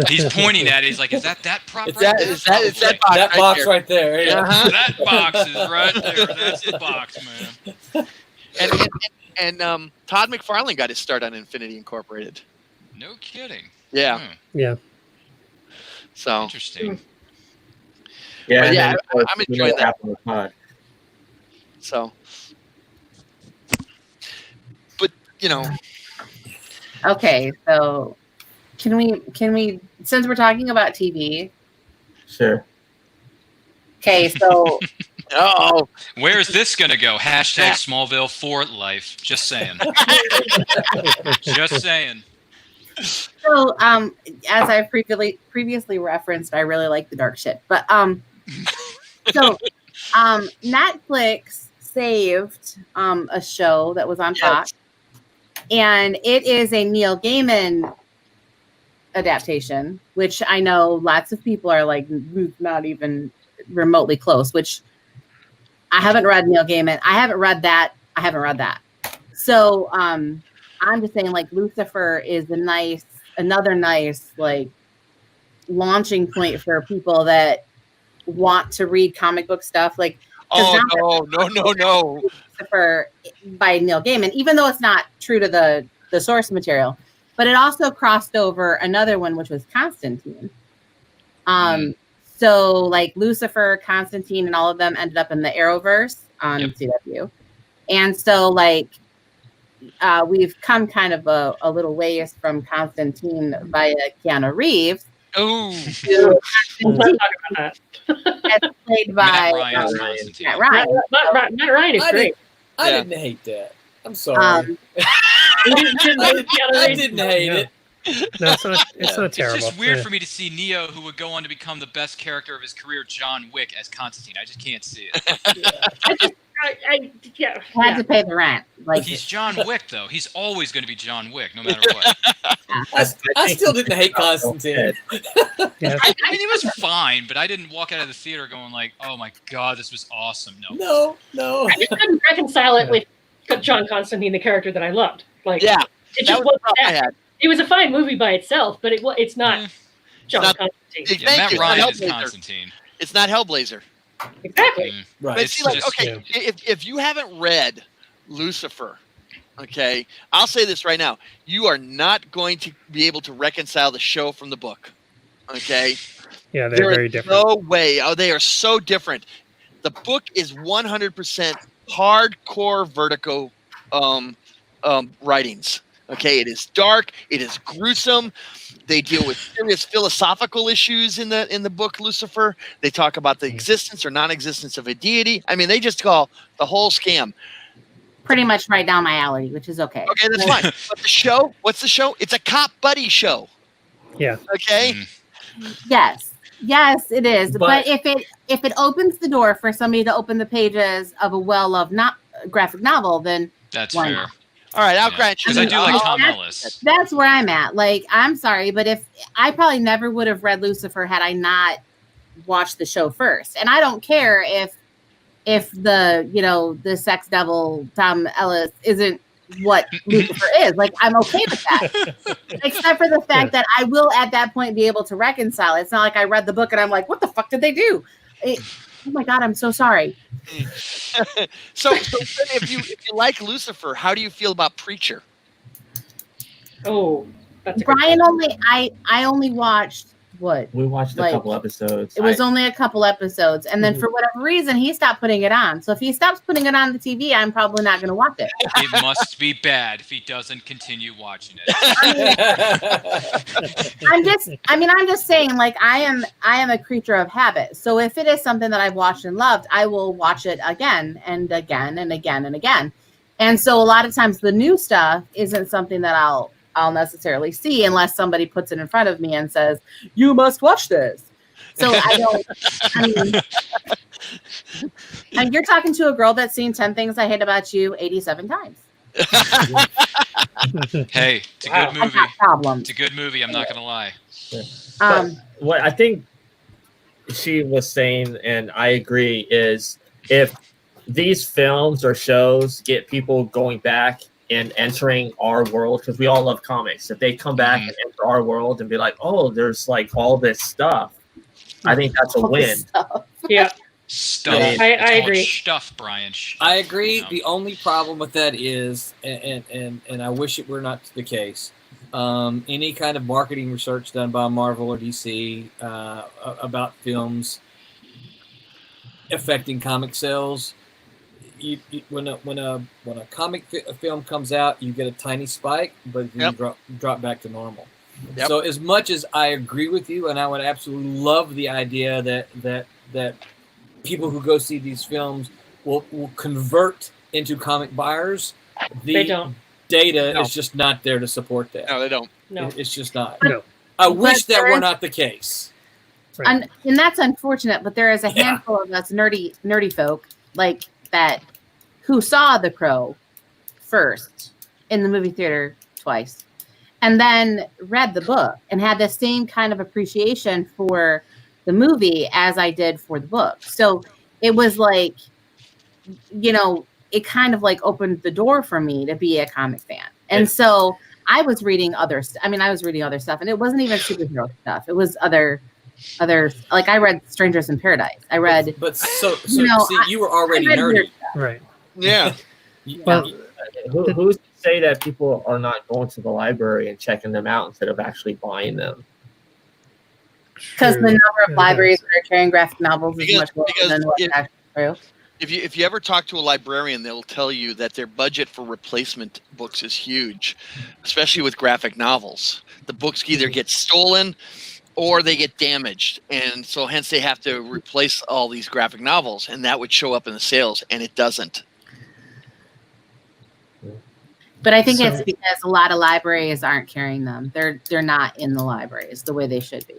He's pointing at it. He's like, "Is that prop? It's right Is there?" that box right there. Yeah. That box is right there. That's the box, man. And Todd McFarlane got his start on Infinity Incorporated. No kidding. Yeah. Yeah. So Interesting. Yeah, But and yeah, then, I'm enjoying that. happened with Pod. So, but you know, Okay, so can we since we're talking about TV? Sure. Okay, so oh, Where's this gonna go? Hashtag Smallville for life. Just saying. Just saying. So, as I previously referenced, I really like the dark shit. But Netflix saved a show that was on Fox, and it is a Neil Gaiman adaptation, which I know lots of people are like not even remotely close. Which I haven't read Neil Gaiman. I haven't read that. So, I'm just saying, like, Lucifer is another nice, like, launching point for people that want to read comic book stuff. Like, no. Lucifer by Neil Gaiman, even though it's not true to the source material, but it also crossed over another one, which was Constantine. So, like, Lucifer, Constantine, and all of them ended up in the Arrowverse on CW. And so, like, we've come kind of a little ways from Constantine via Keanu Reeves. Oh, To We'll not talk about that. as played by Matt Ryan's Constantine. Matt Ryan. Matt Ryan is great. I Yeah. didn't hate that. I'm sorry. You didn't hate Keanu I Reeves? didn't hate it. No, it's not. It's not It's terrible. just weird Yeah. for me to see Neo, who would go on to become the best character of his career, John Wick, as Constantine. I just can't see it. Had to pay the rent. Like, He's John Wick, though. He's always going to be John Wick, no matter what. I still didn't hate Constantine. Yeah. I mean, it was fine, but I didn't walk out of the theater going like, "Oh my god, this was awesome." No. No. I just couldn't reconcile it with John Constantine, the character that I loved. Like, yeah. it That just was wasn't the problem I that. had. It was a fine movie by itself, but it's not Yeah. John not- Constantine. Yeah, Matt you. Ryan is Hellblazer. Constantine. It's not Hellblazer. Exactly. Mm. But Right. see, like, just- okay, if you haven't read Lucifer, okay, I'll say this right now: you are not going to be able to reconcile the show from the book. Okay, Yeah, they're there very is different. no way. Oh, they are so different. The book is 100% hardcore Vertigo writings. Okay, it is dark. It is gruesome. They deal with serious philosophical issues in the book Lucifer. They talk about the existence or non-existence of a deity. I mean, they just call the whole scam. pretty much right down my alley, which is okay. Okay, that's fine. But the show, what's the show? It's a cop buddy show. Yeah. Okay. Yes, it is. But But- if it opens the door for somebody to open the pages of a well-loved graphic novel, then That's Why fair. not? All right, I'll grant you. Because I do like Tom that's- Ellis. That's where I'm at. Like, I'm sorry, but if I probably never would have read Lucifer had I not watched the show first. And I don't care if the, you know, the sex devil Tom Ellis isn't what Lucifer is. Like, I'm okay with that. Except for the fact that I will at that point be able to reconcile. It's not like I read the book and I'm like, what the fuck did they do? Oh my God, I'm so sorry. So if you like Lucifer, how do you feel about Preacher? Oh, that's a good Brian question. I only watched what? We watched a Like, couple episodes. It was only a couple episodes. And then for whatever reason, he stopped putting it on. So if he stops putting it on the TV, I'm probably not going to watch it. It must be bad if he doesn't continue watching it. I'm just saying, like, I am a creature of habit. So if it is something that I've watched and loved, I will watch it again and again and again and again. And so a lot of times the new stuff isn't something that I'll necessarily see unless somebody puts it in front of me and says, you must watch this. So and you're talking to a girl that's seen 10 Things I Hate About You 87 times. Hey, it's a good I've movie. got problems. It's a good movie. I'm not going to lie. What I think she was saying, and I agree, is if these films or shows get people going back and entering our world, because we all love comics, if they come back and enter our world and be like, oh, there's like all this stuff, I think that's a win. Yeah, Stuff. I It's called agree. Stuff, Brian. I agree. You know. The only problem with that is, and I wish it were not the case, any kind of marketing research done by Marvel or DC about films affecting comic sales, when a comic film comes out, you get a tiny spike, but then you drop back to normal. Yep. So as much as I agree with you, and I would absolutely love the idea that people who go see these films will convert into comic buyers, They don't. data is just not there to support that. No, they don't. No. It's just not. No. I wish that there were is- not the case. Right. And that's unfortunate, but there is a handful of us nerdy folk like that who saw The Crow first in the movie theater twice, and then read the book and had the same kind of appreciation for the movie as I did for the book. So it was like, you know, it kind of like opened the door for me to be a comic fan. And so I was reading other stuff, and it wasn't even superhero stuff. It was other, like I read Strangers in Paradise. I read, But so You know, see, you were already I read nerdy. weird Right. Yeah. Well, Who's to say that people are not going to the library and checking them out instead of actually buying them? because the true. number of Yeah, libraries that are carrying graphic novels is Because- much lower because than what's if- actually true. If you ever talk to a librarian, they'll tell you that their budget for replacement books is huge, especially with graphic novels. The books either get stolen or they get damaged, and so hence they have to replace all these graphic novels, and that would show up in the sales, and it doesn't. But I think So- it's because a lot of libraries aren't carrying them. They're not in the libraries the way they should be.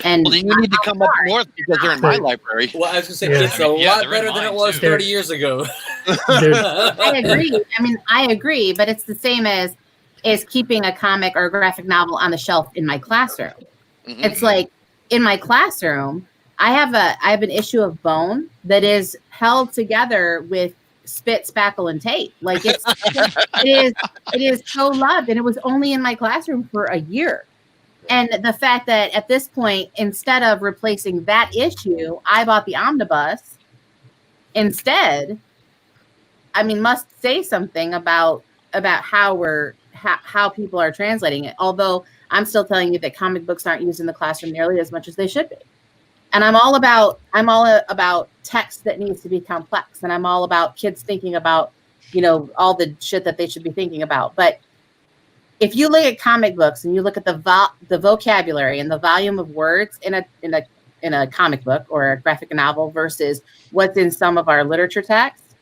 And Well, then you need to come up north because they're in my library. Well, I was gonna say Yeah. it's a I mean, yeah, lot they're in better than mine, it was too. 30 years ago. I agree. I agree, but it's the same as keeping a comic or a graphic novel on the shelf in my classroom. Mhm. It's like in my classroom, I have an issue of Bone that is held together with spit, spackle, and tape. Like it is so loved, and it was only in my classroom for a year. And the fact that at this point, instead of replacing that issue, I bought the omnibus instead. I mean, must say something about how people are translating it. Although I'm still telling you that comic books aren't used in the classroom nearly as much as they should be. And I'm all about text that needs to be complex, and I'm all about kids thinking about, you know, all the shit that they should be thinking about. But if you look at comic books and you look at the vocabulary and the volume of words in a comic book or a graphic novel versus what's in some of our literature texts,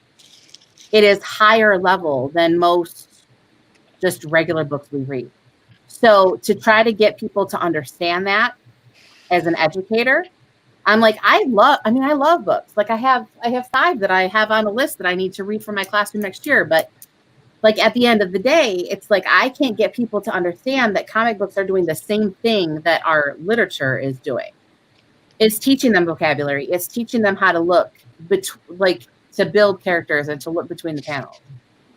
it is higher level than most just regular books we read. So to try to get people to understand that as an educator, I'm like, I love books. Like I have 5 that I have on a list that I need to read for my classroom next year, but like at the end of the day, it's like I can't get people to understand that comic books are doing the same thing that our literature is doing. It's teaching them vocabulary. It's teaching them how to look, to build characters and to look between the panels.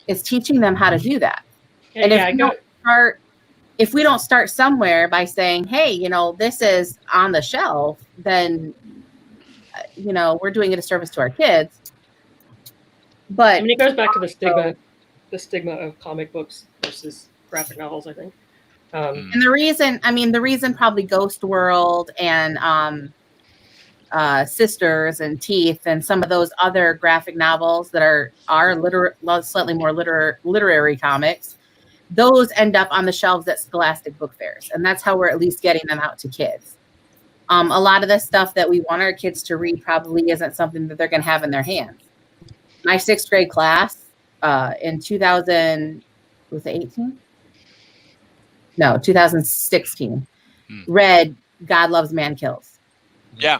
It's teaching them how to do that. And if we don't start somewhere by saying, hey, you know, this is on the shelf, then, you know, we're doing a disservice to our kids. But I mean, it goes back to the stigma of comic books versus graphic novels, I think. And the reason probably Ghost World and Sisters and Teeth and some of those other graphic novels that are slightly more literary comics, those end up on the shelves at Scholastic book fairs. And that's how we're at least getting them out to kids. A lot of the stuff that we want our kids to read probably isn't something that they're going to have in their hands. My 6th grade class in 2016 read God Loves, Man Kills. Yeah.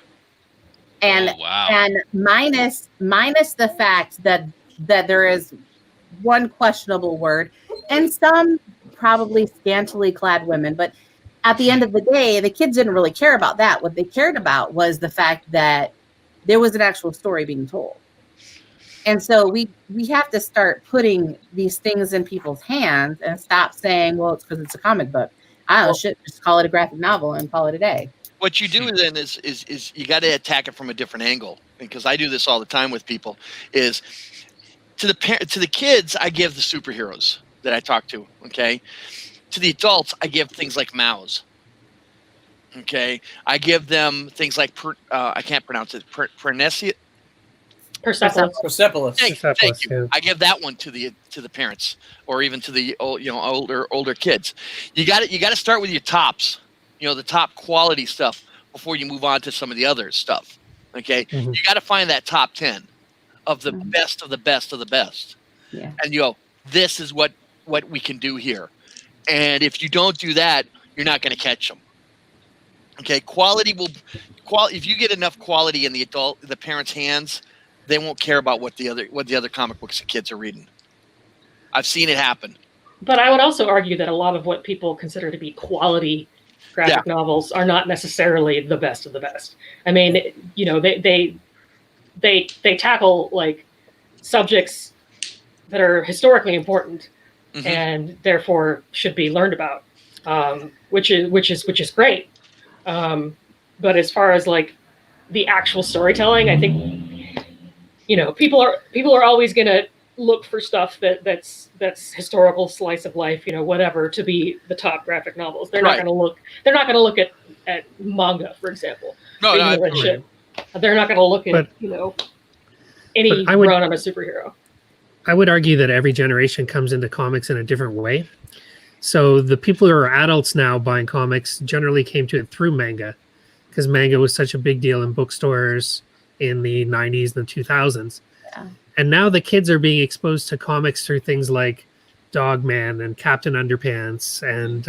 And and minus the fact that there is one questionable word and some probably scantily clad women, but at the end of the day, the kids didn't really care about that. What they cared about was the fact that there was an actual story being told. And so we have to start putting these things in people's hands and stop saying, well, it's because it's a comic book. I don't know, just call it a graphic novel and call it a day. What you do then is you got to attack it from a different angle, because I do this all the time with people. Is to the kids, I give the superheroes that I talk to. Okay, to the adults, I give things like Maus. Okay, I give them things like I can't pronounce it. Persepolis. Thank you. Yeah. I give that one to the parents, or even to the older kids. You got to start with your tops. The top quality stuff before you move on to some of the other stuff. Okay, You got to find that top 10 of the best of the best of the best. Yeah. And you go, this is what we can do here. And if you don't do that, you're not going to catch them. Okay, if you get enough quality in the parents' hands, they won't care about what the other comic books the kids are reading. I've seen it happen. But I would also argue that a lot of what people consider to be quality graphic novels are not necessarily the best of the best. I mean, they tackle like subjects that are historically important and therefore should be learned about, which is great. But as far as like the actual storytelling, I think people are always going to look for stuff that's historical slice of life, whatever, to be the top graphic novels. They're not going to look at manga, for example. No, they're not going to look at any run on a superhero. I would argue that every generation comes into comics in a different way. So the people who are adults now buying comics generally came to it through manga, because manga was such a big deal in bookstores in the 90s and the 2000s. Yeah. And now the kids are being exposed to comics through things like Dogman and Captain Underpants and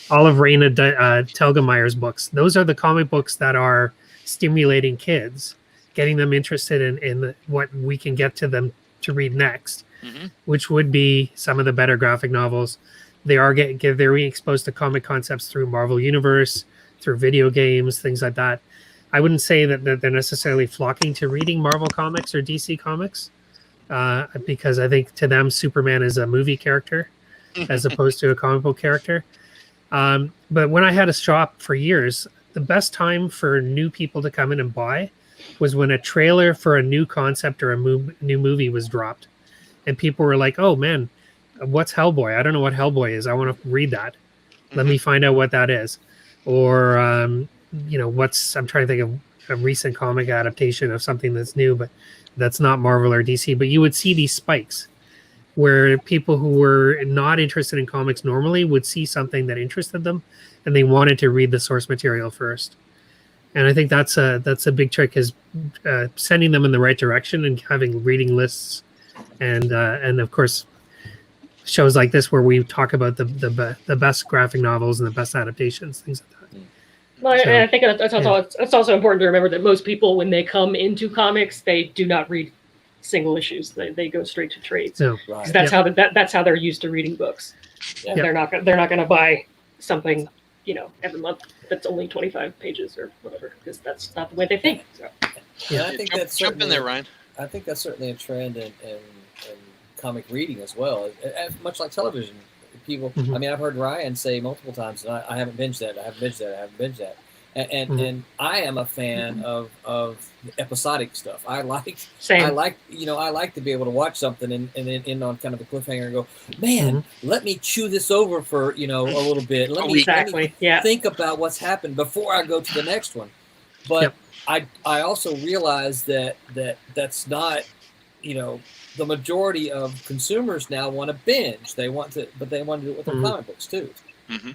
all of Raina Telgemeier's books. Those are the comic books that are stimulating kids, getting them interested in what we can get to them to read next, which would be some of the better graphic novels. They're being exposed to comic concepts through Marvel Universe, through video games, things like that. I wouldn't say that they're necessarily flocking to reading Marvel comics or DC comics, because I think to them Superman is a movie character as opposed to a comic book character. But when I had a shop for years, the best time for new people to come in and buy was when a trailer for a new concept or a new movie was dropped. And people were like, oh man, what's Hellboy? I don't know what Hellboy is. I want to read that. Let me find out what that is. Or, I'm trying to think of a recent comic adaptation of something that's new, but that's not Marvel or DC. But you would see these spikes where people who were not interested in comics normally would see something that interested them and they wanted to read the source material first. And I think that's a big trick, is sending them in the right direction and having reading lists, and of course shows like this where we talk about the best graphic novels and the best adaptations, things like that. Well, and I think it's also important to remember that most people, when they come into comics, they do not read single issues. They go straight to trades. So Right. 'Cause that's how that's how they're used to reading books. Yeah. They're not going to buy something, every month that's only 25 pages or whatever, because that's not the way they think. So. Yeah, I think that's Jump in certainly, there, Ryan. I think that's certainly a trend in comic reading as well. Much like television, people. Mhm. I mean, I've heard Ryan say multiple times, and I haven't binged that. I haven't binged that. And I am a fan of episodic stuff. I like Same. I like to be able to watch something and then end on kind of a cliffhanger and go, man, let me chew this over for a little bit. Let me think about what's happened before I go to the next one. But I also realize that's not the majority of consumers now want to binge. They want to do it with their comic books too. Mm-hmm.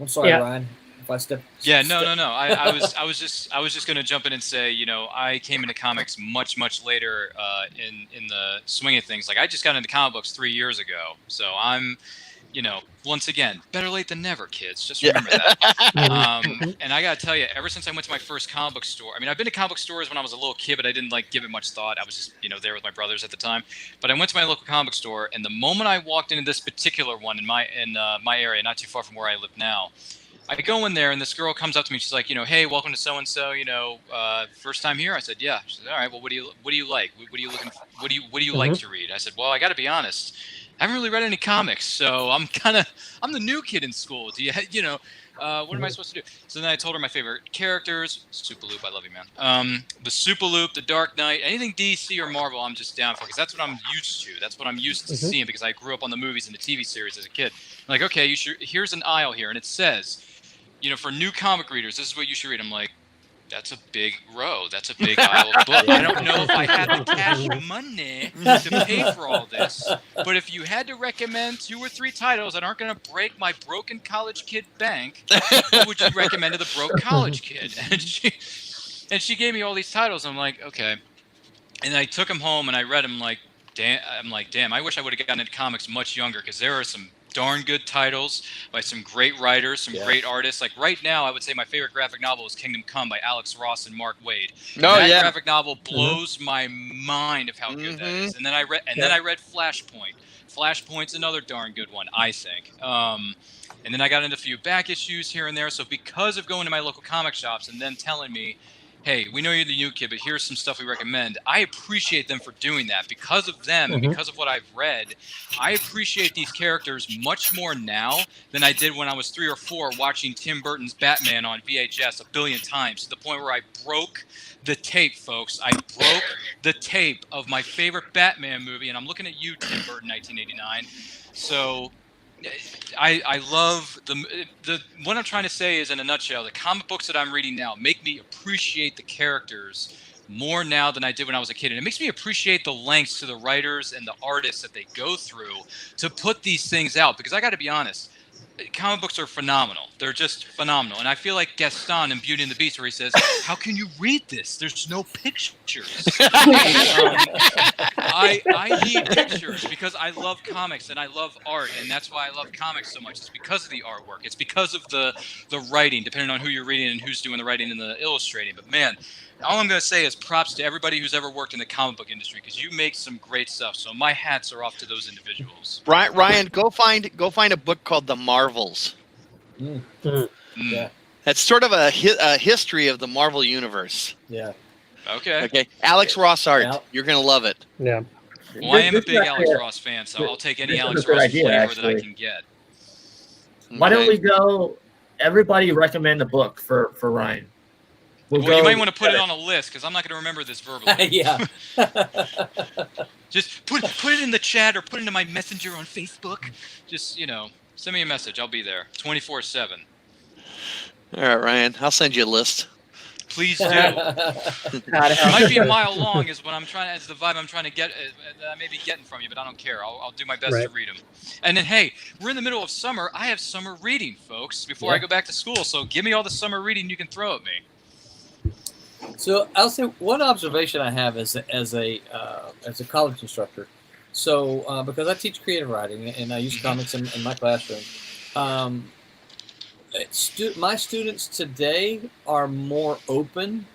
I'm sorry, Ryan. If I step. Yeah, no. I was just going to jump in and say, I came into comics much later in the swing of things. Like I just got into comic books 3 years ago, so I'm, once again, better late than never, kids. Just remember that. And I got to tell you, ever since I went to my first comic book store, I mean, I've been to comic book stores when I was a little kid, but I didn't give it much thought. I was just, there with my brothers at the time. But I went to my local comic book store, and the moment I walked into this particular one in my area, not too far from where I live now, I go in there, and this girl comes up to me. She's like, hey, welcome to so and so. First time here. I said, yeah. She said, all right. Well, what do you like? What do you like to read? I said, well, I got to be honest. I haven't really read any comics, so I'm the new kid in school. Do you, what am I supposed to do? So then I told her my favorite characters. Superloop, I love you, man. The Superloop, the Dark Knight, anything DC or Marvel, I'm just down for, because that's what I'm used to. That's what I'm used to seeing, because I grew up on the movies and the TV series as a kid. I'm like, okay, here's an aisle here, and it says, for new comic readers, this is what you should read. I'm like, that's a big row. That's a big aisle of books. I don't know if I have the cash money to pay for all this, but if you had to recommend 2 or 3 titles that aren't going to break my broken college kid bank, what would you recommend to the broke college kid? And she gave me all these titles. I'm like, okay. And I took them home and I read them. Damn, I wish I would have gotten into comics much younger, because there are some darn good titles by some great writers, some great artists. Like right now, I would say my favorite graphic novel is Kingdom Come by Alex Ross and Mark Waid. That graphic novel blows my mind of how good that is. And then I read Flashpoint. Flashpoint's another darn good one, I think. And then I got into a few back issues here and there. So because of going to my local comic shops and then telling me, hey, we know you're the new kid, but here's some stuff we recommend, I appreciate them for doing that. Because of them and because of what I've read, I appreciate these characters much more now than I did when I was 3 or 4 watching Tim Burton's Batman on VHS a billion times, to the point where I broke the tape, folks. I broke the tape of my favorite Batman movie, and I'm looking at you, Tim Burton, 1989. So I love the what I'm trying to say is, in a nutshell, the comic books that I'm reading now make me appreciate the characters more now than I did when I was a kid. And it makes me appreciate the lengths to the writers and the artists that they go through to put these things out. Because I got to be honest, comic books are phenomenal. They're just phenomenal. And I feel like Gaston in Beauty and the Beast, where he says, how can you read this? There's no pictures. I need pictures because I love comics and I love art. And that's why I love comics so much. It's because of the artwork. It's because of the writing, depending on who you're reading and who's doing the writing and the illustrating. But man, all I'm going to say is props to everybody who's ever worked in the comic book industry, because you make some great stuff. So my hats are off to those individuals. Ryan, go find a book called The Marvels. Yeah. That's sort of a history of the Marvel universe. Yeah. Okay. Alex Ross art. You're going to love it. Yeah. Well, I am a big Alex Ross fan, so I'll take any Alex Ross flavor that I can get. Why don't we go? Everybody recommend a book for Ryan. Well, you might want to put it on a list, because I'm not going to remember this verbally. Yeah. Just put it in the chat or put it into my messenger on Facebook. Just, send me a message. I'll be there 24/7. All right, Ryan. I'll send you a list. Please do. It might be a mile long is what I'm trying. It's the vibe I'm trying to get. I may be getting from you, but I don't care. I'll do my best to read them. And then, hey, we're in the middle of summer. I have summer reading, folks, before I go back to school. So give me all the summer reading you can throw at me. So I'll say one observation I have as a college instructor. So because I teach creative writing and I use comics in my classroom, my students today are more open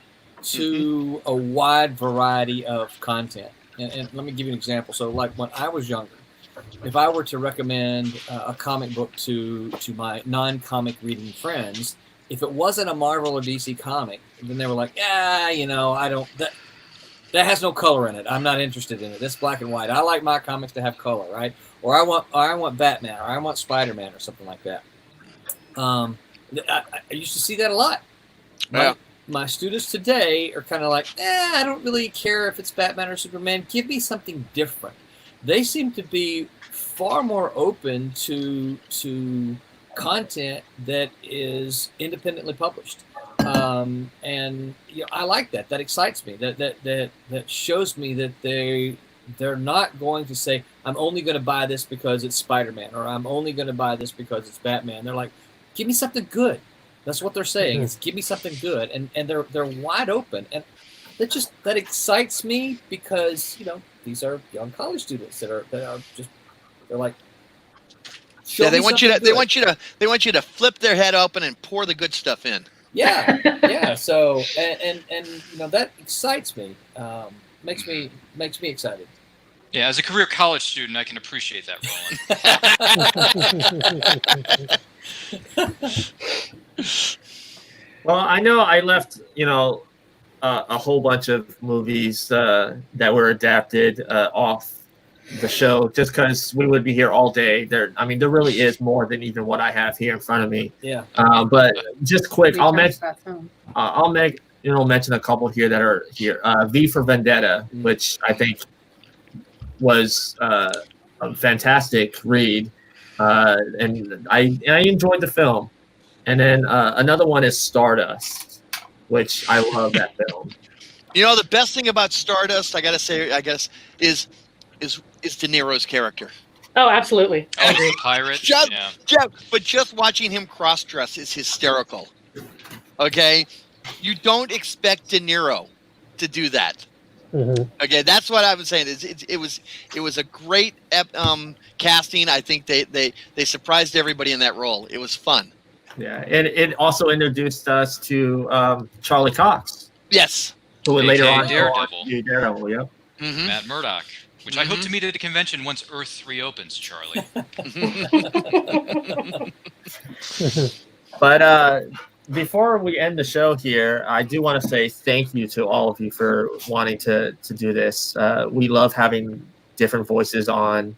to a wide variety of content. and let me give you an example. So, like when I was younger, if I were to recommend a comic book to my non-comic reading friends, if it wasn't a Marvel or DC comic, then they were like, I don't. That has no color in it. I'm not interested in it. It's black and white. I like my comics to have color, right? Or I want Batman, or I want Spider-Man, or something like that. I used to see that a lot. Yeah. My students today are kind of like, I don't really care if it's Batman or Superman. Give me something different. They seem to be far more open to content that is independently published. And I like that. That excites me. That shows me that they're not going to say, I'm only going to buy this because it's Spider-Man, or I'm only going to buy this because it's Batman. They're like, give me something good. That's what they're saying. Is give me something good, and they're wide open, and that excites me because these are young college students that are just they're like. They want you to flip their head open and pour the good stuff in. Yeah. So and that excites me. Makes me excited. Yeah, as a career college student, I can appreciate that, Roland. Well, I know I left, a whole bunch of movies that were adapted off the show just because we would be here all day. There really is more than even what I have here in front of me. Yeah. But just quick, I'll mention a couple here that are here. V for Vendetta, which I think was a fantastic read, and I enjoyed the film. And then another one is Stardust, which I love that film. The best thing about Stardust, I gotta say, I guess, is De Niro's character. Oh, absolutely. I agree. Pirate. But just watching him cross-dress is hysterical. Okay, you don't expect De Niro to do that. Mm-hmm. Okay, that's what I was saying. It was a great casting. I think they surprised everybody in that role. It was fun. Yeah, and it also introduced us to Charlie Cox. Yes. Who would later on Daredevil. Daredevil, yeah. Mm-hmm. Matt Murdock, which I hope to meet at a convention once Earth 3 opens, Charlie. But before we end the show here, I do want to say thank you to all of you for wanting to do this. We love having different voices on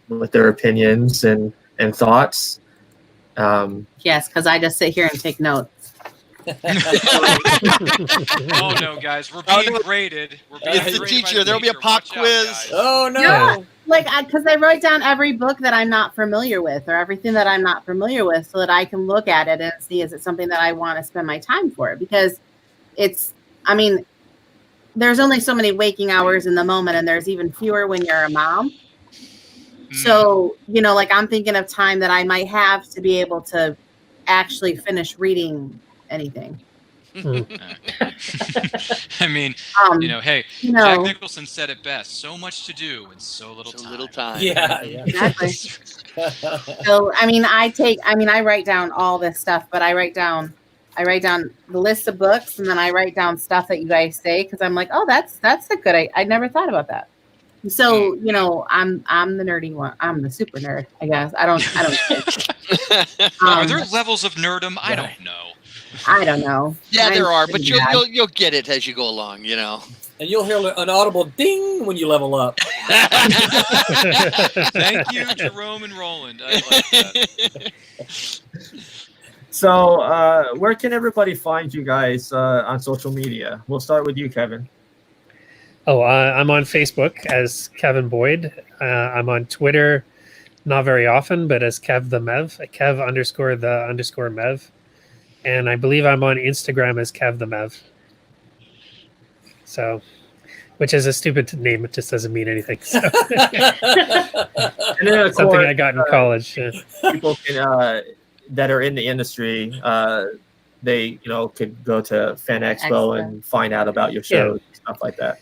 with their opinions and thoughts. Yes, because I just sit here and take notes. Oh no, guys, we're being graded. It's the teacher. There'll be a pop quiz. Oh no! Yeah, because I write down every book that I'm not familiar with, or everything that I'm not familiar with, so that I can look at it and see is it something that I want to spend my time for. Because there's only so many waking hours in the moment, and there's even fewer when you're a mom. So, I'm thinking of time that I might have to be able to actually finish reading anything. I mean, hey, Jack Nicholson said it best: so much to do and so little time. Yeah. Exactly. So, I write down all this stuff, but I write down the list of books, and then I write down stuff that you guys say, because I'm like, oh, that's a good. I never thought about that. So, I'm the nerdy one. I'm the super nerd, I guess. I don't. Are there levels of nerdom? I don't know. I don't know. Yeah, there are, but you'll get it as you go along, And you'll hear an audible ding when you level up. Thank you, Jerome and Roland. I like that. So, where can everybody find you guys on social media? We'll start with you, Kevin. Oh, I'm on Facebook as Kevin Boyd. I'm on Twitter, not very often, but as Kev the Mev, Kev_the_Mev. And I believe I'm on Instagram as Kev the Mev. So, which is a stupid name. It just doesn't mean anything. So. And then, something I got in college. Yeah. People can, that are in the industry, they could go to Fan Expo and find out about your shows and stuff like that.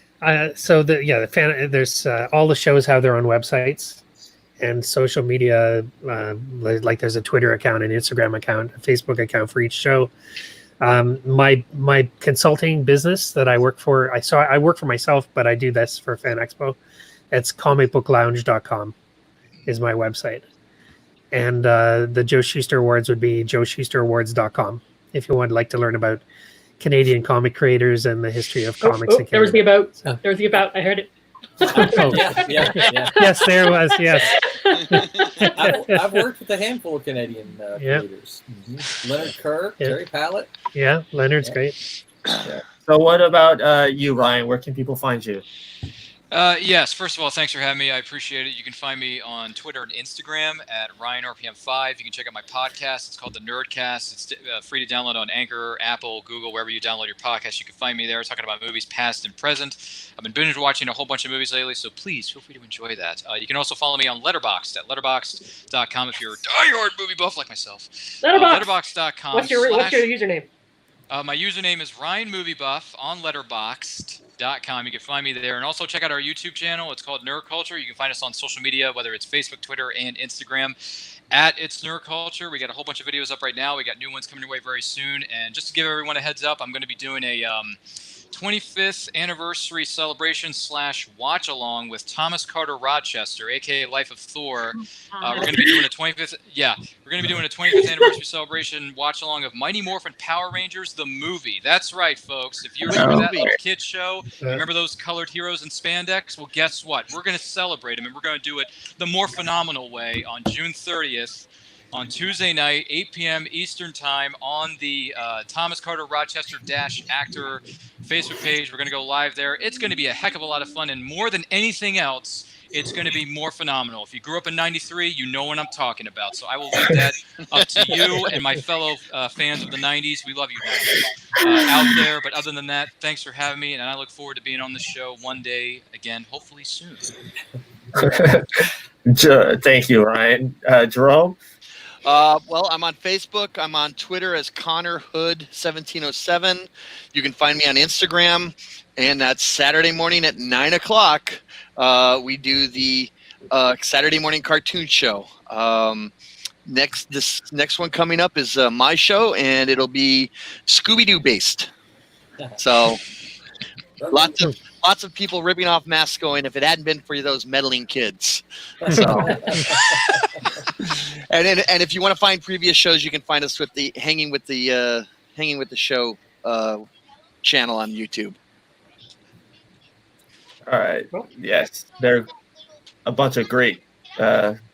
There's all the shows have their own websites and social media. Like there's a Twitter account, an Instagram account, a Facebook account for each show. My consulting business that I work for, I work for myself, but I do this for Fan Expo. It's comicbooklounge.com is my website. And the Joe Shuster Awards would be joeshusterawards.com if you would like to learn about Canadian comic creators and the history of comics in Canada. There was the about. There was the about. I heard it. Yeah. Yes, there was. Yes. I've worked with a handful of Canadian creators. Mm-hmm. Leonard Kerr, Terry Pallett. Yeah, Leonard's great. Yeah. So what about you, Ryan? Where can people find you? Yes, first of all, thanks for having me. I appreciate it. You can find me on Twitter and Instagram at RyanRPM5. You can check out my podcast. It's called The Nerdcast. It's free to download on Anchor, Apple, Google, wherever you download your podcast. You can find me there talking about movies past and present. I've been binge watching a whole bunch of movies lately, so please feel free to enjoy that. You can also follow me on Letterboxd at letterboxd.com if you're a diehard movie buff like myself. Letterboxd.com. What's your username? My username is RyanMovieBuff on Letterboxd.com. You can find me there, and also check out our YouTube channel. It's called Nerd Culture. You can find us on social media, whether it's Facebook, Twitter, and Instagram at It's Nerd Culture. We got a whole bunch of videos up right now. We got new ones coming your way very soon. And just to give everyone a heads up, I'm going to be doing a 25th anniversary celebration / watch along with Thomas Carter Rochester, aka Life of Thor. We're going to be doing a 25th. Yeah, we're going to be doing a 25th anniversary celebration watch along of Mighty Morphin Power Rangers the movie. That's right, folks. If you remember that little kids show, remember those colored heroes in spandex? Well, guess what? We're going to celebrate them, and we're going to do it the more phenomenal way on June 30th. On Tuesday night, 8 p.m. Eastern Time on the Thomas Carter Rochester Actor Facebook page. We're going to go live there. It's going to be a heck of a lot of fun, and more than anything else, it's going to be more phenomenal. If you grew up in '93, you know what I'm talking about. So I will leave that up to you and my fellow fans of the '90s. We love you out there. But other than that, thanks for having me, and I look forward to being on the show one day again, hopefully soon. Thank you, Ryan. Jerome? Well, I'm on Facebook. I'm on Twitter as Connor Hood 1707. You can find me on Instagram, and that's Saturday morning at 9 o'clock. We do the Saturday morning cartoon show. This next one coming up is my show, and it'll be Scooby-Doo based. So lots of people ripping off masks going, if it hadn't been for those meddling kids. So. And if you want to find previous shows, you can find us with the Hanging with the Show channel on YouTube. All right. Yes, they're a bunch of great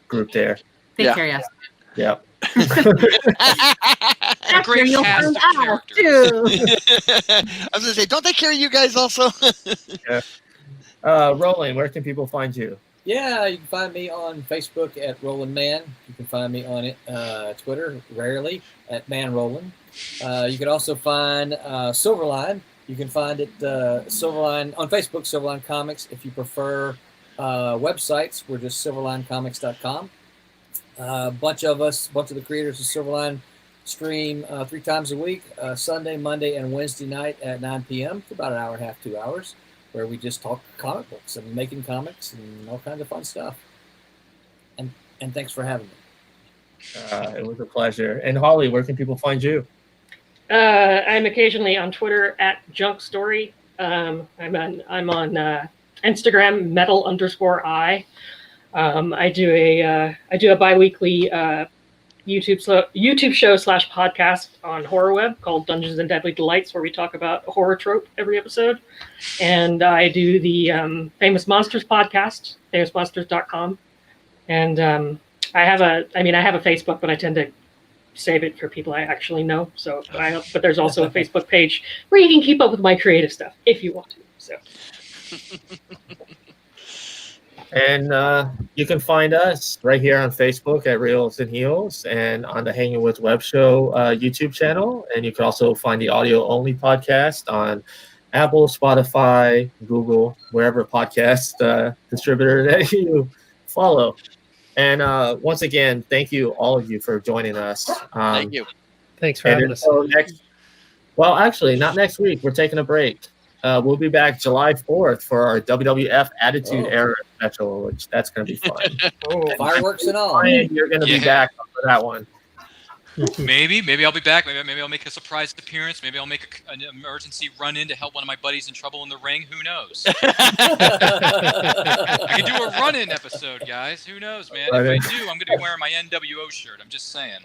group there. Take care, yes. Yeah. Great you'll cast find of out, characters. too. I was going to say, don't they carry you guys also? Yeah. Roland, where can people find you? Yeah, you can find me on Facebook at Roland Mann. You can find me on Twitter, rarely, at Man Roland. You can also find Silverline. You can find it Silverline on Facebook, Silverline Comics. If you prefer websites, we're just silverlinecomics.com. A bunch of the creators of Silverline stream 3 times a week, Sunday, Monday, and Wednesday night at 9 p.m. for about an hour and a half, 2 hours, where we just talk comic books and making comics and all kinds of fun stuff. And thanks for having me. It was a pleasure. And Holly, where can people find you? I'm occasionally on Twitter at Junk Story. I'm on Instagram metal_I. I do a bi-weekly YouTube show / podcast on Horror Web called Dungeons and Deadly Delights, where we talk about a horror trope every episode. And I do the Famous Monsters podcast, famousmonsters.com. And I have a Facebook, but I tend to save it for people I actually know. So, but there's also a Facebook page where you can keep up with my creative stuff if you want to. So. And you can find us right here on Facebook at Reels and Heels and on the Hangin with Web Show YouTube channel. And you can also find the audio-only podcast on Apple, Spotify, Google, wherever podcast distributor that you follow. And once again, thank you, all of you, for joining us. Thank you. Thanks for having us. Well, actually, not next week. We're taking a break. We'll be back July 4th for our WWF Attitude Era special, which that's going to be fun. Fireworks and all. Ryan, you're going to be back for that one. Maybe I'll be back. Maybe I'll make a surprise appearance. Maybe I'll make an emergency run in to help one of my buddies in trouble in the ring. Who knows? I could do a run-in episode, guys. Who knows, man? If I do, I'm going to be wearing my NWO shirt. I'm just saying.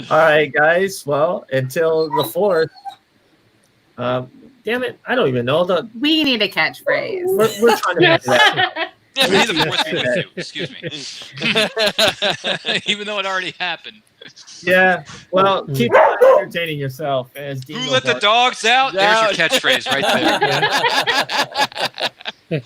All right, guys. Well, until the 4th. Damn it! I don't even know We need a catchphrase. We're trying to make that. Yeah, may the force be with you. Excuse me. Even though it already happened. Yeah. Well, keep entertaining yourself. As Who let the dogs out? There's your catchphrase right there.